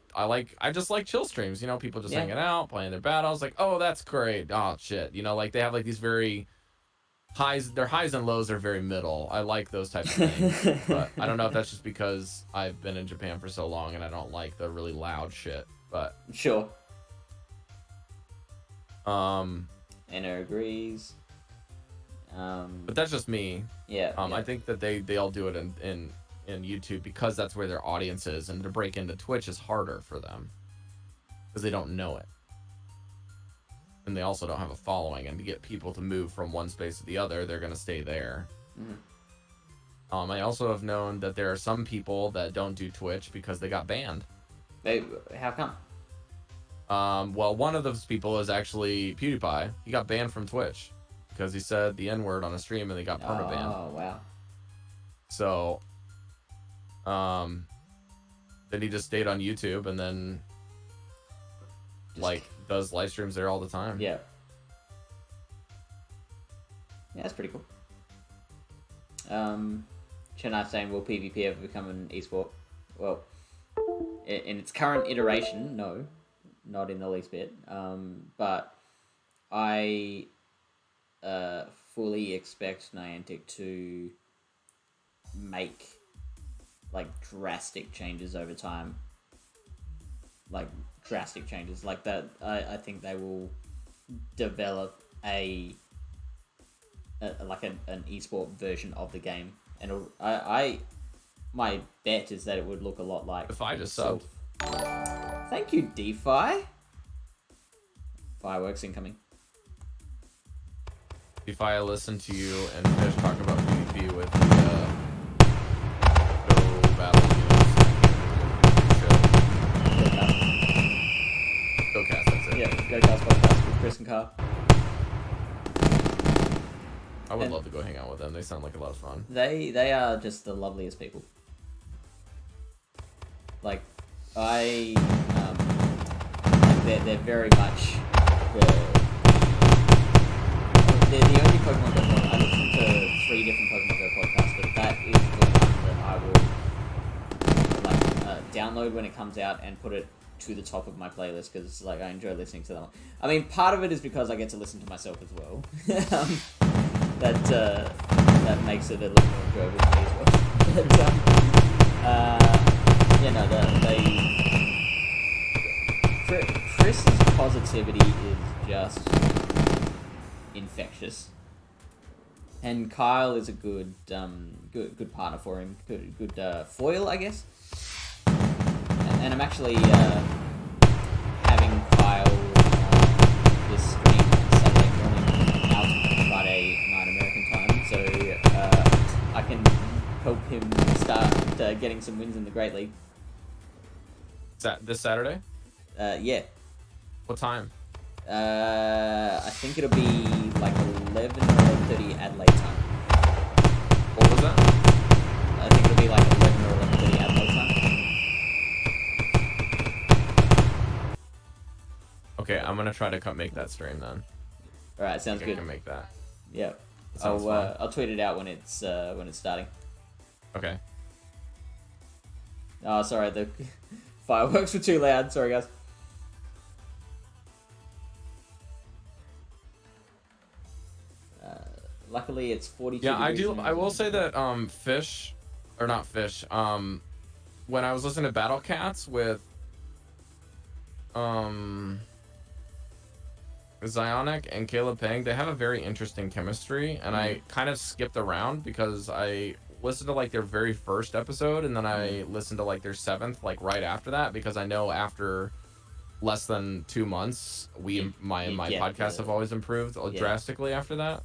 just like chill streams, you know, people just hanging out, playing their battles, like, oh, that's great. Oh shit. You know, like they have like these very their highs and lows are very middle. I like those types of things. But I don't know if that's just because I've been in Japan for so long and I don't like the really loud shit. But sure. Anna agrees. But that's just me. Yeah. I think that they all do it in YouTube because that's where their audience is, and to break into Twitch is harder for them because they don't know it, and they also don't have a following. And to get people to move from one space to the other, they're gonna stay there. Mm-hmm. I also have known that there are some people that don't do Twitch because they got banned. How come? Well, one of those people is actually PewDiePie. He got banned from Twitch because he said the N-word on a stream, and they got permabanned. Oh, wow. So, then he just stayed on YouTube, and then does live streams there all the time. Yeah. Yeah, that's pretty cool. Chenai saying, will PvP ever become an esport? Well, in its current iteration, no. Not in the least bit. But I fully expect Niantic to make drastic changes over time. Drastic changes like that. I think they will develop an esport version of the game, and my bet is that it would look a lot like. If I just subbed. Thank you, DeFi. Fireworks incoming. DeFi, I listened to you and Fish talk about PvP with the Go Battle Go Cast, that's it. Yeah, Go Cast podcast with Chris and Carr. I would love to go hang out with them. They sound like a lot of fun. They are just the loveliest people. They're very much they're the only Pokemon Go podcast. I listen to 3 different Pokemon Go podcasts, but that is the one that I will download when it comes out and put it to the top of my playlist, because I enjoy listening to them. I mean, part of it is because I get to listen to myself as well. That makes it a little more enjoyable for me as well. But Chris's positivity is just infectious, and Kyle is a good partner for him. Good foil, I guess. And I'm actually having Kyle on this stream on Saturday morning, our time, Friday night American time, so I can help him start getting some wins in the Great League. Is that this Saturday? Yeah. What time? I think it'll be 11 or 11:30 Adelaide time. What was that? I think it'll be 11 or 11:30 Adelaide time. Okay, I'm gonna try to make that stream then. All right, sounds good. I can make that. Yeah. I'll tweet it out when it's starting. Okay. Oh, sorry, the fireworks were too loud. Sorry, guys. Luckily, it's 42. Yeah, I do. I will say that Fish, or not Fish. When I was listening to Battle Cats with Zionic and Caleb Pang, they have a very interesting chemistry, and I kind of skipped around because I listened to their very first episode, and then I listened to their 7th right after that, because I know after less than 2 months my podcasts have always improved drastically after that.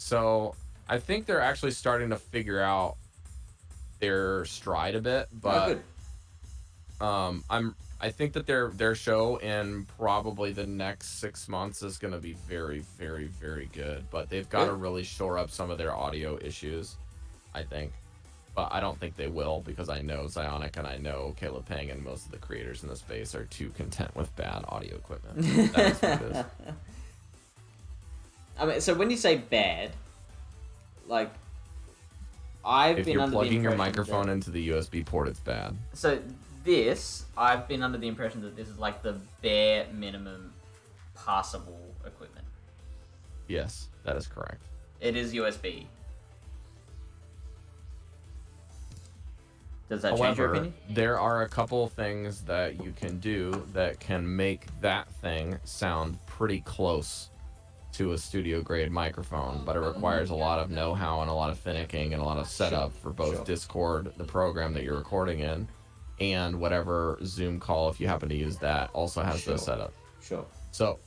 So I think they're actually starting to figure out their stride a bit, but I think that their show in probably the next 6 months is going to be very, very, very good. But they've got to really shore up some of their audio issues, I think. But I don't think they will, because I know Zionic and I know Caleb Pang and most of the creators in the space are too content with bad audio equipment. That is what it is. I mean, so when you say bad, like, I've been under the impression if you're plugging your microphone into the USB port, it's bad. So I've been under the impression that this is like the bare minimum passable equipment. Yes, that is correct. It is USB. Does that change your opinion? There are a couple things that you can do that can make that thing sound pretty close to a studio grade microphone, but it requires a lot of know-how and a lot of finicking and a lot of setup for both Discord, the program that you're recording in, and whatever Zoom call, if you happen to use that, also has the setup. Sure. So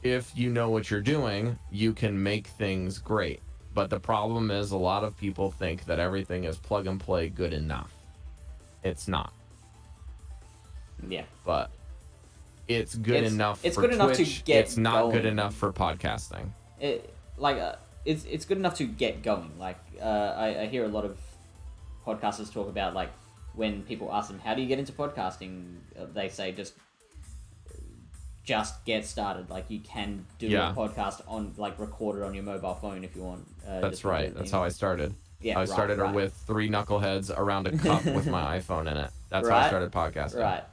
if you know what you're doing, you can make things great. But the problem is a lot of people think that everything is plug and play good enough. It's not. Yeah. But it's good enough it's for good enough Twitch. to get It's not going. good enough for podcasting. It's good enough to get going. Like, I hear a lot of podcasters talk about, like, when people ask them, how do you get into podcasting? They say just get started. Like, you can do a podcast on, like, record it on your mobile phone if you want. That's right. That's how I started. Yeah, I started with 3 knuckleheads around a cup with my iPhone in it. That's how I started podcasting. Right.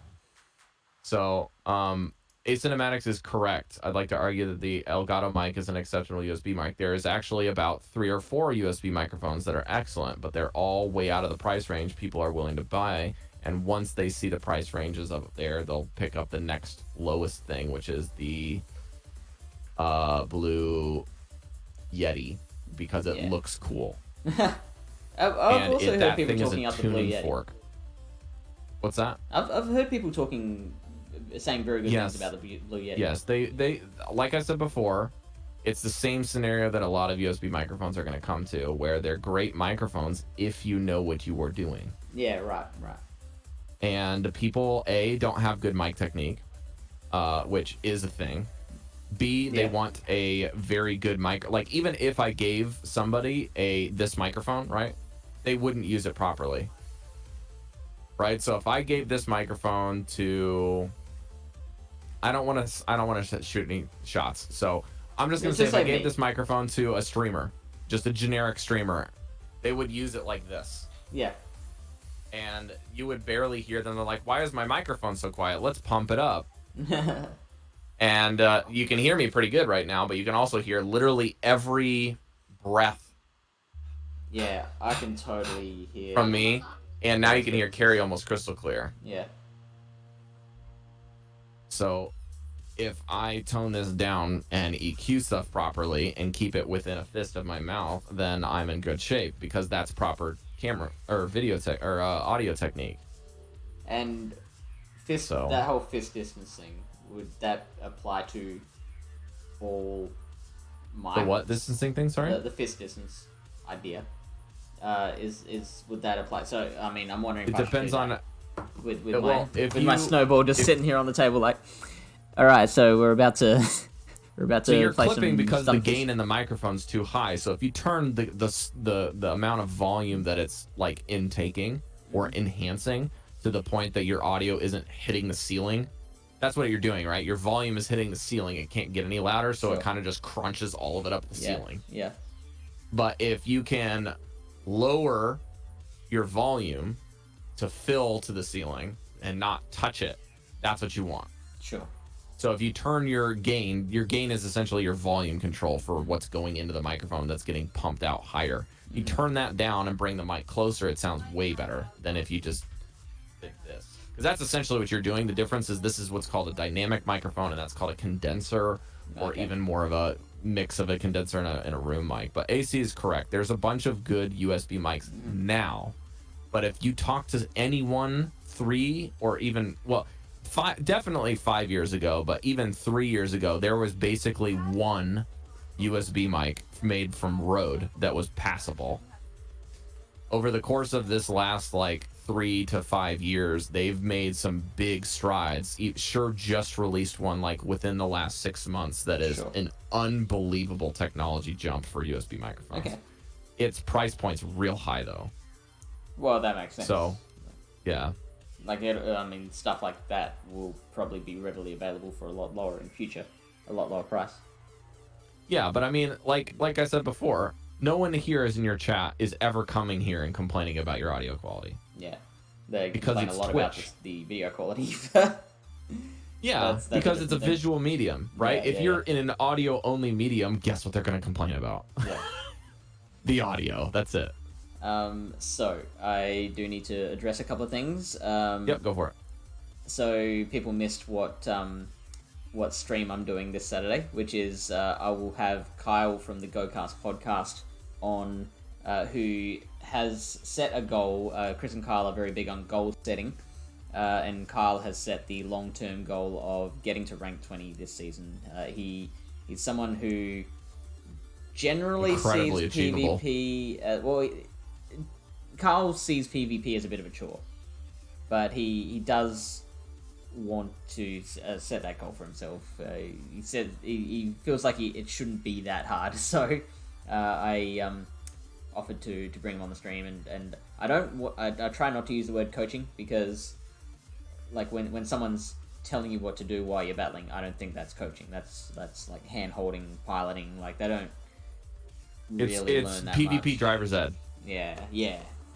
So, Acinematics is correct. I'd like to argue that the Elgato mic is an exceptional USB mic. There is actually about 3 or 4 USB microphones that are excellent, but they're all way out of the price range people are willing to buy. And once they see the price ranges up there, they'll pick up the next lowest thing, which is the Blue Yeti, because it looks cool. I've also heard people talking up the Blue Yeti. Fork. What's that? I've heard people saying very good things about the Blue Yeti. Yes, they like I said before, it's the same scenario that a lot of USB microphones are going to come to, where they're great microphones if you know what you are doing. Yeah, right. And people, A, don't have good mic technique, which is a thing. B, they want a very good mic. Like, even if I gave somebody this microphone, right, they wouldn't use it properly. Right? So if I gave this microphone to... I don't want to shoot any shots. So I'm just going to say if I gave this microphone to a streamer, just a generic streamer, they would use it like this. Yeah. And you would barely hear them. They're like, why is my microphone so quiet? Let's pump it up. And you can hear me pretty good right now, but you can also hear literally every breath. Yeah, I can totally hear. From me. And now you can hear Carrie almost crystal clear. Yeah. So if I tone this down and EQ stuff properly and keep it within a fist of my mouth, then I'm in good shape, because that's proper camera or audio technique. And that whole fist distance thing, would that apply to all mics? The what distancing thing? Sorry, the fist distance idea. Would that apply? So I mean, I'm wondering. It depends on. With my snowball just sitting here on the table, like, all right, so we're about to. So you're clipping because the gain in the microphone's too high. So if you turn the amount of volume that it's like intaking or enhancing to the point that your audio isn't hitting the ceiling, that's what you're doing, right? Your volume is hitting the ceiling. It can't get any louder, so it kind of just crunches all of it up the ceiling. Yeah. But if you can lower your volume to fill to the ceiling and not touch it, that's what you want. Sure. So if you turn your gain is essentially your volume control for what's going into the microphone that's getting pumped out higher. You turn that down and bring the mic closer, it sounds way better than if you just did this. Because that's essentially what you're doing. The difference is this is what's called a dynamic microphone, and that's called a condenser, or even more of a mix of a condenser and a room mic. But AC is correct. There's a bunch of good USB mics now. But if you talk to anyone 3 or even, well, definitely 5 years ago, but even 3 years ago, there was basically one USB mic made from Rode that was passable. Over the course of this last like 3 to 5 years, they've made some big strides. Shure just released one like within the last 6 months that is an unbelievable technology jump for USB microphones. Okay. Its price point's real high though. Well, that makes sense. So, yeah. Like, I mean, stuff like that will probably be readily available for a lot lower in future, a lot lower price. Yeah, but I mean, like I said before, no one here is in your chat is ever coming here and complaining about your audio quality. Yeah, they because complain it's a lot Twitch. about the video quality. Yeah, that's because it's a thing. visual medium, right? Yeah, if you're in an audio-only medium, guess what they're going to complain about? Yeah. The audio. That's it. So I do need to address a couple of things. Yep, go for it. So people missed what stream I'm doing this Saturday, which is I will have Kyle from the GoCast podcast on, who has set a goal. Chris and Kyle are very big on goal setting, and Kyle has set the long-term goal of getting to rank 20 this season. He's someone who generally Incredibly sees achievable. PvP. Kyle sees PvP as a bit of a chore, but he does want to set that goal for himself. He said he feels like it shouldn't be that hard, so I offered to bring him on the stream, and I try not to use the word coaching, because like when someone's telling you what to do while you're battling, I don't think that's coaching. That's like hand holding, piloting. Like they don't really learn that PvP much. driver's ed. Yeah.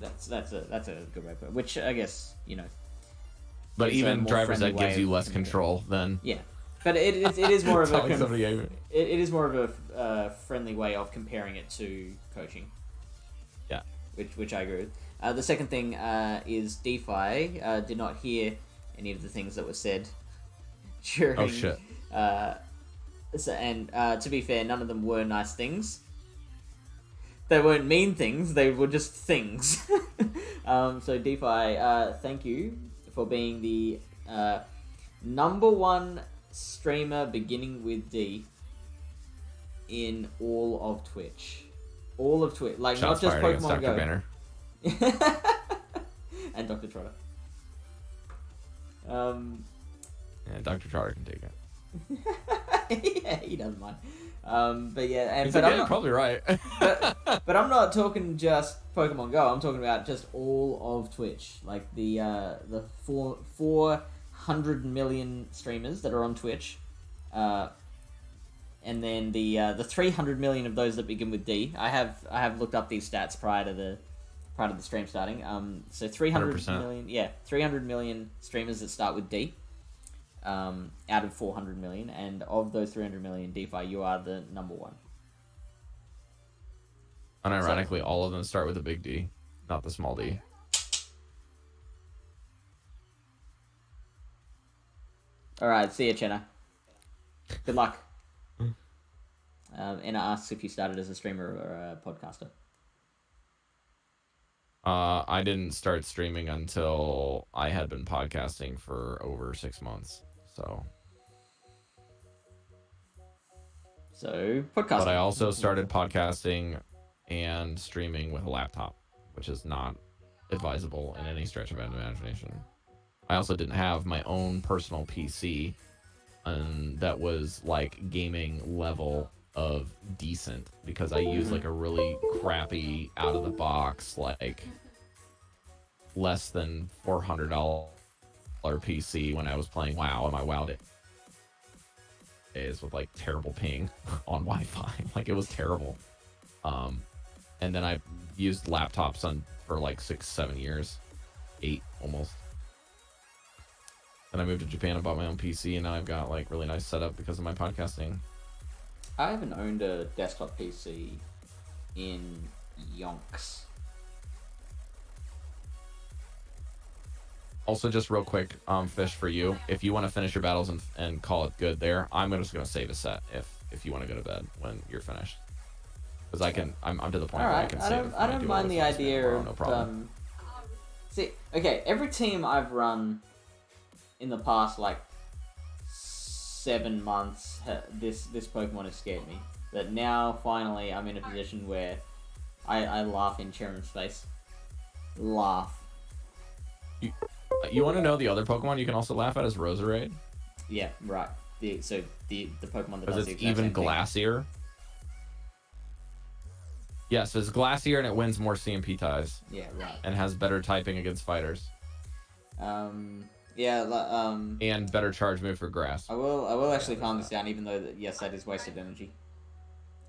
That's a good way to put it. Which I guess, you know. But It's a even more driver's friendly ed gives way you of less communicating. control than. Yeah, but it is more of a telling somebody, it is more of a friendly way of comparing it to coaching. Yeah. Which I agree with. The second thing is DeFi. Did not hear any of the things that were said during. Oh shit. To be fair, none of them were nice things. They weren't mean things, they were just things. So DeFi, thank you for being the number one streamer beginning with D in all of Twitch. All of Twitch. Like, Shots not just fired against Pokemon Dr. Go. Banner. And Dr. Trotter. Yeah, Dr. Trotter can take it. Yeah, he doesn't mind. But yeah, He's but like, I'm yeah, not, probably right. but I'm not talking just Pokemon Go. I'm talking about just all of Twitch, like the 400 million streamers that are on Twitch, and then the 300 million of those that begin with D. I have looked up these stats prior to the stream starting. So 300 100%. million, yeah, 300 million streamers that start with D. Out of 400 million, and of those 300 million, DeFi, you are the number one. Unironically, all of them start with a big D, not the small D. Alright, see ya, Chenna. Good luck. Anna asks if you started as a streamer or a podcaster. I didn't start streaming until I had been podcasting for over 6 months. So Podcasting. But I also started podcasting and streaming with a laptop, which is not advisable in any stretch of the imagination. I also didn't have my own personal PC, and that was like gaming level of decent, because I used like a really crappy out of the box, like less than $400 PC when I was playing WoW, and my WoW days with like terrible ping on Wi-Fi. Like it was terrible. And then I used laptops for like 6-7 years, 8 almost. Then I moved to Japan and bought my own PC, and now I've got like really nice setup because of my podcasting. I haven't owned a desktop PC in yonks. Also, just real quick, Fish, for you, if you want to finish your battles and call it good there, I'm just going to save a set if you want to go to bed when you're finished. Because I'm to the point where I can save. I don't mind the idea tomorrow, of no problem. See, okay, every team I've run in the past like 7 months, this Pokemon has scared me. But now finally I'm in a position where I laugh in Chairman's face. Laugh. You want to know the other Pokemon you can also laugh at is Roserade? Yeah, right. The Pokemon that Because does it's the exact even same thing. Glacier. Yes, it's Glacier and it wins more CMP ties. Yeah, right. And has better typing against fighters. Yeah, and better charge move for grass. I will actually calm this down, even though yes, that is wasted energy.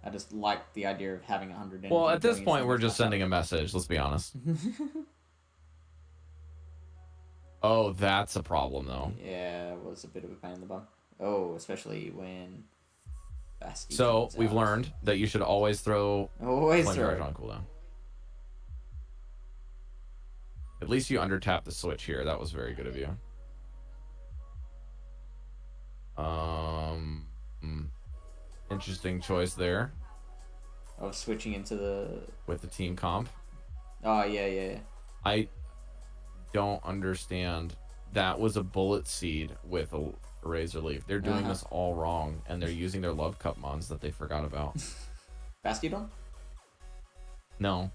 I just like the idea of having 100 energy. Well, at this point, we're just sending a message. Let's be honest. Oh, that's a problem, though. Yeah, it was a bit of a pain in the bum. Oh, especially when. Basti so comes we've out. learned that you should always throw. Always Flame throw. Charge on cooldown. At least you under tap the switch here. That was very good of you. Interesting choice there. Of switching into the with the team comp. Oh yeah. I don't understand. That was a bullet seed with a razor leaf. They're doing this all wrong, and they're using their love cup mons that they forgot about. Bastiodon? No.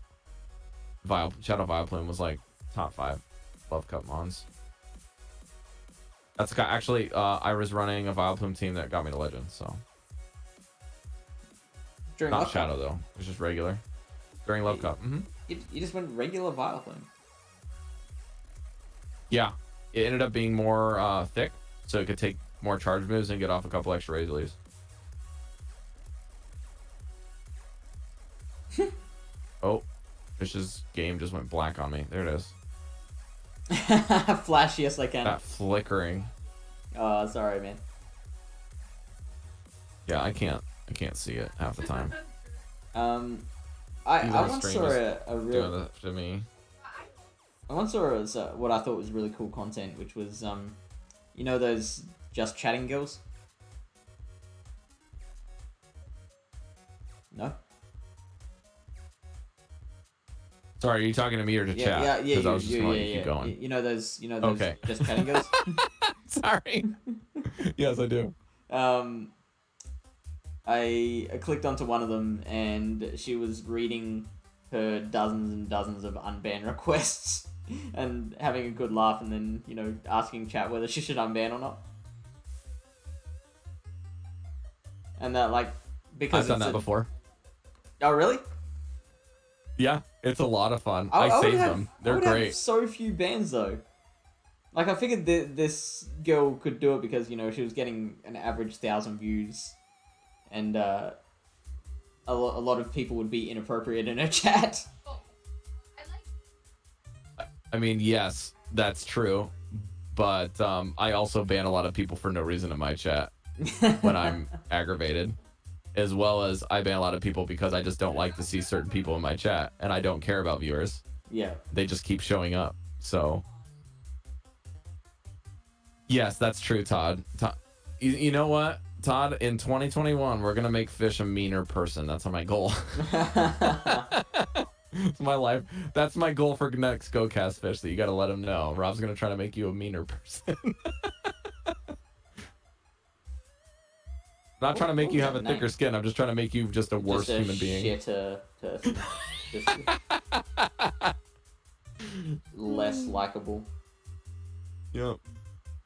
Shadow Vileplume was like top 5 love cup mons. That's actually I was running a Vileplume team that got me to legend, so. During Not Love Shadow Cup? though. It's just regular. During Love Cup. You just went regular Vileplume. Yeah. It ended up being more thick, so it could take more charge moves and get off a couple extra razor leaves. Oh, Fish's game just went black on me. There it is. Flash, yes I can. That flickering. Oh, sorry, man. Yeah, I can't see it half the time. I once saw a real. Doing that to me. I once saw what I thought was really cool content, which was you know those just chatting girls. No. Sorry, are you talking to me or to chat? Yeah. Because I was just gonna let you keep going. You know those Okay. just chatting girls. Sorry. Yes, I do. I clicked onto one of them and she was reading her dozens and dozens of unban requests and having a good laugh, and then asking chat whether she should unban or not. And that because I've done that before. Oh really? Yeah, it's a lot of fun. I saved them. They're great. Have so few bans though. I figured this girl could do it because she was getting an average 1,000 views, and a lot of people would be inappropriate in her chat. I mean, yes, that's true, but I also ban a lot of people for no reason in my chat when I'm aggravated, as well as I ban a lot of people because I just don't like to see certain people in my chat, and I don't care about viewers. Yeah. They just keep showing up, so... Yes, that's true, Todd. You know what, Todd? In 2021, we're gonna make Fish a meaner person. That's my goal. It's my life. That's my goal for next GoCast Fish. That you gotta let him know. Rob's gonna try to make you a meaner person. Not trying to make you have a thicker skin. I'm just trying to make you just a worse human being. Shitter person. Less likable. Yep.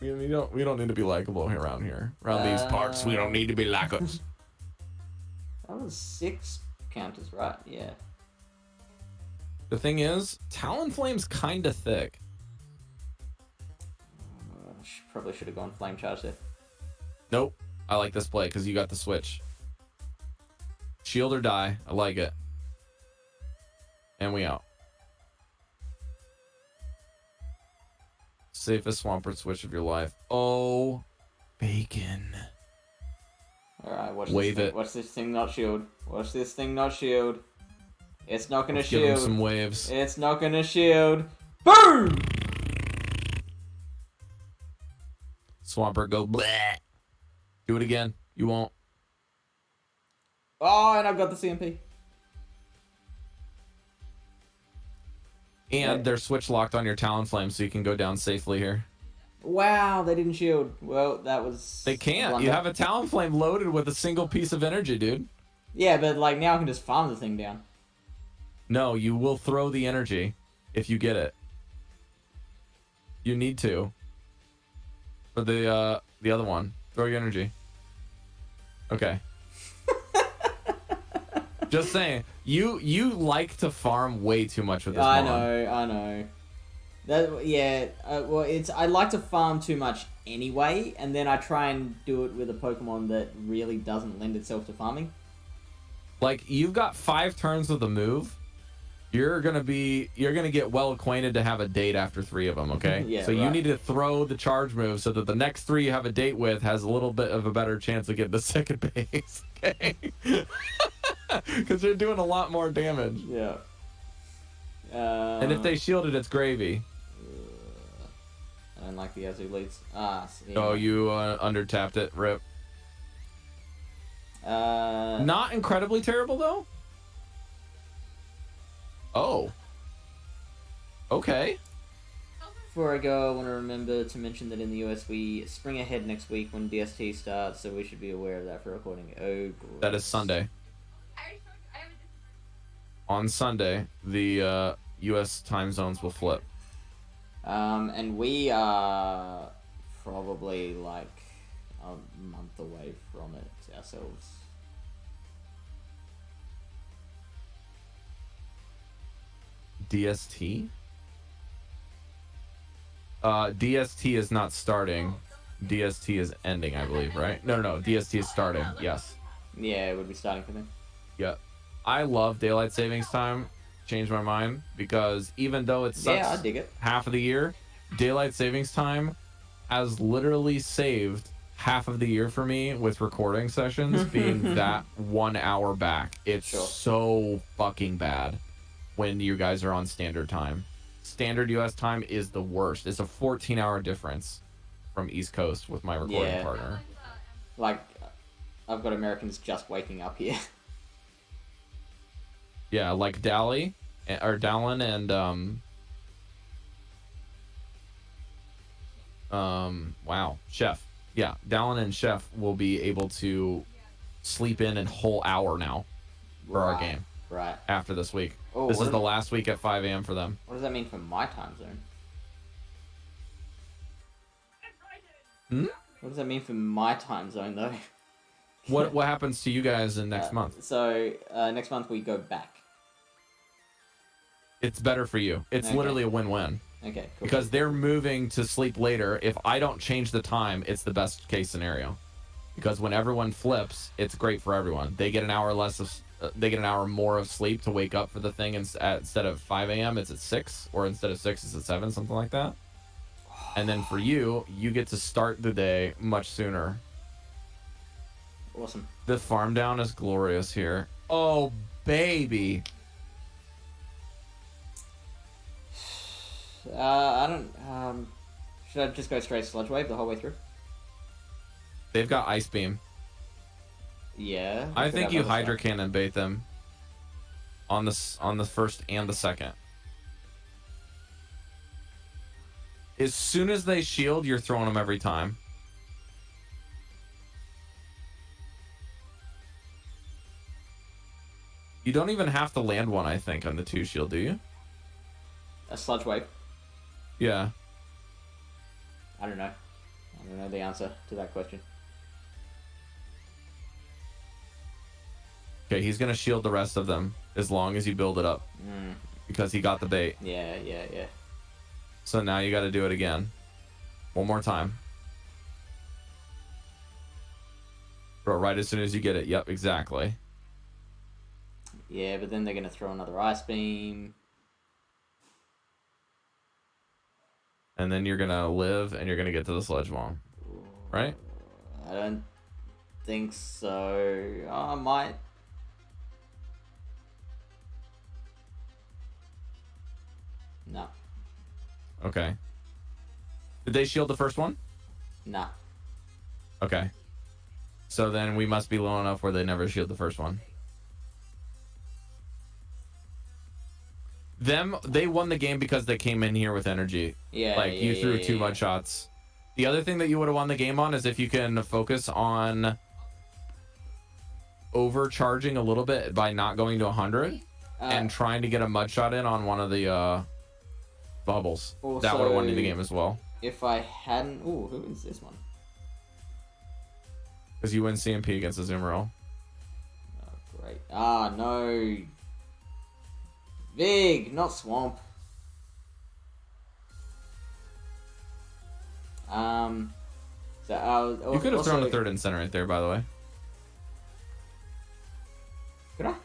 We don't need to be likable around here. Around these parts, we don't need to be likable. That was 6 counters, right? Yeah. The thing is, Talonflame's kind of thick. Probably should have gone Flame Charge there. Nope. I like this play because you got the switch. Shield or die. I like it. And we out. Safest Swampert switch of your life. Oh, bacon. Alright, watch Wave this thing. it. Watch this thing not shield. Watch this thing not shield. It's not gonna Let's shield. give him some waves. It's not gonna shield. Boom! Swampert, go bleh. Do it again. You won't. Oh, and I've got the CMP. And they're switch locked on your Talonflame, so you can go down safely here. Wow, they didn't shield. Well, that was... They can't. You have a Talonflame loaded with a single piece of energy, dude. Yeah, but now I can just farm the thing down. No, you will throw the energy if you get it. You need to. For the other one. Throw your energy. Okay. Just saying. You like to farm way too much with this I Mon. know. I like to farm too much anyway, and then I try and do it with a Pokemon that really doesn't lend itself to farming. Like, you've got 5 turns with a move. You're gonna get well acquainted to have a date after 3 of them, okay? Yeah, so you right. need to throw the charge move so that the next 3 you have a date with has a little bit of a better chance of getting the second base, okay? Because they're doing a lot more damage. Yeah. And if they shield it, it's gravy. I don't like the Azu leads. Oh, you under-tapped it. Rip. Not incredibly terrible, though? Oh. Okay. Before I go, I want to remember to mention that in the US we spring ahead next week when DST starts, so we should be aware of that for recording. Oh, gross. That is Sunday. On Sunday, the US time zones will flip. And we are probably like a month away from it ourselves. DST? DST is not starting. DST is ending, I believe, right? No. DST is starting. Yes. Yeah, it would be starting for them. Yeah. I love daylight savings time. Changed my mind because even though it sucks I dig it. half of the year, daylight savings time has literally saved half of the year for me with recording sessions being that 1 hour back. It's so fucking bad when you guys are on standard time. Standard US time is the worst. It's a 14-hour difference from East Coast with my recording partner. Like, I've got Americans just waking up here. Yeah, like Dallin and wow, Chef. Yeah, Dallin and Chef will be able to sleep in a whole hour now for our game. Right. After this week. Oh, this is the last week at 5 a.m. for them. What does that mean for my time zone? What does that mean for my time zone, though? What happens to you guys in next month? So, next month we go back. It's better for you. It's literally a win-win. Okay, cool. Because they're moving to sleep later. If I don't change the time, it's the best case scenario. Because when everyone flips, it's great for everyone. They get an hour less of... they get an hour more of sleep to wake up for the thing instead of 5 a.m. it's at 6, or instead of 6 it's at 7, something like that. And then for you get to start the day much sooner. Awesome. The farm down is glorious here. Oh, baby. I don't... should I just go straight Sludge Wave the whole way through? They've got Ice Beam. Yeah. I think you Hydra Cannon bait them on the first and the second. As soon as they shield, you're throwing them every time. You don't even have to land one, I think, on the 2 shield, do you? A Sludge Wave? Yeah. I don't know. I don't know the answer to that question. Okay, he's gonna shield the rest of them as long as you build it up. Because he got the bait. Yeah. So now you gotta do it again. One more time. Bro, right as soon as you get it. Yep, exactly. Yeah, but then they're gonna throw another Ice Beam. And then you're gonna live and you're gonna get to the Sledge Bomb. Right? I don't think so. I might. No. Okay. Did they shield the first one? Nah. Okay. So then we must be low enough where they never shield the first one. They won the game because they came in here with energy. Yeah. Like, you threw too much shots. The other thing that you would have won the game on is if you can focus on overcharging a little bit by not going to 100 and trying to get a mud shot in on one of the Bubbles. Also, That would have won you the game as well. If I hadn't... Ooh, who is this one? Because you win CMP against the Azumarill. Oh, great. Ah, no. Vig, not Swamp. You could have thrown a third Incinerate there, by the way. Could I? I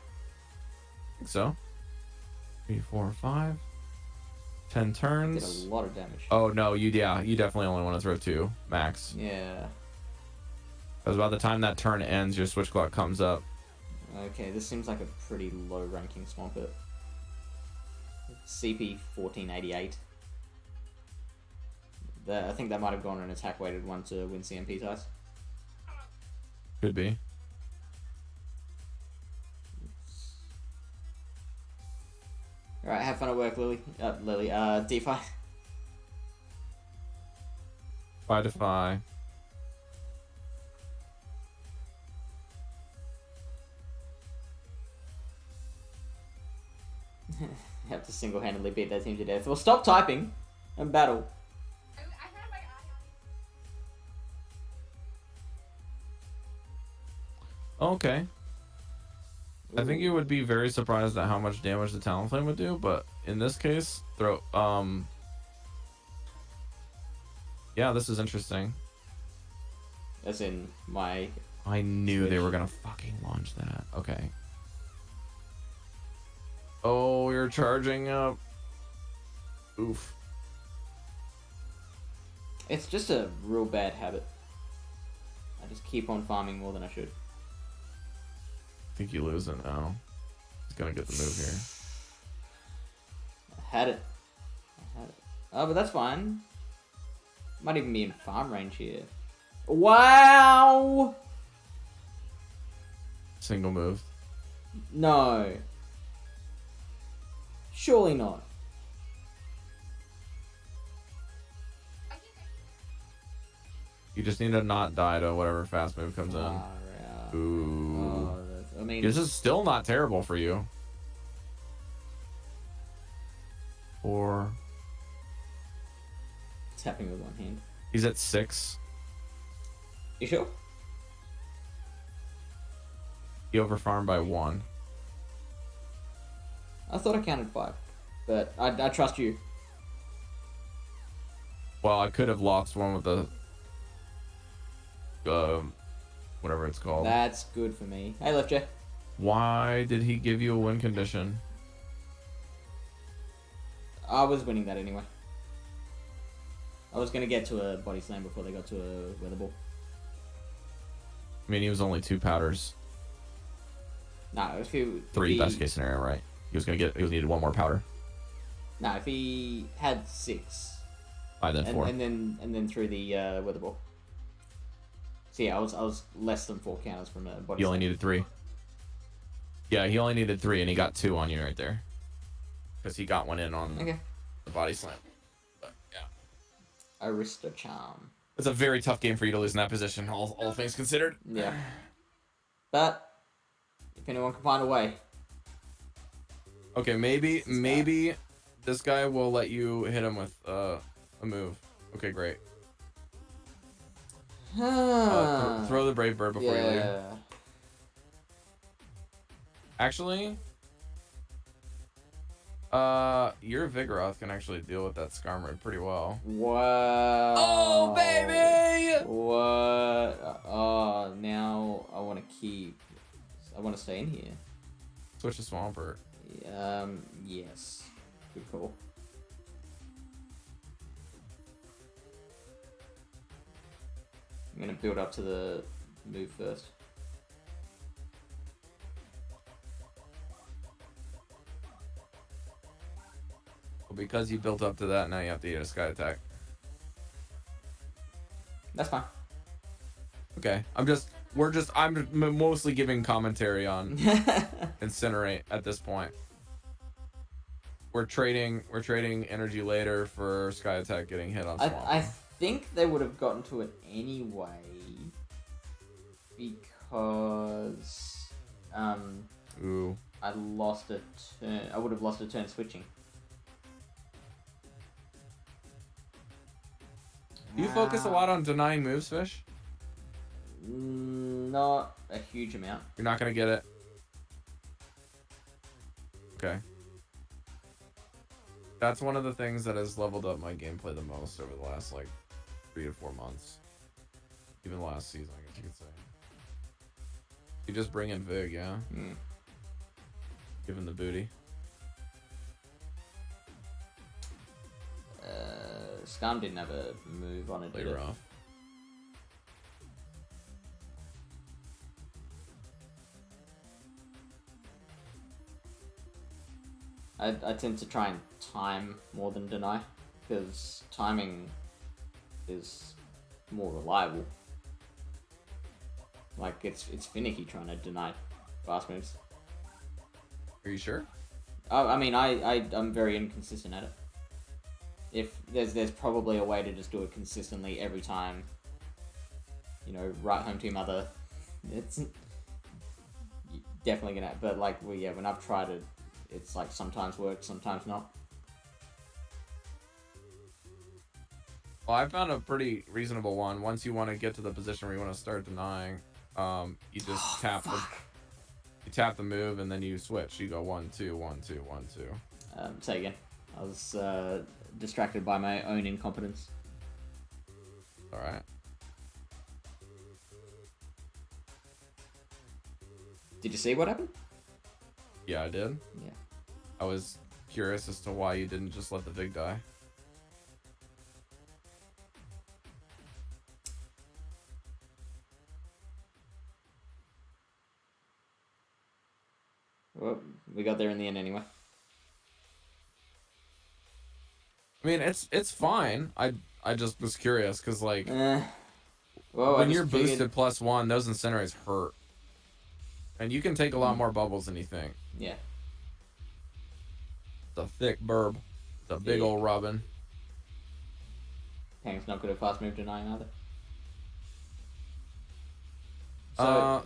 think so. 3, 4, 5. 10 turns. Did a lot of damage. Oh no, you definitely only want to throw 2 max. Yeah. Because by the time that turn ends, your switch clock comes up. Okay, this seems like a pretty low ranking Swampert. CP 1488. I think that might have gone an attack weighted one to win CMP ties. Could be. Alright, have fun at work, Lily. DeFi. Bye Defy. You have to single-handedly beat that team to death. Well, stop typing and battle. I had my eye on it. Okay. I think you would be very surprised at how much damage the Talonflame would do, but in this case, yeah, this is interesting. As in my... I knew they were gonna fucking launch that. Okay. Oh, you're charging up. Oof. It's just a real bad habit. I just keep on farming more than I should. I think you lose it now. He's gonna get the move here. I had it. Oh, but that's fine. Might even be in farm range here. Wow! Single move. No. Surely not. You just need to not die to whatever fast move comes in. Out. Ooh. Oh, I mean... This is still not terrible for you. 4. Tapping with one hand. He's at 6. You sure? He overfarmed by 1. I thought I counted 5. But I trust you. Well, I could have lost one with the... whatever it's called. That's good for me. Hey, Lifter. Why did he give you a win condition? I was winning that anyway. I was going to get to a body slam before they got to a weather ball. I mean, he was only 2 powders. No, if he... 3 best case scenario, right? He needed 1 more powder. No, if he had 6... Then 4. And then through the weather ball. So yeah, I was less than 4 counters from a body He only slam. needed 3. Yeah, he only needed 3, and he got 2 on you right there. Because he got 1 in on the body slam. But, yeah. Arista Charm. It's a very tough game for you to lose in that position, all things considered. Yeah. But, if anyone can find a way. Okay, maybe this guy will let you hit him with a move. Okay, great. Throw the Brave Bird before you leave. Actually, your Vigoroth can actually deal with that Skarmory pretty well. Wow. Oh, baby! What? Oh, now I want to stay in here. Switch to Swampert. Yes. Good call. I'm gonna build up to the move first. Well, because you built up to that, now you have to get a Sky Attack. That's fine. Okay, I'm mostly giving commentary on Incinerate at this point. We're trading energy later for Sky Attack getting hit on Swamp. I think they would have gotten to it anyway because Ooh. I lost a turn. I would have lost a turn switching. You focus a lot on denying moves, Fish? Not a huge amount. You're not going to get it. Okay. That's one of the things that has leveled up my gameplay the most over the last, like, 3 to 4 months. Even last season, I guess you could say. You just bring in Vig, yeah? Give him the booty. Scum didn't have a move on it, did it? Rough. I tend to try and time more than deny, because timing is more reliable. Like, it's finicky trying to deny fast moves. Are you sure? I mean, I'm very inconsistent at it. If there's probably a way to just do it consistently every time, you know, right home to your mother, it's definitely gonna, but like, well, yeah, when I've tried it, it's like sometimes works, sometimes not. Well, I found a pretty reasonable one. Once you want to get to the position where you want to start denying, you just tap the move and then you switch. You go 1 2 1 2 1 2. Say again. I was distracted by my own incompetence. All right. Did you see what happened? Yeah, I did. Yeah. I was curious as to why you didn't just let the Vig die. Well, we got there in the end anyway. I mean, it's fine. I just was curious because like well, when you're boosted +1, those incinerates hurt, and you can take a lot more bubbles than you think. Yeah. It's a thick burb. It's a big old rubbin. Pang's not good at fast move denying either.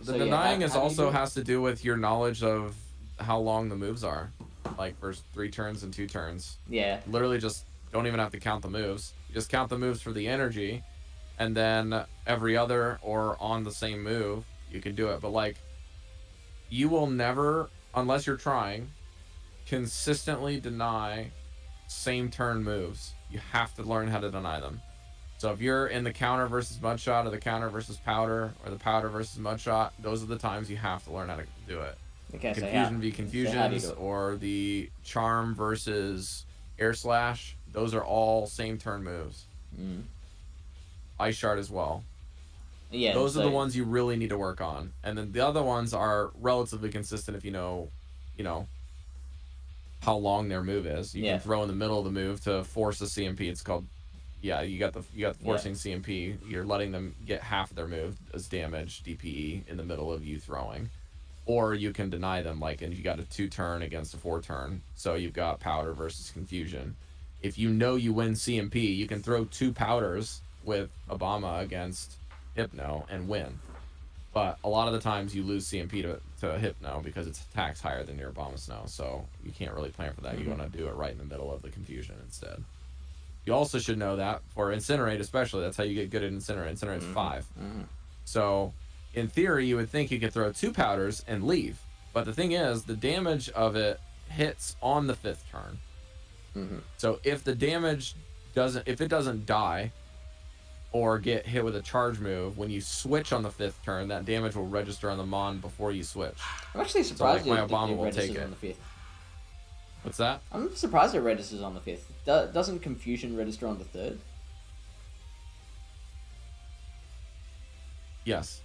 The denying has to do with your knowledge of how long the moves are, like for 3 turns and 2 turns. Yeah. Literally just don't even have to count the moves. You just count the moves for the energy, and then every other or on the same move, you can do it. But like, you will never, unless you're trying, consistently deny same turn moves. You have to learn how to deny them. So if you're in the counter versus mudshot, or the counter versus powder, or the powder versus mudshot, those are the times you have to learn how to do it. Okay, Confusion v confusions, or the charm versus air slash, those are all same turn moves. Ice shard as well. Yeah, those are the ones you really need to work on, and then the other ones are relatively consistent if you know how long their move is. You can throw in the middle of the move to force a CMP. It's called, you got the forcing CMP. You're letting them get half of their move as damage DPE in the middle of you throwing, or you can deny them, like, and you got a 2 turn against a 4 turn. So you've got powder versus confusion. If you know you win CMP, you can throw 2 powders with Obama against Hypno and win. But a lot of the times you lose CMP to Hypno because its attack's higher than your Obama Snow, so you can't really plan for that. You want to do it right in the middle of the confusion instead. You also should know that for Incinerate especially, that's how you get good at Incinerate. Incinerate's 5. So in theory, you would think you could throw 2 powders and leave. But the thing is, the damage of it hits on the 5th turn. So if the damage doesn't die or get hit with a charge move, when you switch on the 5th turn, that damage will register on the Mon before you switch. I'm actually surprised my Obama will take it on the 5th. What's that? I'm surprised it registers on the 5th. Doesn't confusion register on the 3rd? Yes.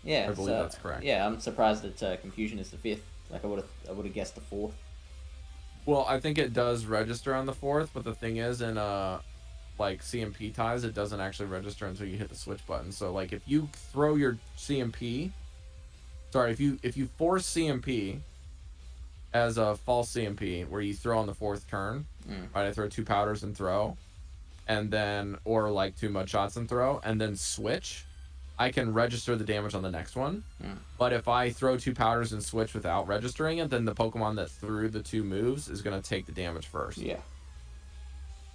Yeah, I believe that's correct. Yeah, I'm surprised that confusion is the 5th. Like, I would have guessed the 4th. Well, I think it does register on the 4th, but the thing is, in like CMP ties, it doesn't actually register until you hit the switch button. So like, if you throw your CMP, if you force CMP as a false CMP where you throw on the 4th turn, right? I throw 2 powders and throw, and then, or like 2 mud shots and throw, and then switch, I can register the damage on the next one. But if I throw 2 powders and switch without registering it, then the Pokemon that threw the 2 moves is going to take the damage first. Yeah.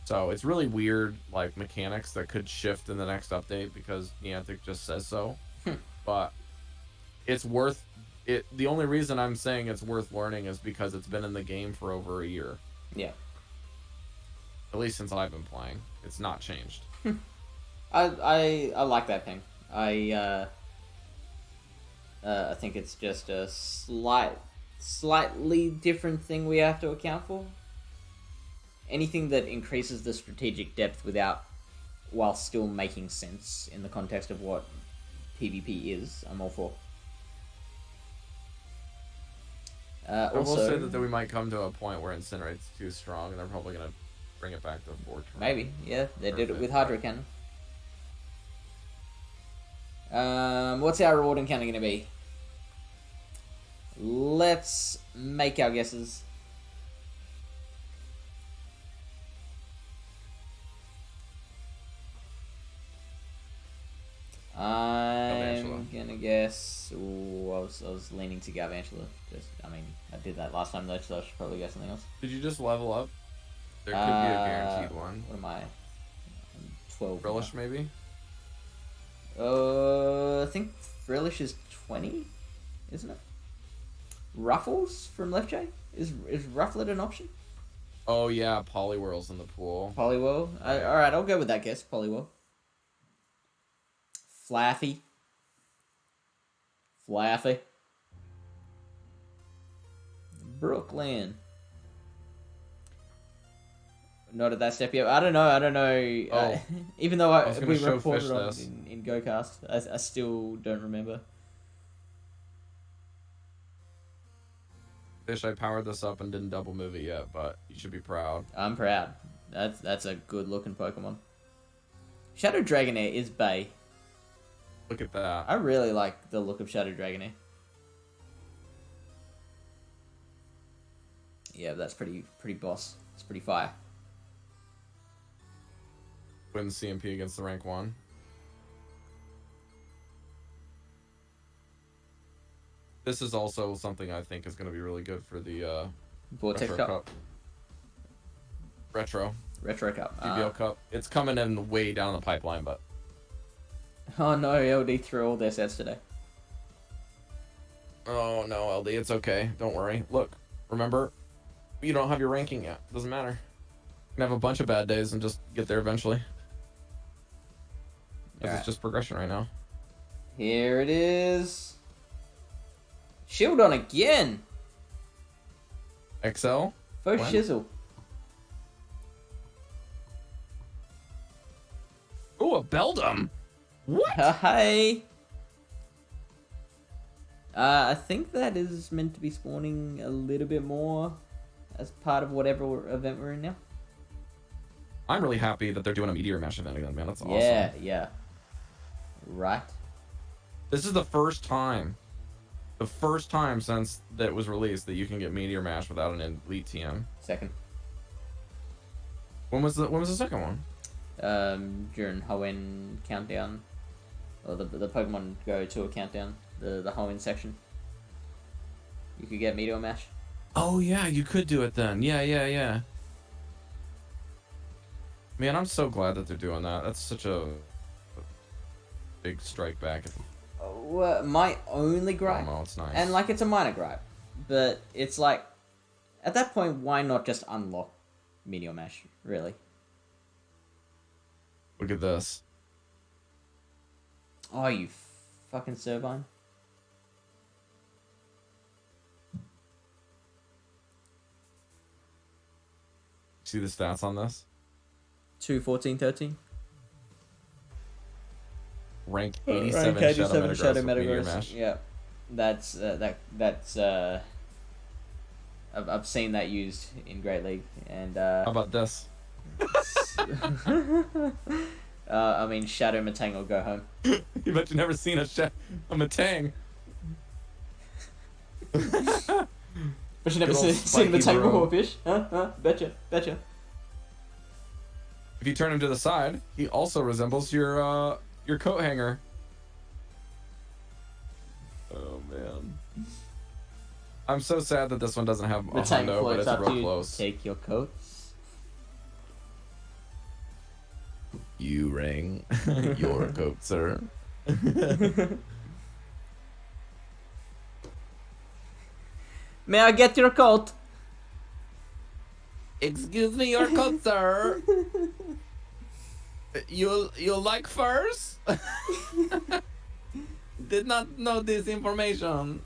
So it's really weird, like, mechanics that could shift in the next update because Niantic just says so. But it's worth it. The only reason I'm saying it's worth learning is because it's been in the game for over a year. Yeah. At least since I've been playing, it's not changed. I like that thing. I think it's just a slightly different thing we have to account for. Anything that increases the strategic depth while still making sense in the context of what PvP is, I'm all for. I will Also, say that we might come to a point where Incinerate's too strong, and they're probably gonna bring it back to 420. maybe, yeah, they did it with Hydro Cannon. What's our reward encounter going to be? Let's make our guesses. I'm gonna guess. Ooh, I was leaning to Galvantula. I did that last time though, so I should probably guess something else. Did you just level up? There could be a guaranteed one. What am I? I'm 12. Relish, maybe? I think Relish is 20, isn't it? Ruffles from Left J? Is Rufflet an option? Oh yeah, Poliwhirl's in the pool. Poliwhirl? Alright, I'll go with that guess. Poliwhirl. Flaffy. Brooklyn. Not at that step yet. I don't know. Oh, even though we show reported Fish on this. in GoCast, I still don't remember. Fish, I powered this up and didn't double move it yet, but you should be proud. I'm proud. That's a good looking Pokemon. Shadow Dragonair is bae. Look at that. I really like the look of Shadow Dragonair. Yeah, that's pretty boss. It's pretty fire. Wins CMP against the rank 1. This is also something I think is going to be really good for the Vortex Cup. Retro Cup. PBL Cup. It's coming in way down the pipeline, but... Oh no, LD threw all their sets today. Oh no, LD, it's okay. Don't worry. Look, remember, you don't have your ranking yet. Doesn't matter. You can have a bunch of bad days and just get there eventually. Because it's just progression right now. Here it is. Shield on again. XL? Faux shizzle. Oh, a Beldum! What? Hey. I think that is meant to be spawning a little bit more as part of whatever event we're in now. I'm really happy that they're doing a Meteor Mash event again, man. That's awesome. Yeah. Right. This is the first time since that was released that you can get Meteor Mash without an elite TM. Second. When was the second one? During Hoenn countdown, or the Pokemon go to a countdown, the Hoenn section. You could get Meteor Mash. Oh yeah, you could do it then. Yeah. Man, I'm so glad that they're doing that. That's such a big strike back. My only gripe, Oh, it's nice. and like it's a minor gripe, but it's like, at that point, why not just unlock Meteor Mash? Really? Look at this. Oh, you fucking Servine. See the stats on this? 2, 14, 13. Rank 87, Rank 87 Shadow Shadow Metagross with Meteor Metagross. Mash. Yeah, that's I've seen that used in Great League, and How about this? I mean, Shadow Matang will go home. You bet you never seen a Matang. But you never Good old seen Matang spiky bro. before, fish? Huh? Betcha. If you turn him to the side, he also resembles your coat hanger. Oh man. I'm so sad that this one doesn't have a Matang hundo, but floats it's up to real you. close. Take your coats. you, Ring. Your coat, sir. May I get your coat? Excuse me, your coat, sir. You like furs? Did not know this information.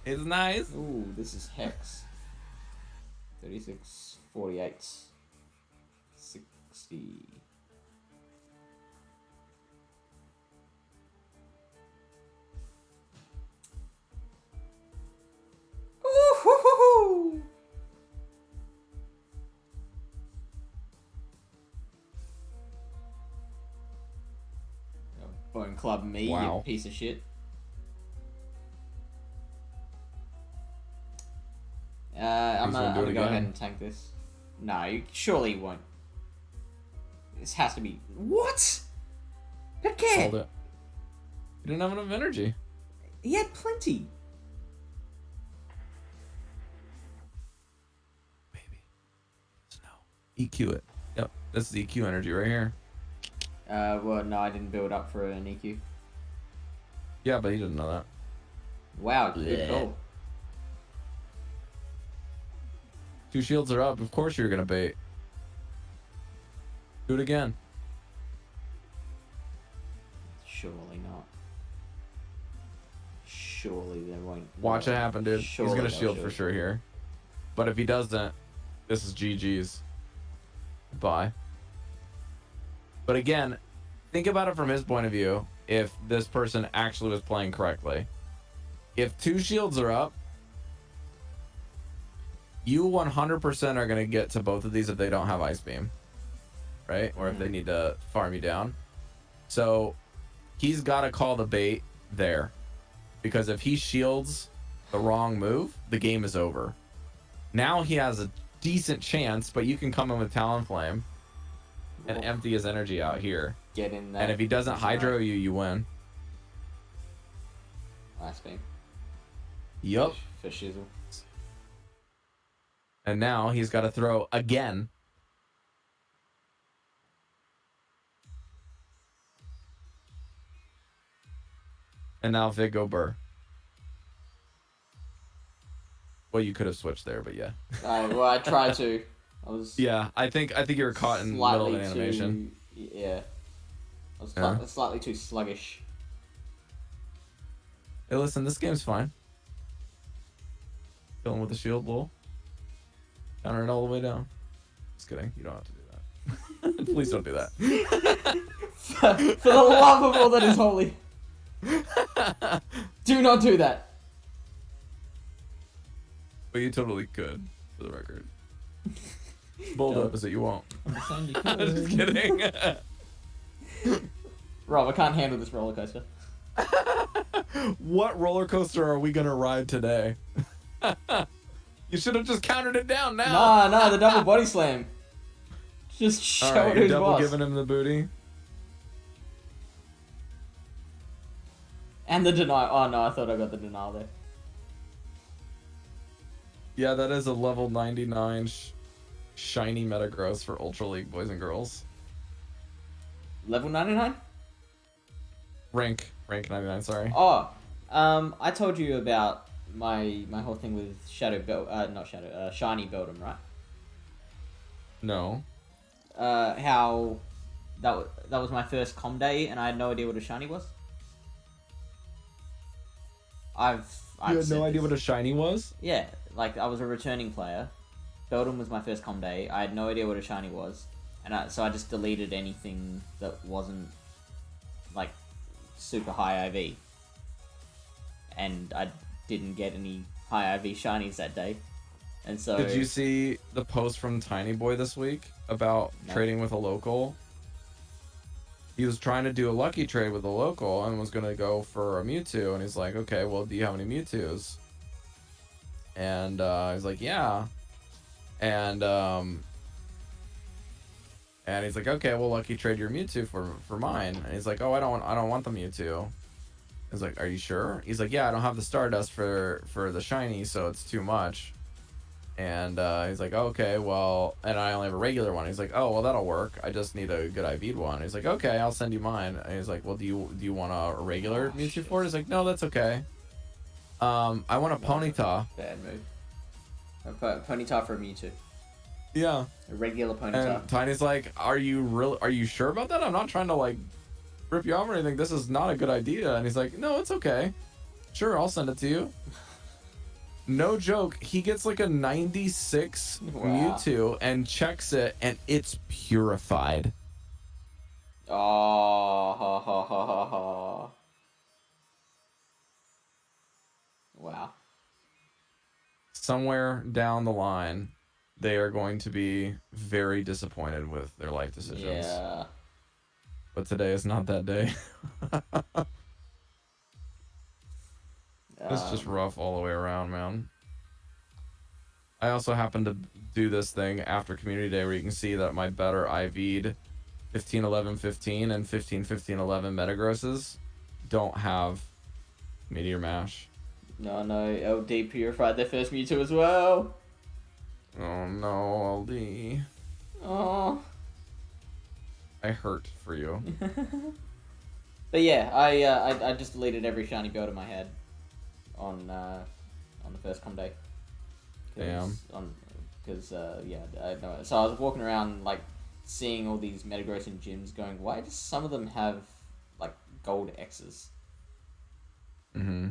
It's nice. Ooh, this is hex. 36, 48, 60. Ooh-hoo-hoo-hoo. Bone club me, Wow. you piece of shit. I'm gonna go ahead and tank this. No, surely you won't. This has to be... What? Okay. Sold it. You didn't have enough energy. He had plenty. Baby. Snow. EQ it. Yep. This is EQ energy right here. Well, no, I didn't build up for an EQ. Yeah, but he didn't know that. Wow, good call. 2 shields are up. Of course you're gonna bait. Do it again. Surely not. Surely there won't. Watch it happen, dude. Surely He's gonna they'll shield shoot. for sure here. But if he doesn't, this is GG's. Bye. But again, think about it from his point of view. If this person actually was playing correctly. If 2 shields are up, you 100% are going to get to both of these if they don't have Ice Beam. Right? Or if they need to farm you down. So he's got to call the bait there. Because if he shields the wrong move, the game is over. Now he has a decent chance, but you can come in with Talonflame and empty his energy out here. Get in there. And if he doesn't hydro you, you win. Ice Beam. Yup. For shizzle. And now he's got to throw again. And now Vigo Burr. Well, you could have switched there, but yeah. Well, I tried to. I was. Yeah, I think you were caught in the middle of an animation. Yeah. I was slightly too sluggish. Hey, listen, this game's fine. Killing with the shield, lol. Counter it all the way down. Just kidding. You don't have to do that. Please don't do that. For the love of all that is holy. Do not do that. But you totally could, for the record. Bold opposite, you won't. I'm Just kidding. Rob, I can't handle this roller coaster. What roller coaster are we gonna ride today? You should have just countered it down now. Nah, the double body slam. Just show Alright, it you're who's double boss. giving him the booty. And the denial. Oh no, I thought I got the denial there. Yeah, that is a level 99 shiny Metagross for Ultra League boys and girls. Level 99? Rank 99, sorry. Oh, I told you about my whole thing with Shiny Beldum, right? No. How that was my first com day and I had no idea what a shiny was. I've You had said no idea this. what a shiny was? Yeah, like I was a returning player. Beldum was my first com day. I had no idea what a shiny was, and so I just deleted anything that wasn't like super high IV. And I didn't get any high IV shinies that day. And so Did you see the post from Tiny Boy this week about trading with a local? He was trying to do a lucky trade with a local and was going to go for a Mewtwo. And he's like, okay, well, do you have any Mewtwo's? And he's like, yeah. And he's like, okay, well, lucky trade your Mewtwo for mine. And he's like, oh, I don't want the Mewtwo. I was like, are you sure? He's like, yeah, I don't have the Stardust for the shiny, so it's too much. And he's like, okay, well, and I only have a regular one. He's like, oh, well, that'll work. I just need a good IV'd one. He's like, okay, I'll send you mine. And he's like, well, do you want a regular Mewtwo for it? He's like, no, that's okay. I want a Ponyta. Bad move. A Ponyta for Mewtwo. Yeah. A regular Ponyta. And Tiny's like, are you sure about that? I'm not trying to like rip you off or anything. This is not a good idea. And he's like, no, it's okay. Sure, I'll send it to you. No joke, he gets like a 96 Mewtwo and checks it, and it's purified. Oh, ha, ha, ha, ha, ha. Wow. Somewhere down the line, they are going to be very disappointed with their life decisions. Yeah. But today is not that day. It's just rough all the way around, man. I also happened to do this thing after Community Day where you can see that my better IV'd 15, 11, 15 and 15, 15, 11 Metagrosses don't have Meteor Mash. No, LD purified their first Mewtwo as well. Oh no, LD. Oh. I hurt for you. But yeah, I just deleted every shiny build in my head on the first com day. Damn. Because yeah, I know. So I was walking around like seeing all these Metagross in gyms, going, why do some of them have like gold X's? Mm-hmm.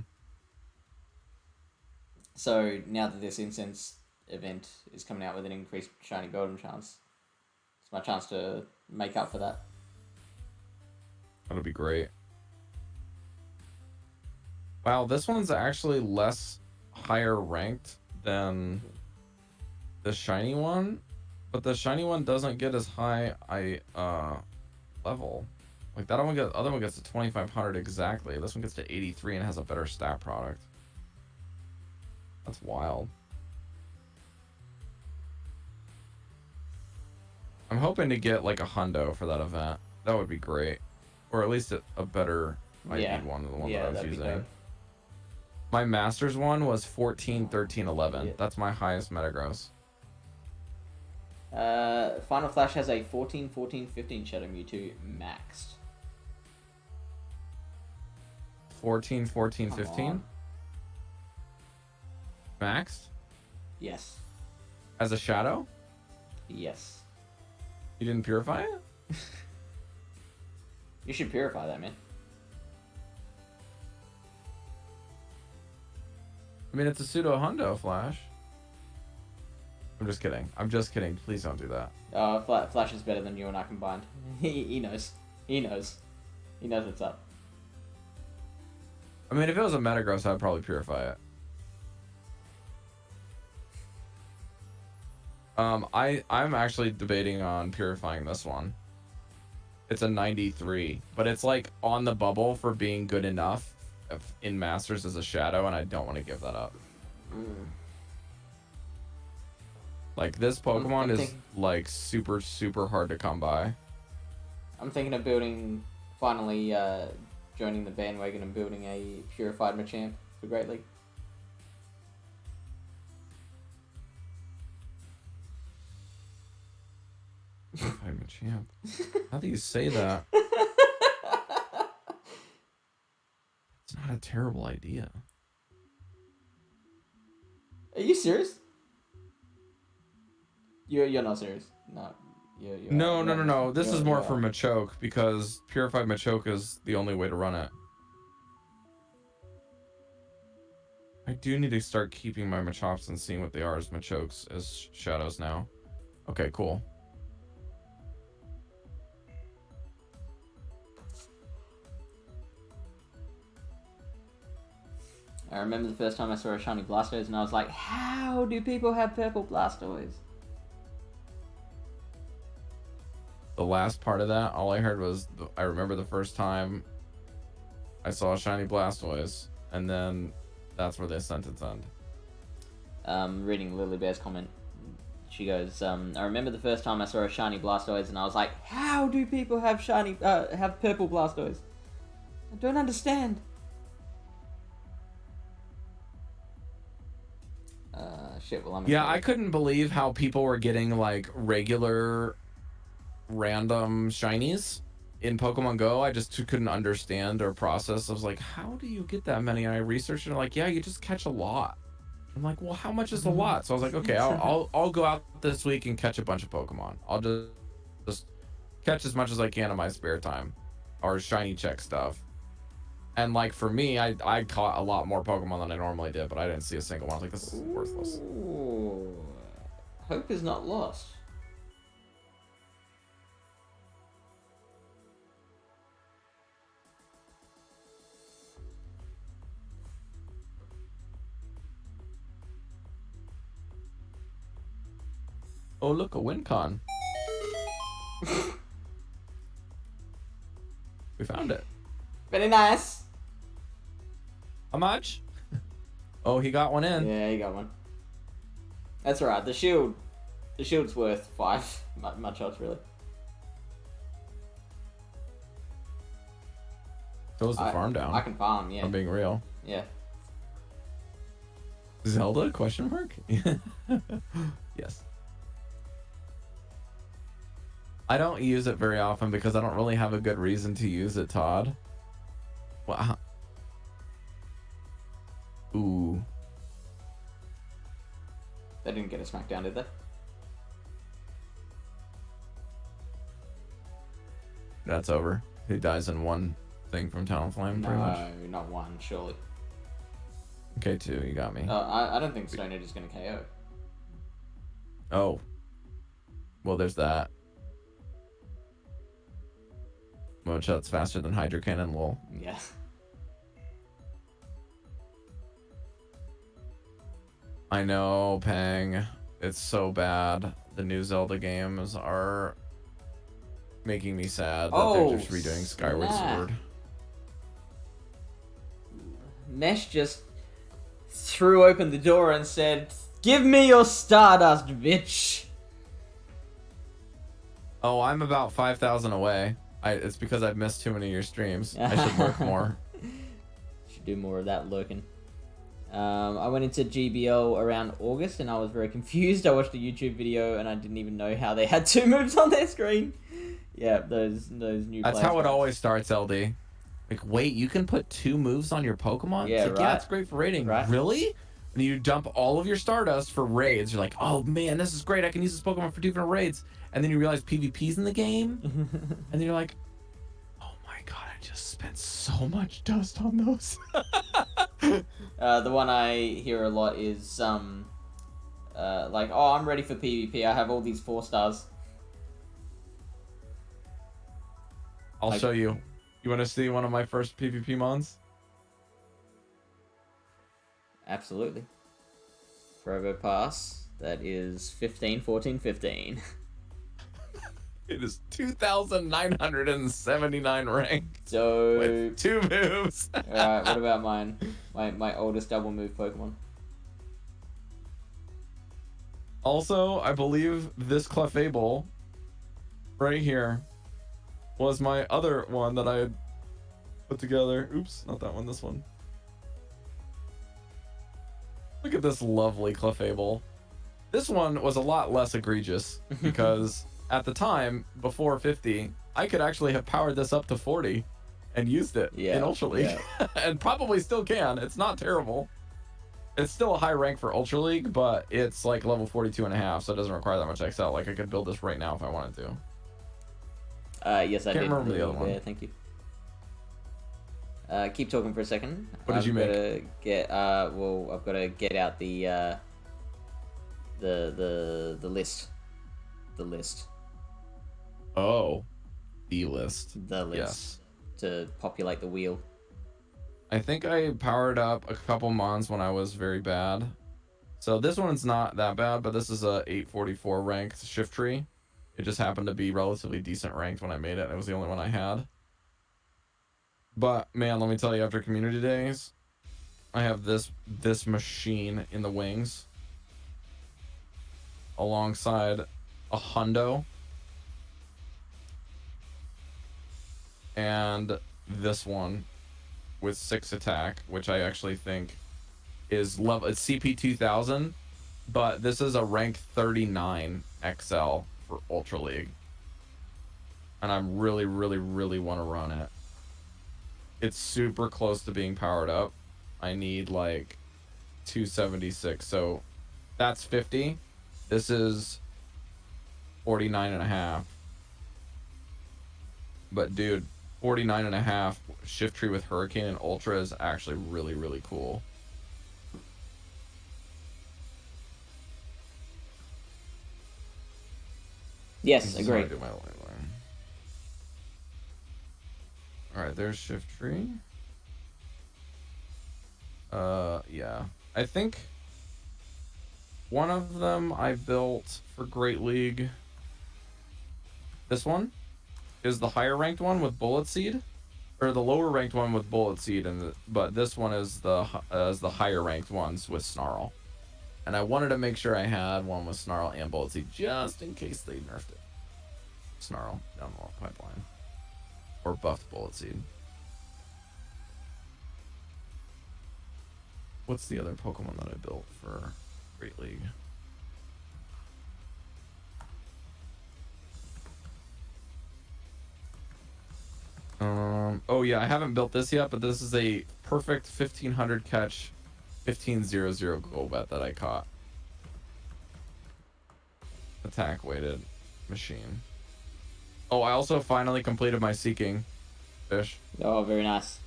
So now that this incense event is coming out with an increased shiny golden chance, it's my chance to make up for that. That'll be great. Wow, this one's actually less higher ranked than the shiny one, but the shiny one doesn't get as high level. Like that other one gets to 2500 exactly. This one gets to 83 and has a better stat product. That's wild. I'm hoping to get like a hundo for that event. That would be great. Or at least a better ID one than the one that I was using. My Masters one was 14, 13, 11. Yeah. That's my highest Metagross. Final Flash has a 14, 14, 15 Shadow Mewtwo maxed. 14, 14, 15? Maxed? Yes. As a Shadow? Yes. You didn't purify it? You should purify that, man. I mean, it's a pseudo hundo Flash. I'm just kidding. I'm just kidding. Please don't do that. Flash is better than you and I combined. He knows. He knows. He knows what's up. I mean, if it was a Metagross, I'd probably purify it. I'm actually debating on purifying this one. It's a 93, but it's like on the bubble for being good enough in Masters as a Shadow, and I don't want to give that up. Like this Pokemon is like super hard to come by. I'm thinking of finally joining the bandwagon and building a purified Machamp for Great League. I'm a champ. How do you say that? It's not a terrible idea. Are you serious? You're not serious. No. No. This is more for Machoke because purified Machoke is the only way to run it. I do need to start keeping my Machops and seeing what they are as Machokes as shadows now. Okay, cool. I remember the first time I saw a shiny Blastoise and I was like, how do people have purple Blastoise? The last part of that, all I heard was, I remember the first time I saw a shiny Blastoise, and then that's where the sentence end. Reading Lily Bear's comment, she goes, I remember the first time I saw a shiny Blastoise and I was like, how do people have have purple Blastoise? I don't understand. Shit, well, I'm Yeah, I couldn't believe how people were getting like regular random shinies in Pokemon Go. I just couldn't understand or process. I was like, how do you get that many? And I researched and they're like, yeah, you just catch a lot. I'm like, well, how much is a lot? So I was like, okay, I'll go out this week and catch a bunch of Pokemon. I'll just catch as much as I can in my spare time, or shiny check stuff. And like for me, I caught a lot more Pokemon than I normally did, but I didn't see a single one. I was like, this is worthless. Ooh. Hope is not lost. Oh, look, a WinCon. We found it. Very nice. How much? Oh, he got one in. Yeah, he got one. That's alright. The shield's worth 5 much else really. So is the farm down. I can farm, yeah. I'm being real. Yeah. Zelda? Question mark? Yes. I don't use it very often because I don't really have a good reason to use it, Todd. Wow. Ooh. They didn't get a smackdown, did they? That's over. He dies in one thing from Talonflame, pretty much. No, not one, surely. Okay, 2, you got me. I don't think Stone Edge is going to KO. Oh. Well, there's that. Mochut's faster than Hydro Cannon, lol. Yeah. I know, Pang. It's so bad. The new Zelda games are making me sad that they're just redoing Skyward Sword. Mesh just threw open the door and said, "Give me your Stardust, bitch." Oh, I'm about 5,000 away. It's because I've missed too many of your streams. I should lurk more. Should do more of that lurking. I went into GBL around August and I was very confused. I watched a YouTube video and I didn't even know how they had 2 moves on their screen. Yeah, those new. That's how it always starts, LD. Like, wait, you can put 2 moves on your Pokemon? Yeah, it's like, right. Yeah, it's great for raiding. Right. Really? And you dump all of your Stardust for raids. You're like, oh man, this is great. I can use this Pokemon for different raids. And then you realize PvP's in the game. And then you're like, oh my god, I just spent so much dust on those. The one I hear a lot is like, oh, I'm ready for PvP. I have all these 4 stars. I'll show you. You want to see one of my first PvP mons? Absolutely. Forever Pass. That is 15, 14, 15. It is 2,979 rank. So with 2 moves. Alright, what about mine? My oldest double move Pokemon. Also, I believe this Clefable right here was my other one that I had put together. Oops, not that one, this one. Look at this lovely Clefable. This one was a lot less egregious because at the time, before 50, I could actually have powered this up to 40 and used it in Ultra League. Yeah. And probably still can. It's not terrible. It's still a high rank for Ultra League, but it's like level 42.5, so it doesn't require that much XL. Like, I could build this right now if I wanted to. Yes, I Can't did. remember the other one. Yeah, thank you. Keep talking for a second. What did you make? Well, I've got to get out the list. The list. Oh, the list. The list. Yes. To populate the wheel. I think I powered up a couple mons when I was very bad. So this one's not that bad, but this is a 844 ranked shift tree. It just happened to be relatively decent ranked when I made it. It was the only one I had. But man, let me tell you, after community days, I have this machine in the wings alongside a hundo and this one with 6 attack, which I actually think is level. It's CP 2000, but this is a rank 39 XL for Ultra League. And I really, really, really want to run it. It's super close to being powered up. I need like 276. So that's 50. This is 49 and a half. But dude, 49 and a half shift tree with Hurricane and Ultra is actually really, really cool. Yes, agree. Alright, there's shift tree. Yeah. I think one of them I built for Great League. This one is the higher ranked one with Bullet Seed, or the lower ranked one with Bullet Seed, but this one is the higher ranked ones with Snarl. And I wanted to make sure I had one with Snarl and Bullet Seed just in case they nerfed it. Snarl down the pipeline, or buffed Bullet Seed. What's the other Pokemon that I built for Great League? Oh yeah, I haven't built this yet, but this is a perfect 1500 catch, 1500 goal bet that I caught. Attack weighted machine. Oh, I also finally completed my Seeking fish. Oh, very nice.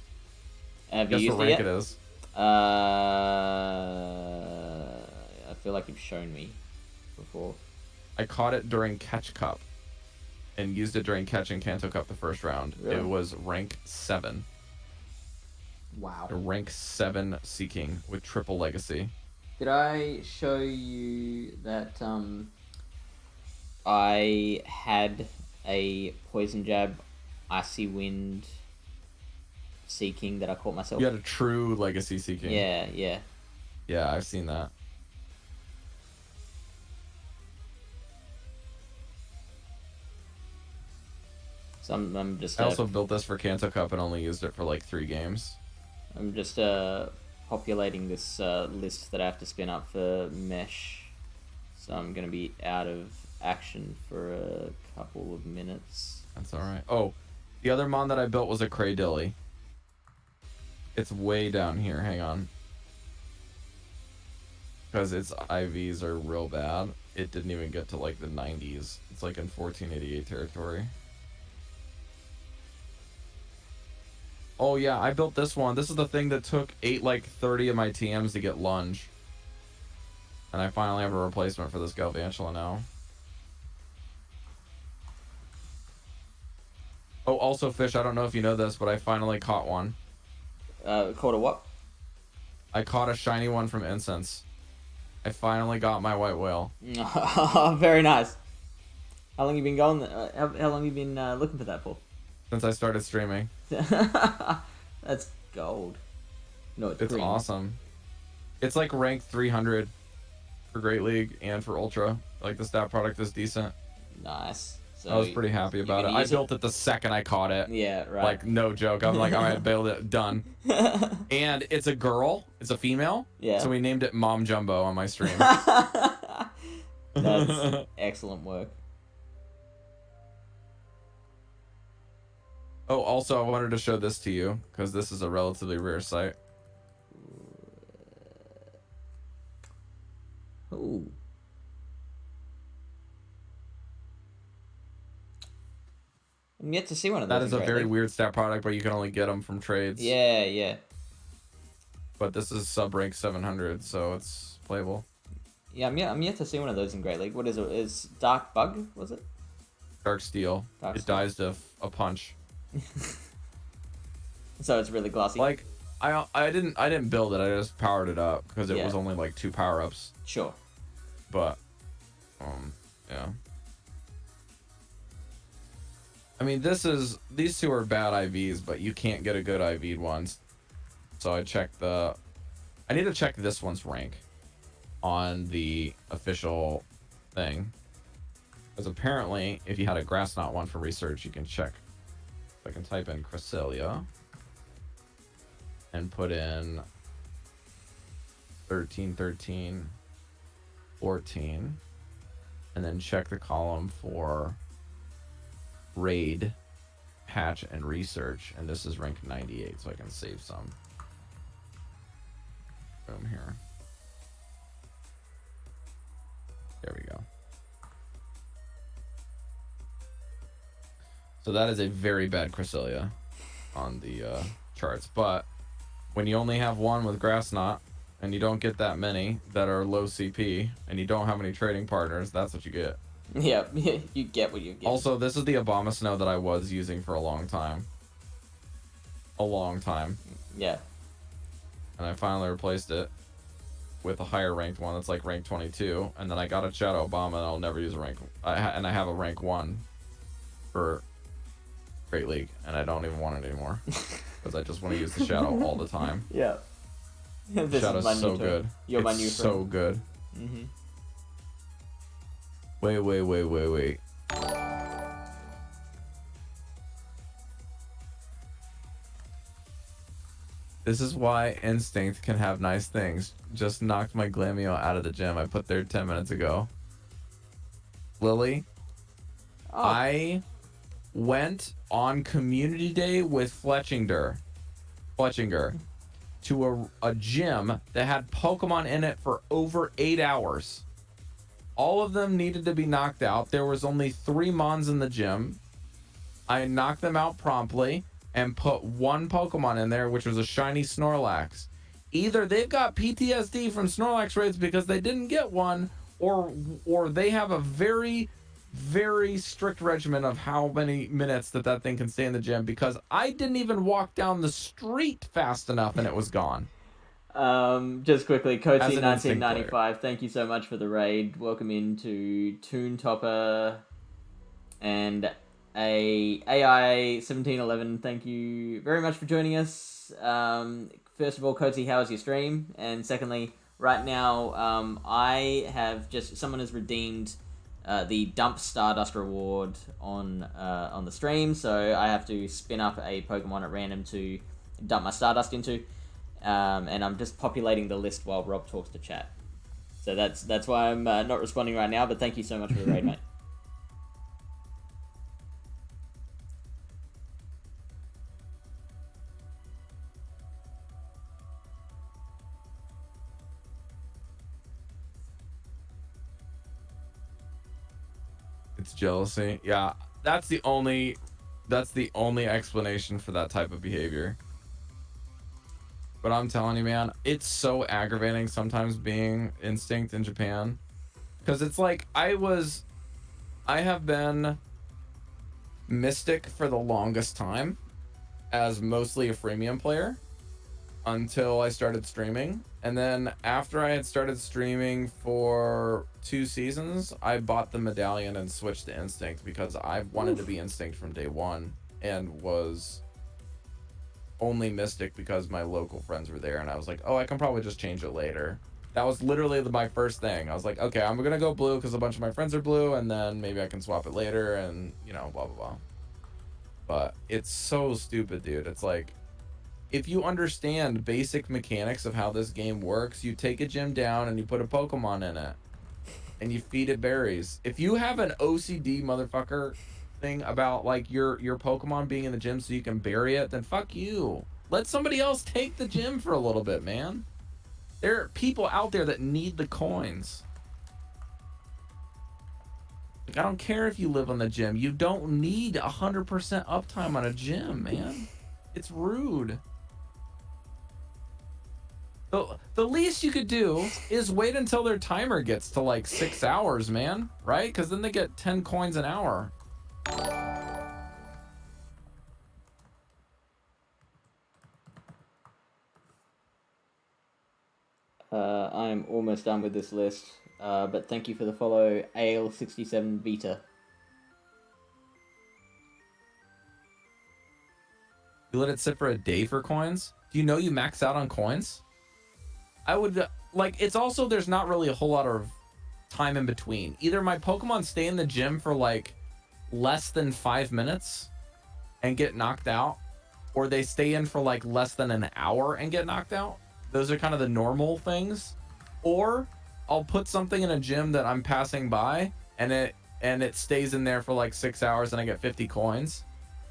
Have Guess you used what it rank yet? it is? I feel like you've shown me before. I caught it during Catch Cup and used it during Catch and Kanto Cup the first round. Really? It was rank 7. Wow. A rank 7 Seeking with triple legacy. Did I show you that I had a poison jab, icy wind Seeking that I caught myself? You had a true legacy Seeking. Yeah, yeah. Yeah, I've seen that. So I'm just. I also built this for Kanto Cup and only used it for like 3 games. I'm just populating this list that I have to spin up for Mesh. So I'm gonna be out of action for a couple of minutes. That's alright. Oh, the other mon that I built was a Kraydilly. It's way down here. Hang on. Because its IVs are real bad. It didn't even get to like the 90s. It's like in 1488 territory. Oh yeah, I built this one. This is the thing that took 30 of my TMs to get lunge. And I finally have a replacement for this Galvantula now. Oh, also Fish, I don't know if you know this, but I finally caught one. Caught a what? I caught a shiny one from Incense. I finally got my white whale. Very nice. How long you been going? How long you been looking for that for? Since I started streaming. That's gold. No, it's green. Awesome. It's like ranked 300 for Great League and for Ultra. Like the stat product is decent. Nice. So I was pretty happy about it. I built it the second I caught it. Yeah, right. Like, no joke. I'm like, all right, build it, done. And it's a girl. It's a female. Yeah. So we named it Mom Jumbo on my stream. That's excellent work. Oh, also, I wanted to show this to you because this is a relatively rare sight. Ooh. I'm yet to see one of those. That is a very weird stat product, but you can only get them from trades. Yeah, yeah. But this is sub rank 700, so it's playable. Yeah, I'm yet to see one of those in Great League. What is it? Is Dark Bug? Was it? Dark Steel. It dies to a punch. So it's really glossy. Like, I didn't build it. I just powered it up because it was only like 2 power ups. Sure. But, yeah. I mean, these two are bad IVs, but you can't get a good IV'd ones. So I need to check this one's rank on the official thing. Because apparently, if you had a Grass Knot one for research, you can check. So I can type in Cresselia and put in 1313 14. And then check the column for raid, patch, and research. And this is rank 98, so I can save some. Boom here. There we go. So that is a very bad Cresselia on the charts. But when you only have one with Grass Knot, and you don't get that many that are low CP, and you don't have any trading partners, that's what you get. Yeah, you get what you get. Also, this is the Obama Snow that I was using for a long time. A long time. Yeah. And I finally replaced it with a higher ranked one that's like rank 22. And then I got a Shadow Obama, and I'll never use a rank... and I have a rank 1 for Great League, and I don't even want it anymore. Because I just want to use the Shadow all the time. Yeah. Shadow's so good. You're my it's new so friend. good. Mm-hmm. Wait. This is why Instinct can have nice things. Just knocked my Glamio out of the gym. I put there 10 minutes ago. Lily, Oh. I went on community day with Fletchinger to a gym that had Pokemon in it for over 8 hours. All of them needed to be knocked out. There was only 3 Mons in the gym. I knocked them out promptly and put 1 Pokemon in there, which was a shiny Snorlax. Either they've got PTSD from Snorlax raids because they didn't get one, or they have a very, very strict regimen of how many minutes that thing can stay in the gym, because I didn't even walk down the street fast enough and it was gone. Just quickly, Coatsy As an 1995, thank you so much for the raid. Welcome into Toon Topper and a AI 1711. Thank you very much for joining us. First of all, Coatsy, how is your stream? And secondly, right now, I have someone has redeemed the Dump Stardust reward on the stream, so I have to spin up a Pokemon at random to dump my Stardust into, and I'm just populating the list while Rob talks to chat. So that's why I'm not responding right now, but thank you so much for the raid, mate. It's jealousy. Yeah, that's the only explanation for that type of behavior. But I'm telling you, man, it's so aggravating sometimes being Instinct in Japan, because it's like I have been Mystic for the longest time as mostly a freemium player until I started streaming. And then after I had started streaming for 2 seasons, I bought the medallion and switched to Instinct because I wanted to be Instinct from day one, and was only Mystic because my local friends were there, and I was like, oh, I can probably just change it later. That was literally my first thing. I was like, okay, I'm gonna go blue because a bunch of my friends are blue, and then maybe I can swap it later, and blah blah blah. But it's so stupid, dude. It's like, if you understand basic mechanics of how this game works, you take a gym down and you put a Pokemon in it and you feed it berries. If you have an OCD motherfucker thing about like your Pokemon being in the gym so you can bury it, then fuck you. Let somebody else take the gym for a little bit, man. There are people out there that need the coins. Like, I don't care if you live on the gym. You don't need 100% uptime on a gym, man. It's rude. The least you could do is wait until their timer gets to like 6 hours, man. Right? Because then they get 10 coins an hour. I'm almost done with this list, but thank you for the follow, Ale67 Vita. You let it sit for a day for coins? Do you know you max out on coins? I would, like, it's also, there's not really a whole lot of time in between. Either my Pokemon stay in the gym for like less than 5 minutes and get knocked out, or they stay in for like less than an hour and get knocked out. Those are kind of the normal things. Or I'll put something in a gym that I'm passing by, and it stays in there for like 6 hours, and I get 50 coins.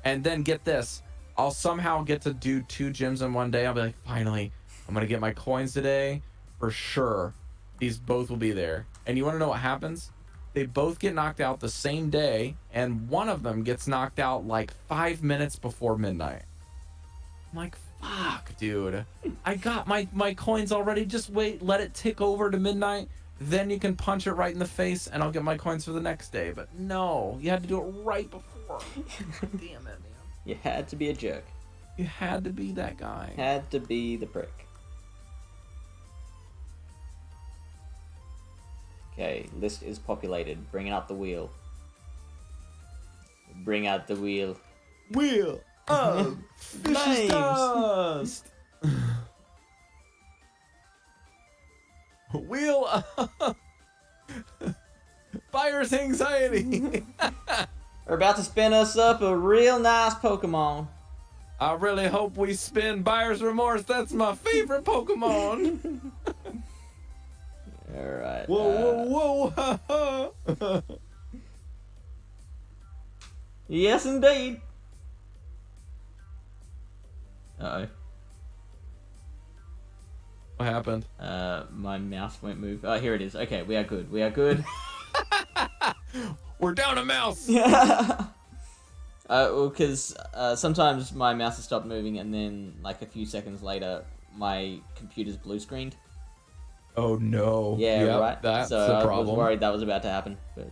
And then get this, I'll somehow get to do 2 gyms in one day. I'll be like, finally, I'm gonna get my coins today for sure. These both will be there. And you want to know what happens? They both get knocked out the same day, and one of them gets knocked out like 5 minutes before midnight. I'm like, fuck, dude. I got my coins already. Just wait, let it tick over to midnight. Then you can punch it right in the face, and I'll get my coins for the next day. But no, you had to do it right before. Damn it, man. You had to be a jerk. You had to be that guy. Had to be the prick. Okay, list is populated. Bringing out the wheel. Bring out the wheel. Wheel of vicious dust. Wheel of buyer's anxiety. We're about to spin us up a real nice Pokemon. I really hope we spin buyer's remorse. That's my favorite Pokemon. Alright. Whoa, whoa, whoa. Yes, indeed. Uh-oh. What happened? My mouse won't move. Oh, here it is. Okay, we are good. We are good. We're down a mouse. Well, because sometimes my mouse has stopped moving, and then like a few seconds later, my computer's blue screened. Oh no. Yeah, yep, right. That's so the problem. I was worried that was about to happen, but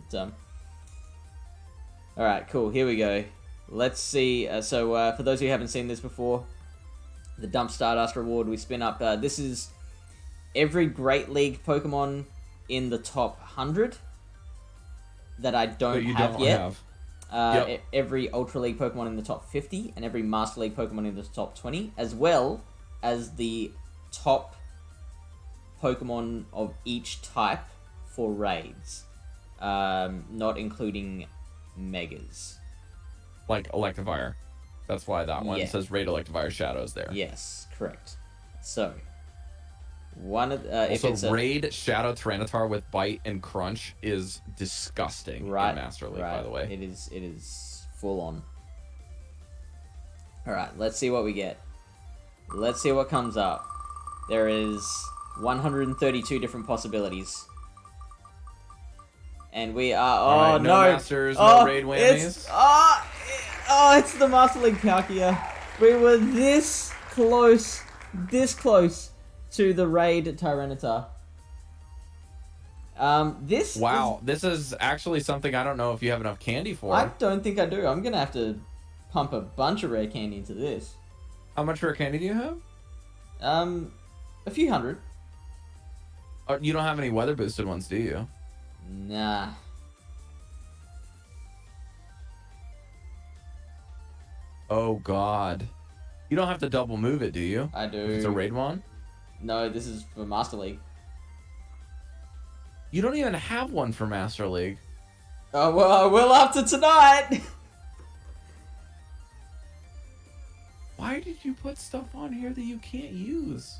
all right, cool. Here we go. Let's see. So for those who haven't seen this before, the Dump Stardust reward we spin up. This is every Great League Pokemon in the top 100 that I don't have yet. Yep. Every Ultra League Pokemon in the top 50, and every Master League Pokemon in the top 20, as well as the top Pokemon of each type for raids, not including Megas. Like Electivire. That's why that one says Raid Electivire Shadows there. Yes, correct. So, one of also, Raid Shadow Tyranitar with Bite and Crunch is disgusting in Master League, by the way. It is full on. Alright, let's see what we get. Let's see what comes up. There is 132 different possibilities. And we are... right, no Masters, no Raid whammies. It's the Master League Palkia. We were this close to the Raid Tyranitar. This is actually something I don't know if you have enough candy for. I don't think I do. I'm gonna have to pump a bunch of rare candy into this. How much rare candy do you have? A few hundred. You don't have any weather boosted ones, do you? Nah. Oh god. You don't have to double move it, do you? I do. It's a raid one? No, this is for Master League. You don't even have one for Master League. Oh, well, I will after tonight! Why did you put stuff on here that you can't use?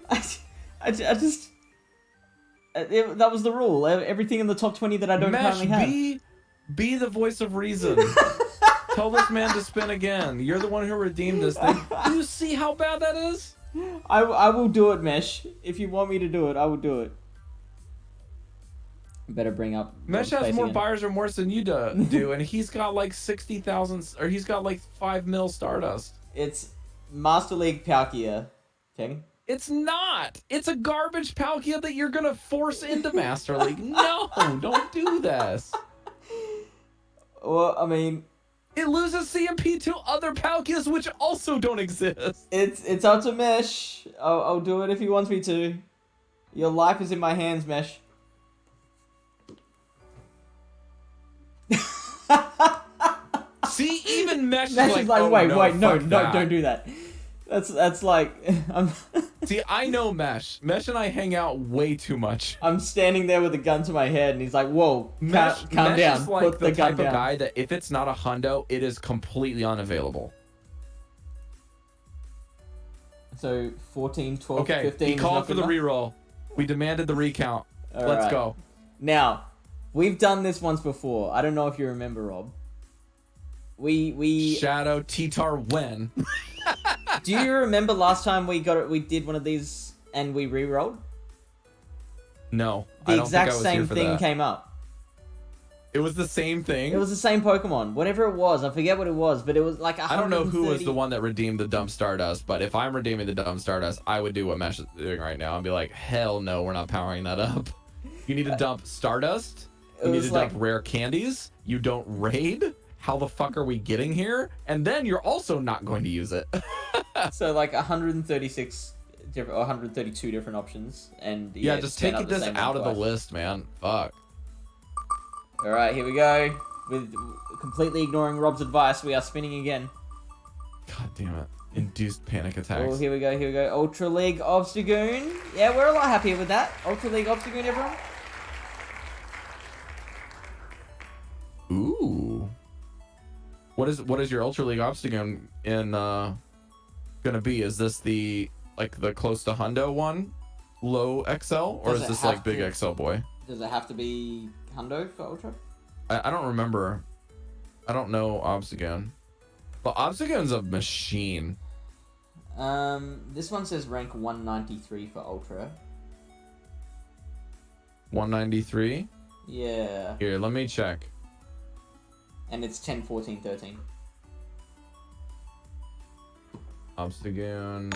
That was the rule. Everything in the top 20 that I don't currently have. Be the voice of reason. Tell this man to spin again. You're the one who redeemed this thing. Do you see how bad that is? I will do it, Mesh. If you want me to do it, I will do it. Better bring up... Mesh has more buyer's remorse than you do, and he's got like 60,000, or he's got like 5 mil Stardust. It's Master League Palkia, Ting. It's not! It's a garbage Palkia that you're gonna force into Master League. No, don't do this. Well, I mean... It loses CMP to other Palkias which also don't exist. It's up to Mesh. I'll do it if he wants me to. Your life is in my hands, Mesh. See, even Mesh is like oh, wait, no, don't do that. That's like... See, I know Mesh. Mesh and I hang out way too much. I'm standing there with a gun to my head, and he's like, whoa, Mesh calm down. Is like put the gun type down. of guy that if it's not a hundo, it is completely unavailable. So 14, 12, Okay, 15. he is called not for good the enough? reroll. We demanded the recount. All Let's right. go. Now, we've done this once before. I don't know if you remember, Rob. We Shadow T-Tar when? Do you remember last time we got it? We did one of these and we re-rolled. No, The I don't exact think I was here same for thing that. came up. It was the same thing. It was the same Pokemon, whatever it was. I forget what it was, but it was like 130. I don't know who was the one that redeemed the dumb Stardust, but if I'm redeeming the dumb Stardust, I would do what Mesh is doing right now and be like, hell no, we're not powering that up. You need to dump Stardust. You need to dump rare candies. You don't raid. How the fuck are we getting here? And then you're also not going to use it. So like 136 different, or 132 different options, and yeah, just spin take up the this same out one of the twice. list, man. Fuck. All right, here we go. With completely ignoring Rob's advice, we are spinning again. God damn it. Induced panic attacks. Oh, here we go, here we go. Ultra League Obstagoon. Yeah, we're a lot happier with that. Ultra League Obstagoon, everyone. Ooh. What is your Ultra League Obstagoon in gonna be? Is this the close to Hundo one? Low XL? Or Does is it this have like big to- XL boy? Does it have to be Hundo for Ultra? I don't remember. I don't know Obstagoon. But Obstagoon's a machine. This one says rank 193 for Ultra. 193? Yeah. Here, let me check. And it's 10, 14, 13. Obstagoon.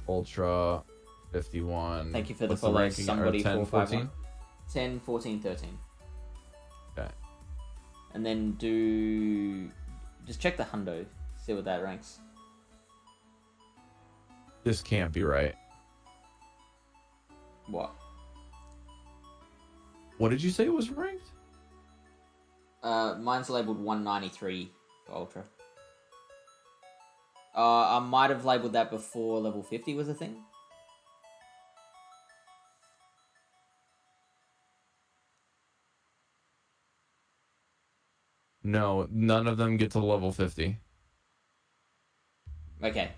Ultra 51. Thank you for the What's follow, ranking? Or somebody 10, 451. 10, 14, 13. Okay. And then just check the Hundo, see what that ranks. This can't be right. What? What did you say it was ranked? Mine's labeled 193 for Ultra. I might have labeled that before level 50 was a thing. No, none of them get to level 50. Okay.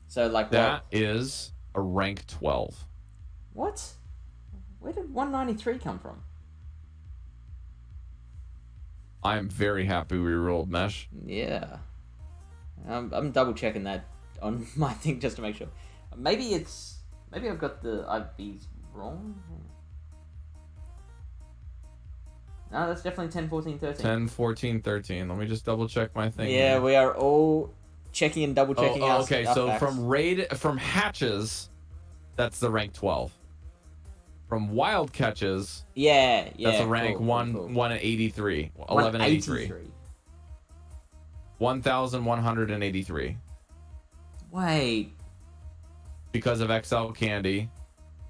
So, like, That is a rank 12. What? Where did 193 come from? I'm very happy we rolled Mesh. Yeah. I'm double checking that on my thing just to make sure. Maybe I've got the IVs wrong. No, that's definitely 10, 14, 13. 10, 14, 13. Let me just double check my thing. Yeah, here. we are all checking and double checking our okay, our so facts. from hatches, that's the rank 12. From wild catches, yeah, that's a rank cool, 183. 1183. 183. 1183. Wait. Because of XL candy,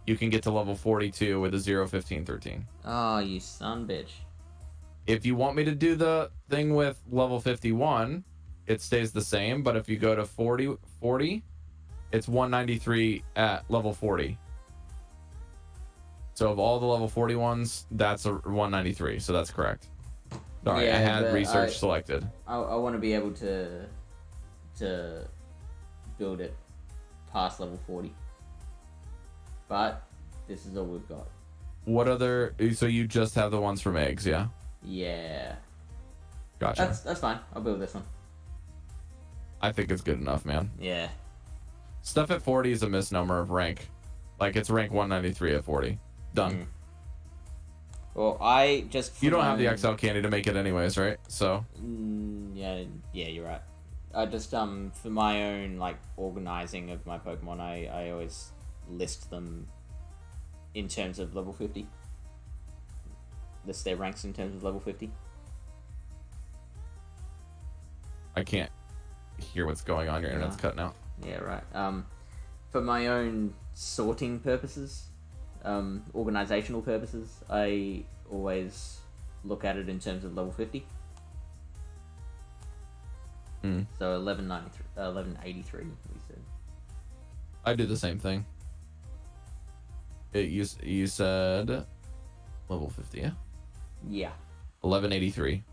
you can get to level 42 with a 0, 15, 13. Oh, you son bitch. If you want me to do the thing with level 51, it stays the same, but if you go to 40, it's 193 at level 40. So of all the level 41s, that's a 193, so that's correct. Sorry, Yeah, I had but research selected. I want to be able to build it past level 40. But this is all we've got. What other... So you just have the ones from eggs, yeah? Yeah. Gotcha. That's fine. I'll build this one. I think it's good enough, man. Yeah. Stuff at 40 is a misnomer of rank. Like, it's rank 193 at 40. Done. Well, I just... You don't have the XL candy to make it anyways, right? So... yeah, you're right. I just, for my own, like, organizing of my Pokemon, I always list them in terms of level 50. List their ranks in terms of level 50. I can't hear what's going on. Your internet's cutting out. Yeah, right. For my own sorting purposes, organizational purposes, I always look at it in terms of level 50. So 1183, we said. I do the same thing. You said level 50, yeah? Yeah. 1183.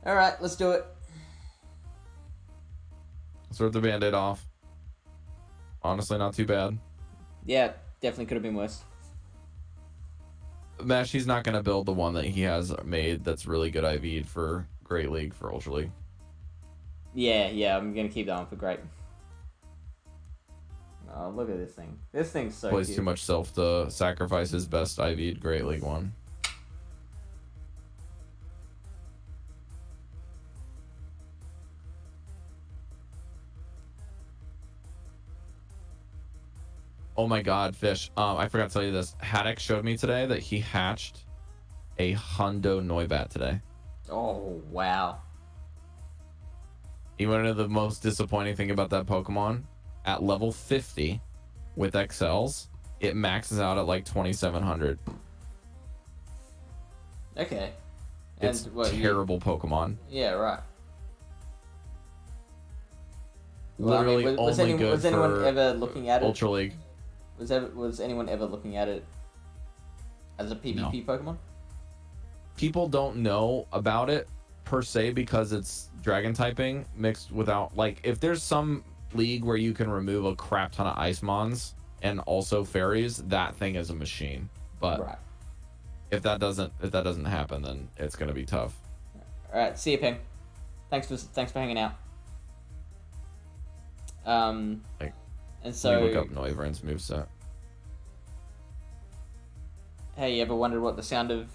Alright, let's do it. Let's rip the band-aid off. Honestly, not too bad. Yeah, definitely could have been worse. Mashy's not going to build the one that he has made that's really good IV'd for Great League, for Ultra League. Yeah, I'm going to keep that one for Great. Oh, look at this thing. This thing's so Plays cute. too much self to sacrifice his best IV'd Great League one. Oh my god, Fish. I forgot to tell you this. Haddock showed me today that he hatched a Hundo Noibat today. Oh, wow. You want to know the most disappointing thing about that Pokemon? At level 50 with XLs, it maxes out at like 2,700. Okay. It's terrible Pokemon. Yeah, right. Literally well, was only good was anyone for ever looking at it? Ultra League. Was anyone ever looking at it as a PvP Pokemon? People don't know about it per se because it's dragon typing mixed without, like, if there's some league where you can remove a crap ton of ice mons and also fairies, that thing is a machine. But right. if that doesn't happen, then it's gonna be tough. All right, see you, Ping. Thanks for hanging out. Like, and so look up Noivern's moveset. Hey, you ever wondered what the sound of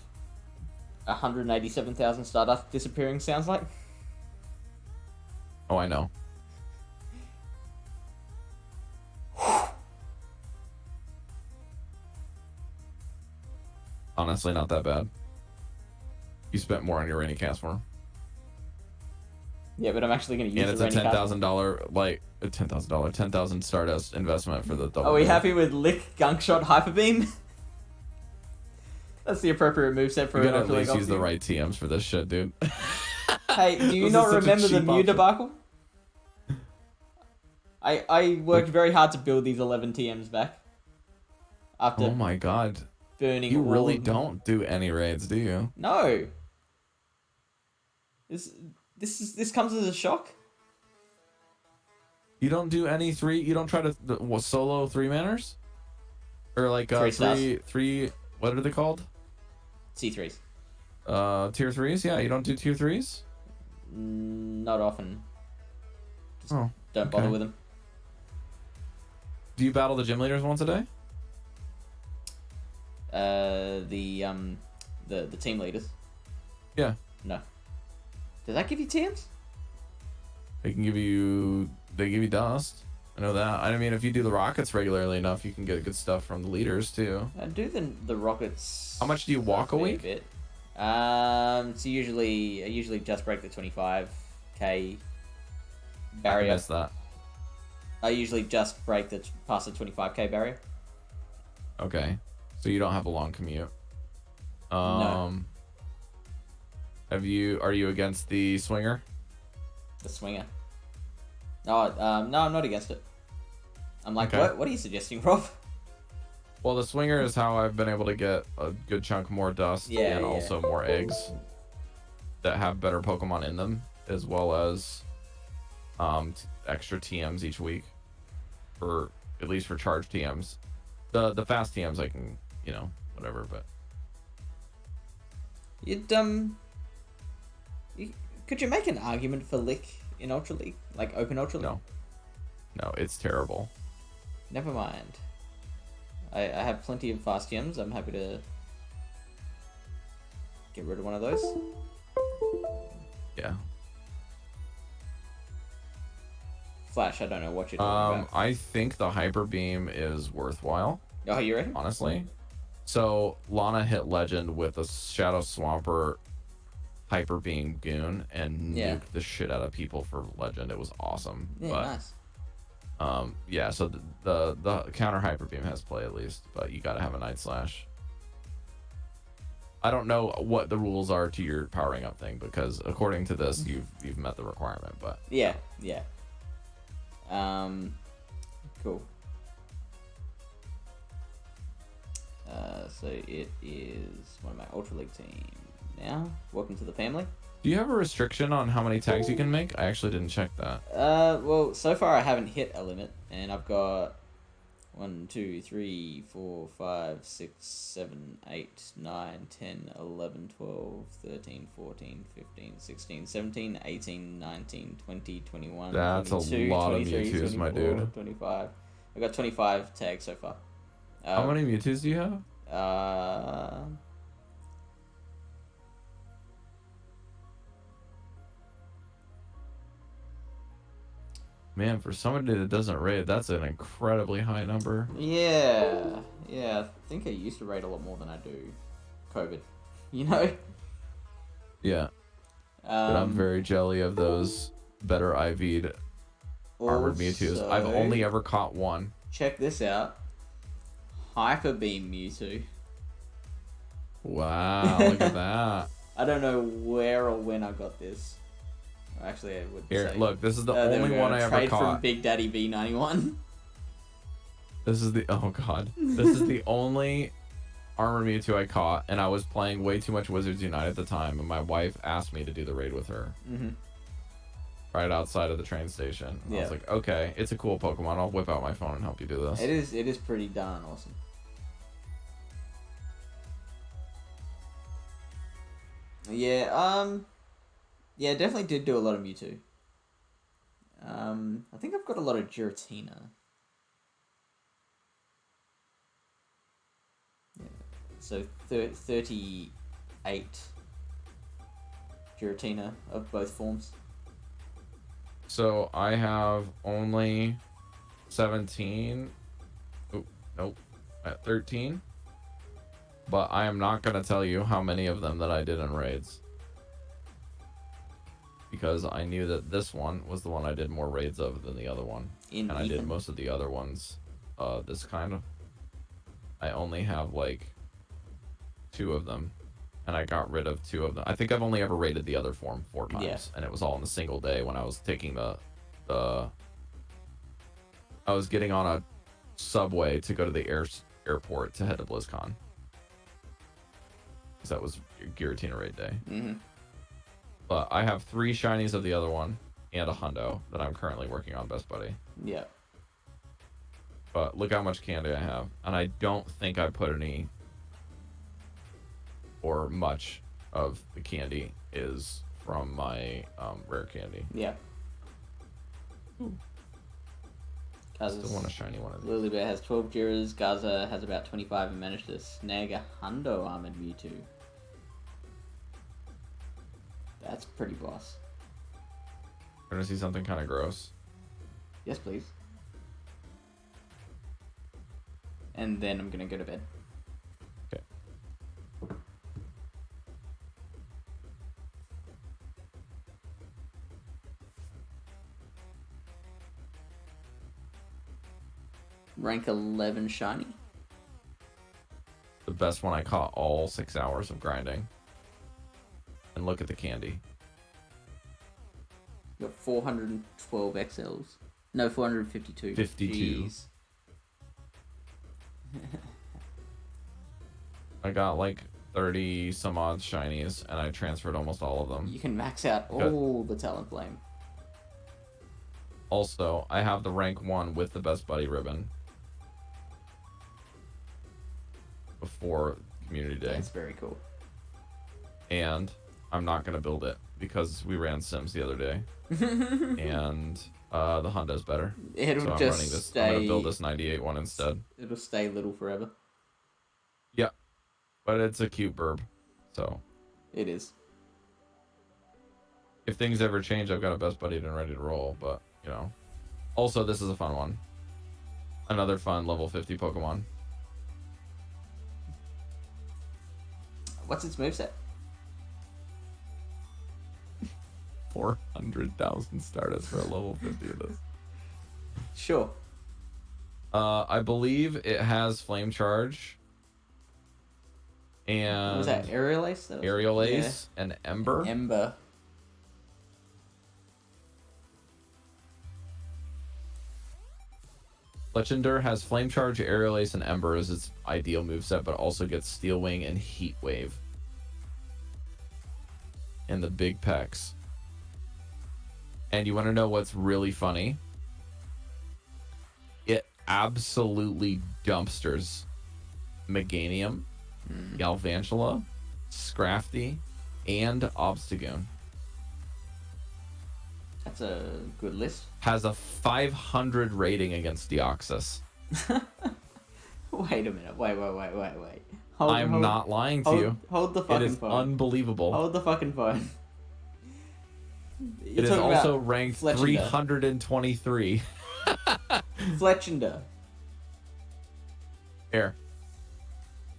187,000 Stardust disappearing sounds like? Oh, I know. Honestly, not that bad. You spent more on your rainy cast form. Yeah, but I'm actually going to use and the it's a rainy $10,000 like $10,000 Stardust investment for the double. Are we happy with Lick, Gunk Shot, Hyper Beam? That's the appropriate moveset for you an gotta at Ultra League. least use the right TMs for this shit, dude. Hey, do you This not is such a remember the cheap Mew option. debacle? I worked very hard to build these 11 TMs back. After Oh my god. burning You all really of them. don't do any raids, do you? No. This comes as a shock. You don't do any three. You don't try to solo 3-manners, or like three. What are they called? C3s. Tier 3s. Yeah, you don't do tier 3s. Not often. Just Oh, don't bother okay. with them. Do you battle the gym leaders once a day? The team leaders. Yeah. No. Does that give you TMs? They give you dust. I know that. I mean, if you do the rockets regularly enough, you can get good stuff from the leaders too. I do the rockets. How much do you walk a week? Bit. So I usually just break the 25k barrier. I missed that. I usually just break past the 25k barrier. Okay, so you don't have a long commute. No. Are you against the swinger? The swinger. No, I'm not against it. I'm like, Okay. what are you suggesting, Rob? Well, the swinger is how I've been able to get a good chunk more dust and also more eggs that have better Pokemon in them, as well as extra TMs each week, for at least for charge TMs. The fast TMs I can, whatever, but Could you make an argument for Lick in Ultra League, like Open Ultra League? No, it's terrible. Never mind. I have plenty of fast TMs. I'm happy to get rid of one of those. Yeah. Flash, I don't know what you're talking about. I think the Hyper Beam is worthwhile. Oh, you reckon? Honestly. So Lana hit Legend with a Shadow Swamper Hyper Beam Goon and nuked the shit out of people for Legend. It was awesome. Yeah, but, nice. Yeah, so the counter Hyper Beam has play at least, but you gotta have a Night Slash. I don't know what the rules are to your powering up thing, because according to this, you've met the requirement, but Yeah. Cool. So it is one of my Ultra League team now. Welcome to the family. Do you have a restriction on how many tags you can make? I actually didn't check that. Well, so far I haven't hit a limit, and I've got 1, 2, 3, 4, 5, 6, 7, 8, 9, 10, 11, 12, 13, 14, 15, 16, 17, 18, 19, 20, 21, That's 22, a lot 23, of Mewtwo's, 24, my dude. 25. I've got 25 tags so far. How many Mewtwo's do you have? Man, for somebody that doesn't raid, that's an incredibly high number. Yeah, I think I used to raid a lot more than I do. COVID, you know? Yeah. But I'm very jelly of those better IV'd armored Mewtwo's. I've only ever caught one. Check this out. Hyper Beam Mewtwo. Wow, look at that. I don't know where or when I got this. Actually, I would Here, say. look, this is the only one I ever Trade caught. from Big Daddy B91. This is the, oh god. This is the only armored Mewtwo I caught, and I was playing way too much Wizards Unite at the time, and my wife asked me to do the raid with her. Right outside of the train station. I was like, okay, it's a cool Pokemon. I'll whip out my phone and help you do this. It is pretty darn awesome. Yeah, yeah, definitely did do a lot of Mewtwo. I think I've got a lot of Giratina. Yeah. So 38 Giratina of both forms. So I have only 17. Oh, nope. At 13. But I am not going to tell you how many of them that I did in raids. Because I knew that this one was the one I did more raids of than the other one. And I did most of the other ones. This kind of. I only have like 2 of them. And I got rid of 2 of them. I think I've only ever raided the other form 4 times. Yeah. And it was all in a single day when I was taking I was getting on a subway to go to the airport to head to BlizzCon. Because that was Giratina raid day. But I have 3 shinies of the other one and a hundo that I'm currently working on Best Buddy. Yeah. But look how much candy I have. And I don't think I put any or much of the candy is from my rare candy. Yeah. Still want a shiny one of these. Lilybet has 12 Jiras, Gaza has about 25 and managed to snag a hundo armored Mewtwo. That's pretty boss. We're gonna see something kind of gross. Yes, please. And then I'm gonna go to bed. Okay. Rank 11 shiny. The best one I caught all 6 hours of grinding. And look at the candy. You got 412 XLs. No, 452. 52. Jeez. I got like 30 some odd shinies, and I transferred almost all of them. You can max out all the Talon Flame. Also, I have the rank 1 with the Best Buddy ribbon. Before Community Day. That's very cool. And I'm not going to build it because we ran Sims the other day. And the Honda's better. It'll so just running this. stay... I'm going to build this 98 one instead. It'll stay little forever. Yeah. But it's a cute burb. So. It is. If things ever change, I've got a Best Buddy and ready to roll. But, you know. Also, this is a fun one. Another fun level 50 Pokemon. What's its moveset? 400,000 Stardust for a level 50 of this. Sure. I believe it has Flame Charge. And what was that? Aerial Ace? Aerial Ace and Ember. Ember. Fletchinder has Flame Charge, Aerial Ace, and Ember as its ideal moveset, but also gets Steel Wing and Heat Wave. and the big pecs. And you want to know what's really funny? It absolutely dumpsters Meganium, Galvantula, Scrafty, and Obstagoon. That's a good list. Has a 500 rating against Deoxys. Wait a minute. Wait. I'm not lying to you. Hold the fucking phone. It is phone. unbelievable. Hold the fucking phone. It is also ranked Fletchender. 323. Fletchender. Here.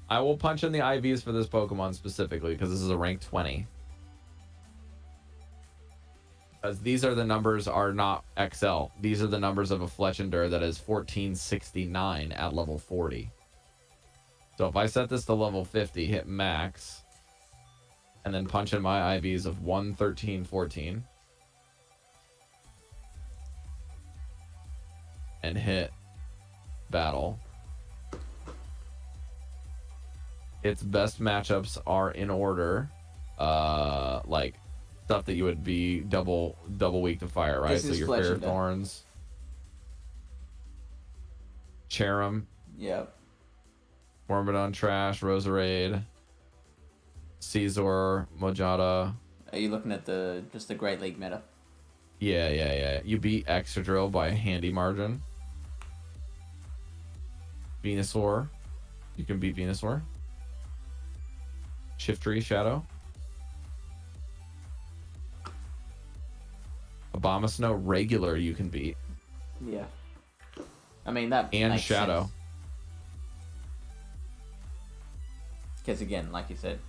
I will punch in the IVs for this Pokemon specifically because this is a rank 20. Because these are the numbers are not XL. These are the numbers of a Fletchender that is 1469 at level 40. So if I set this to level 50, hit max, and then punch in my IVs of 1, 13, 14, and hit battle, its best matchups are in order, like stuff that you would be double weak to fire, right? So your Fair Thorns, Cherim, Yep. Mormodon Trash, Roserade, Caesar, Mojada. Are you looking at just the Great League meta? Yeah. You beat Excadrill by a handy margin. Venusaur. You can beat Venusaur. Shiftry, Shadow. Abomasnow regular you can beat. Yeah. I mean, that and makes Shadow. Because again, like you said,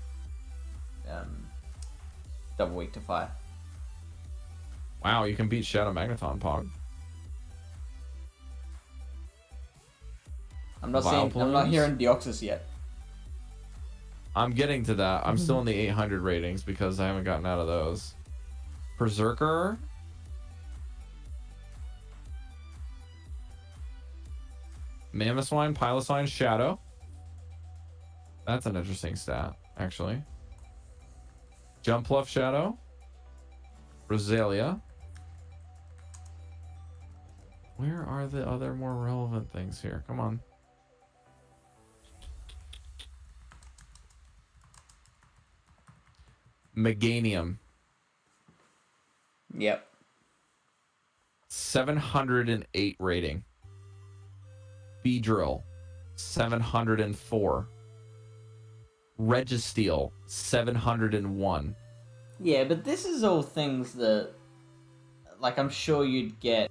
double weak to fire. Wow, you can beat Shadow Magneton, Pog. I'm not hearing Deoxys yet. I'm getting to that. I'm still in the 800 ratings because I haven't gotten out of those. Berserker. Mamoswine, Piloswine, Shadow. That's an interesting stat, actually. Jumpluff, Shadow. Roselia. Where are the other more relevant things here? Come on. Meganium. Yep. 708 rating. Beedrill, 704. Registeel, 701. Yeah, but this is all things that, like, I'm sure you'd get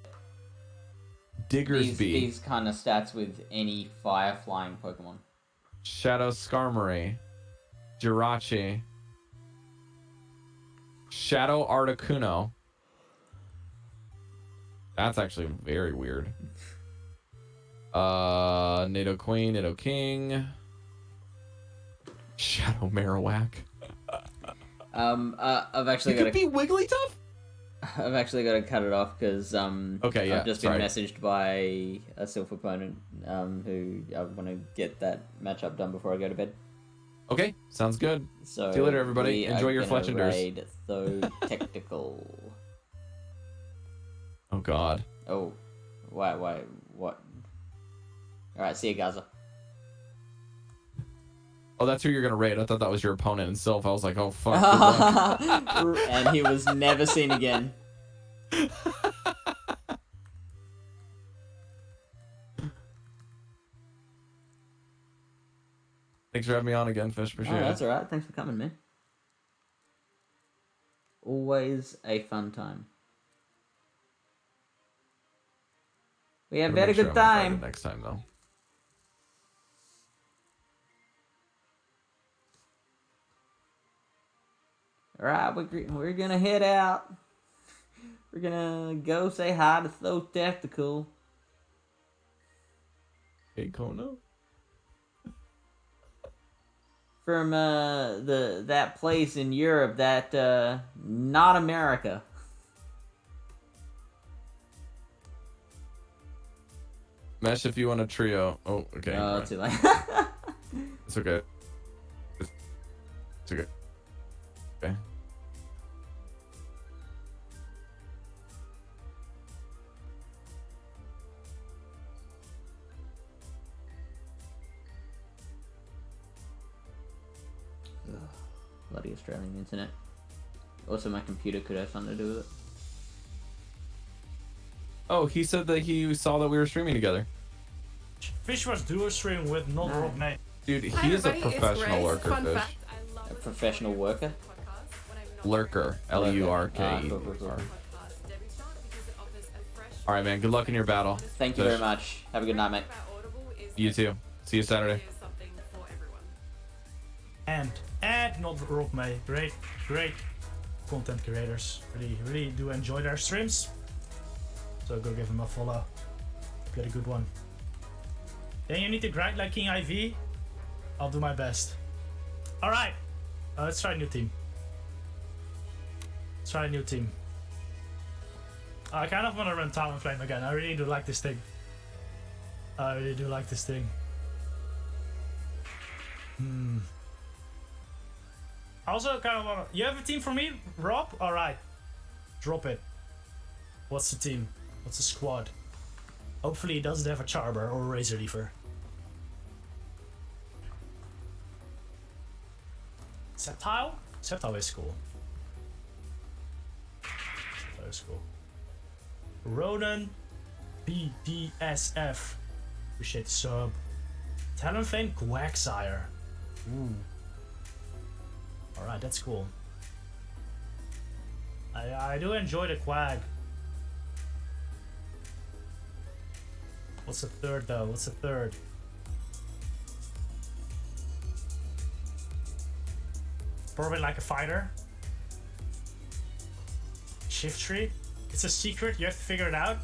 Diggersby. These kind of stats with any fire-flying Pokemon. Shadow Skarmory. Jirachi. Shadow Articuno. That's actually very weird. Nidoqueen, Nidoking. Shadow Marowak. I've actually got to be Wigglytuff? I've actually got to cut it off because okay, yeah, I've just been messaged by a Silph opponent who I want to get that matchup done before I go to bed. Okay, sounds good. So see you later, everybody. Enjoy your Fletchenders. Raid so tactical. Oh God. Oh, why? What? All right, see you, Gaza. Oh, that's who you're gonna raid. I thought that was your opponent in Silph. I was like, oh fuck. And he was never seen again. Thanks for having me on again, Fish. Appreciate it. That's all right. Thanks for coming, man. Always a fun time. We have had a good time. Next time, though. All right, we're gonna head out. We're gonna go say hi to So Tactical. Hey, Kono. From that place in Europe that not America. Mesh, if you want a trio. Oh, okay. Oh, too late. It's okay. It's okay. Okay. bloody Australian internet. Also, my computer could have something to do with it. Oh, he said that he saw that we were streaming together. Fish was duo stream with NotRobMay. Dude, he is a professional lurker, Fish. A professional worker? Lurker. L-U-R-K-E. Alright, man. Good luck in your battle. Thank you very much. Have a good night, mate. You too. See you Saturday. And NotRobMay. Great content creators. Really do enjoy their streams. So go give him a follow. Get a good one. Then you need to grind like King IV. I'll do my best. Alright. Let's try a new team. I kind of want to run Talonflame again. I really do like this thing. Also kind of want to... You have a team for me, Rob? Alright. Drop it. What's the team? What's the squad? Hopefully he doesn't have a Charber or a Razor Leafer. Sceptile? Sceptile is cool. Ronan BDSF. Appreciate the sub. Talonflame Quagsire. Ooh. Alright, that's cool. I do enjoy the Quag. What's the third though? Probably like a fighter. Shift tree. It's a secret, you have to figure it out.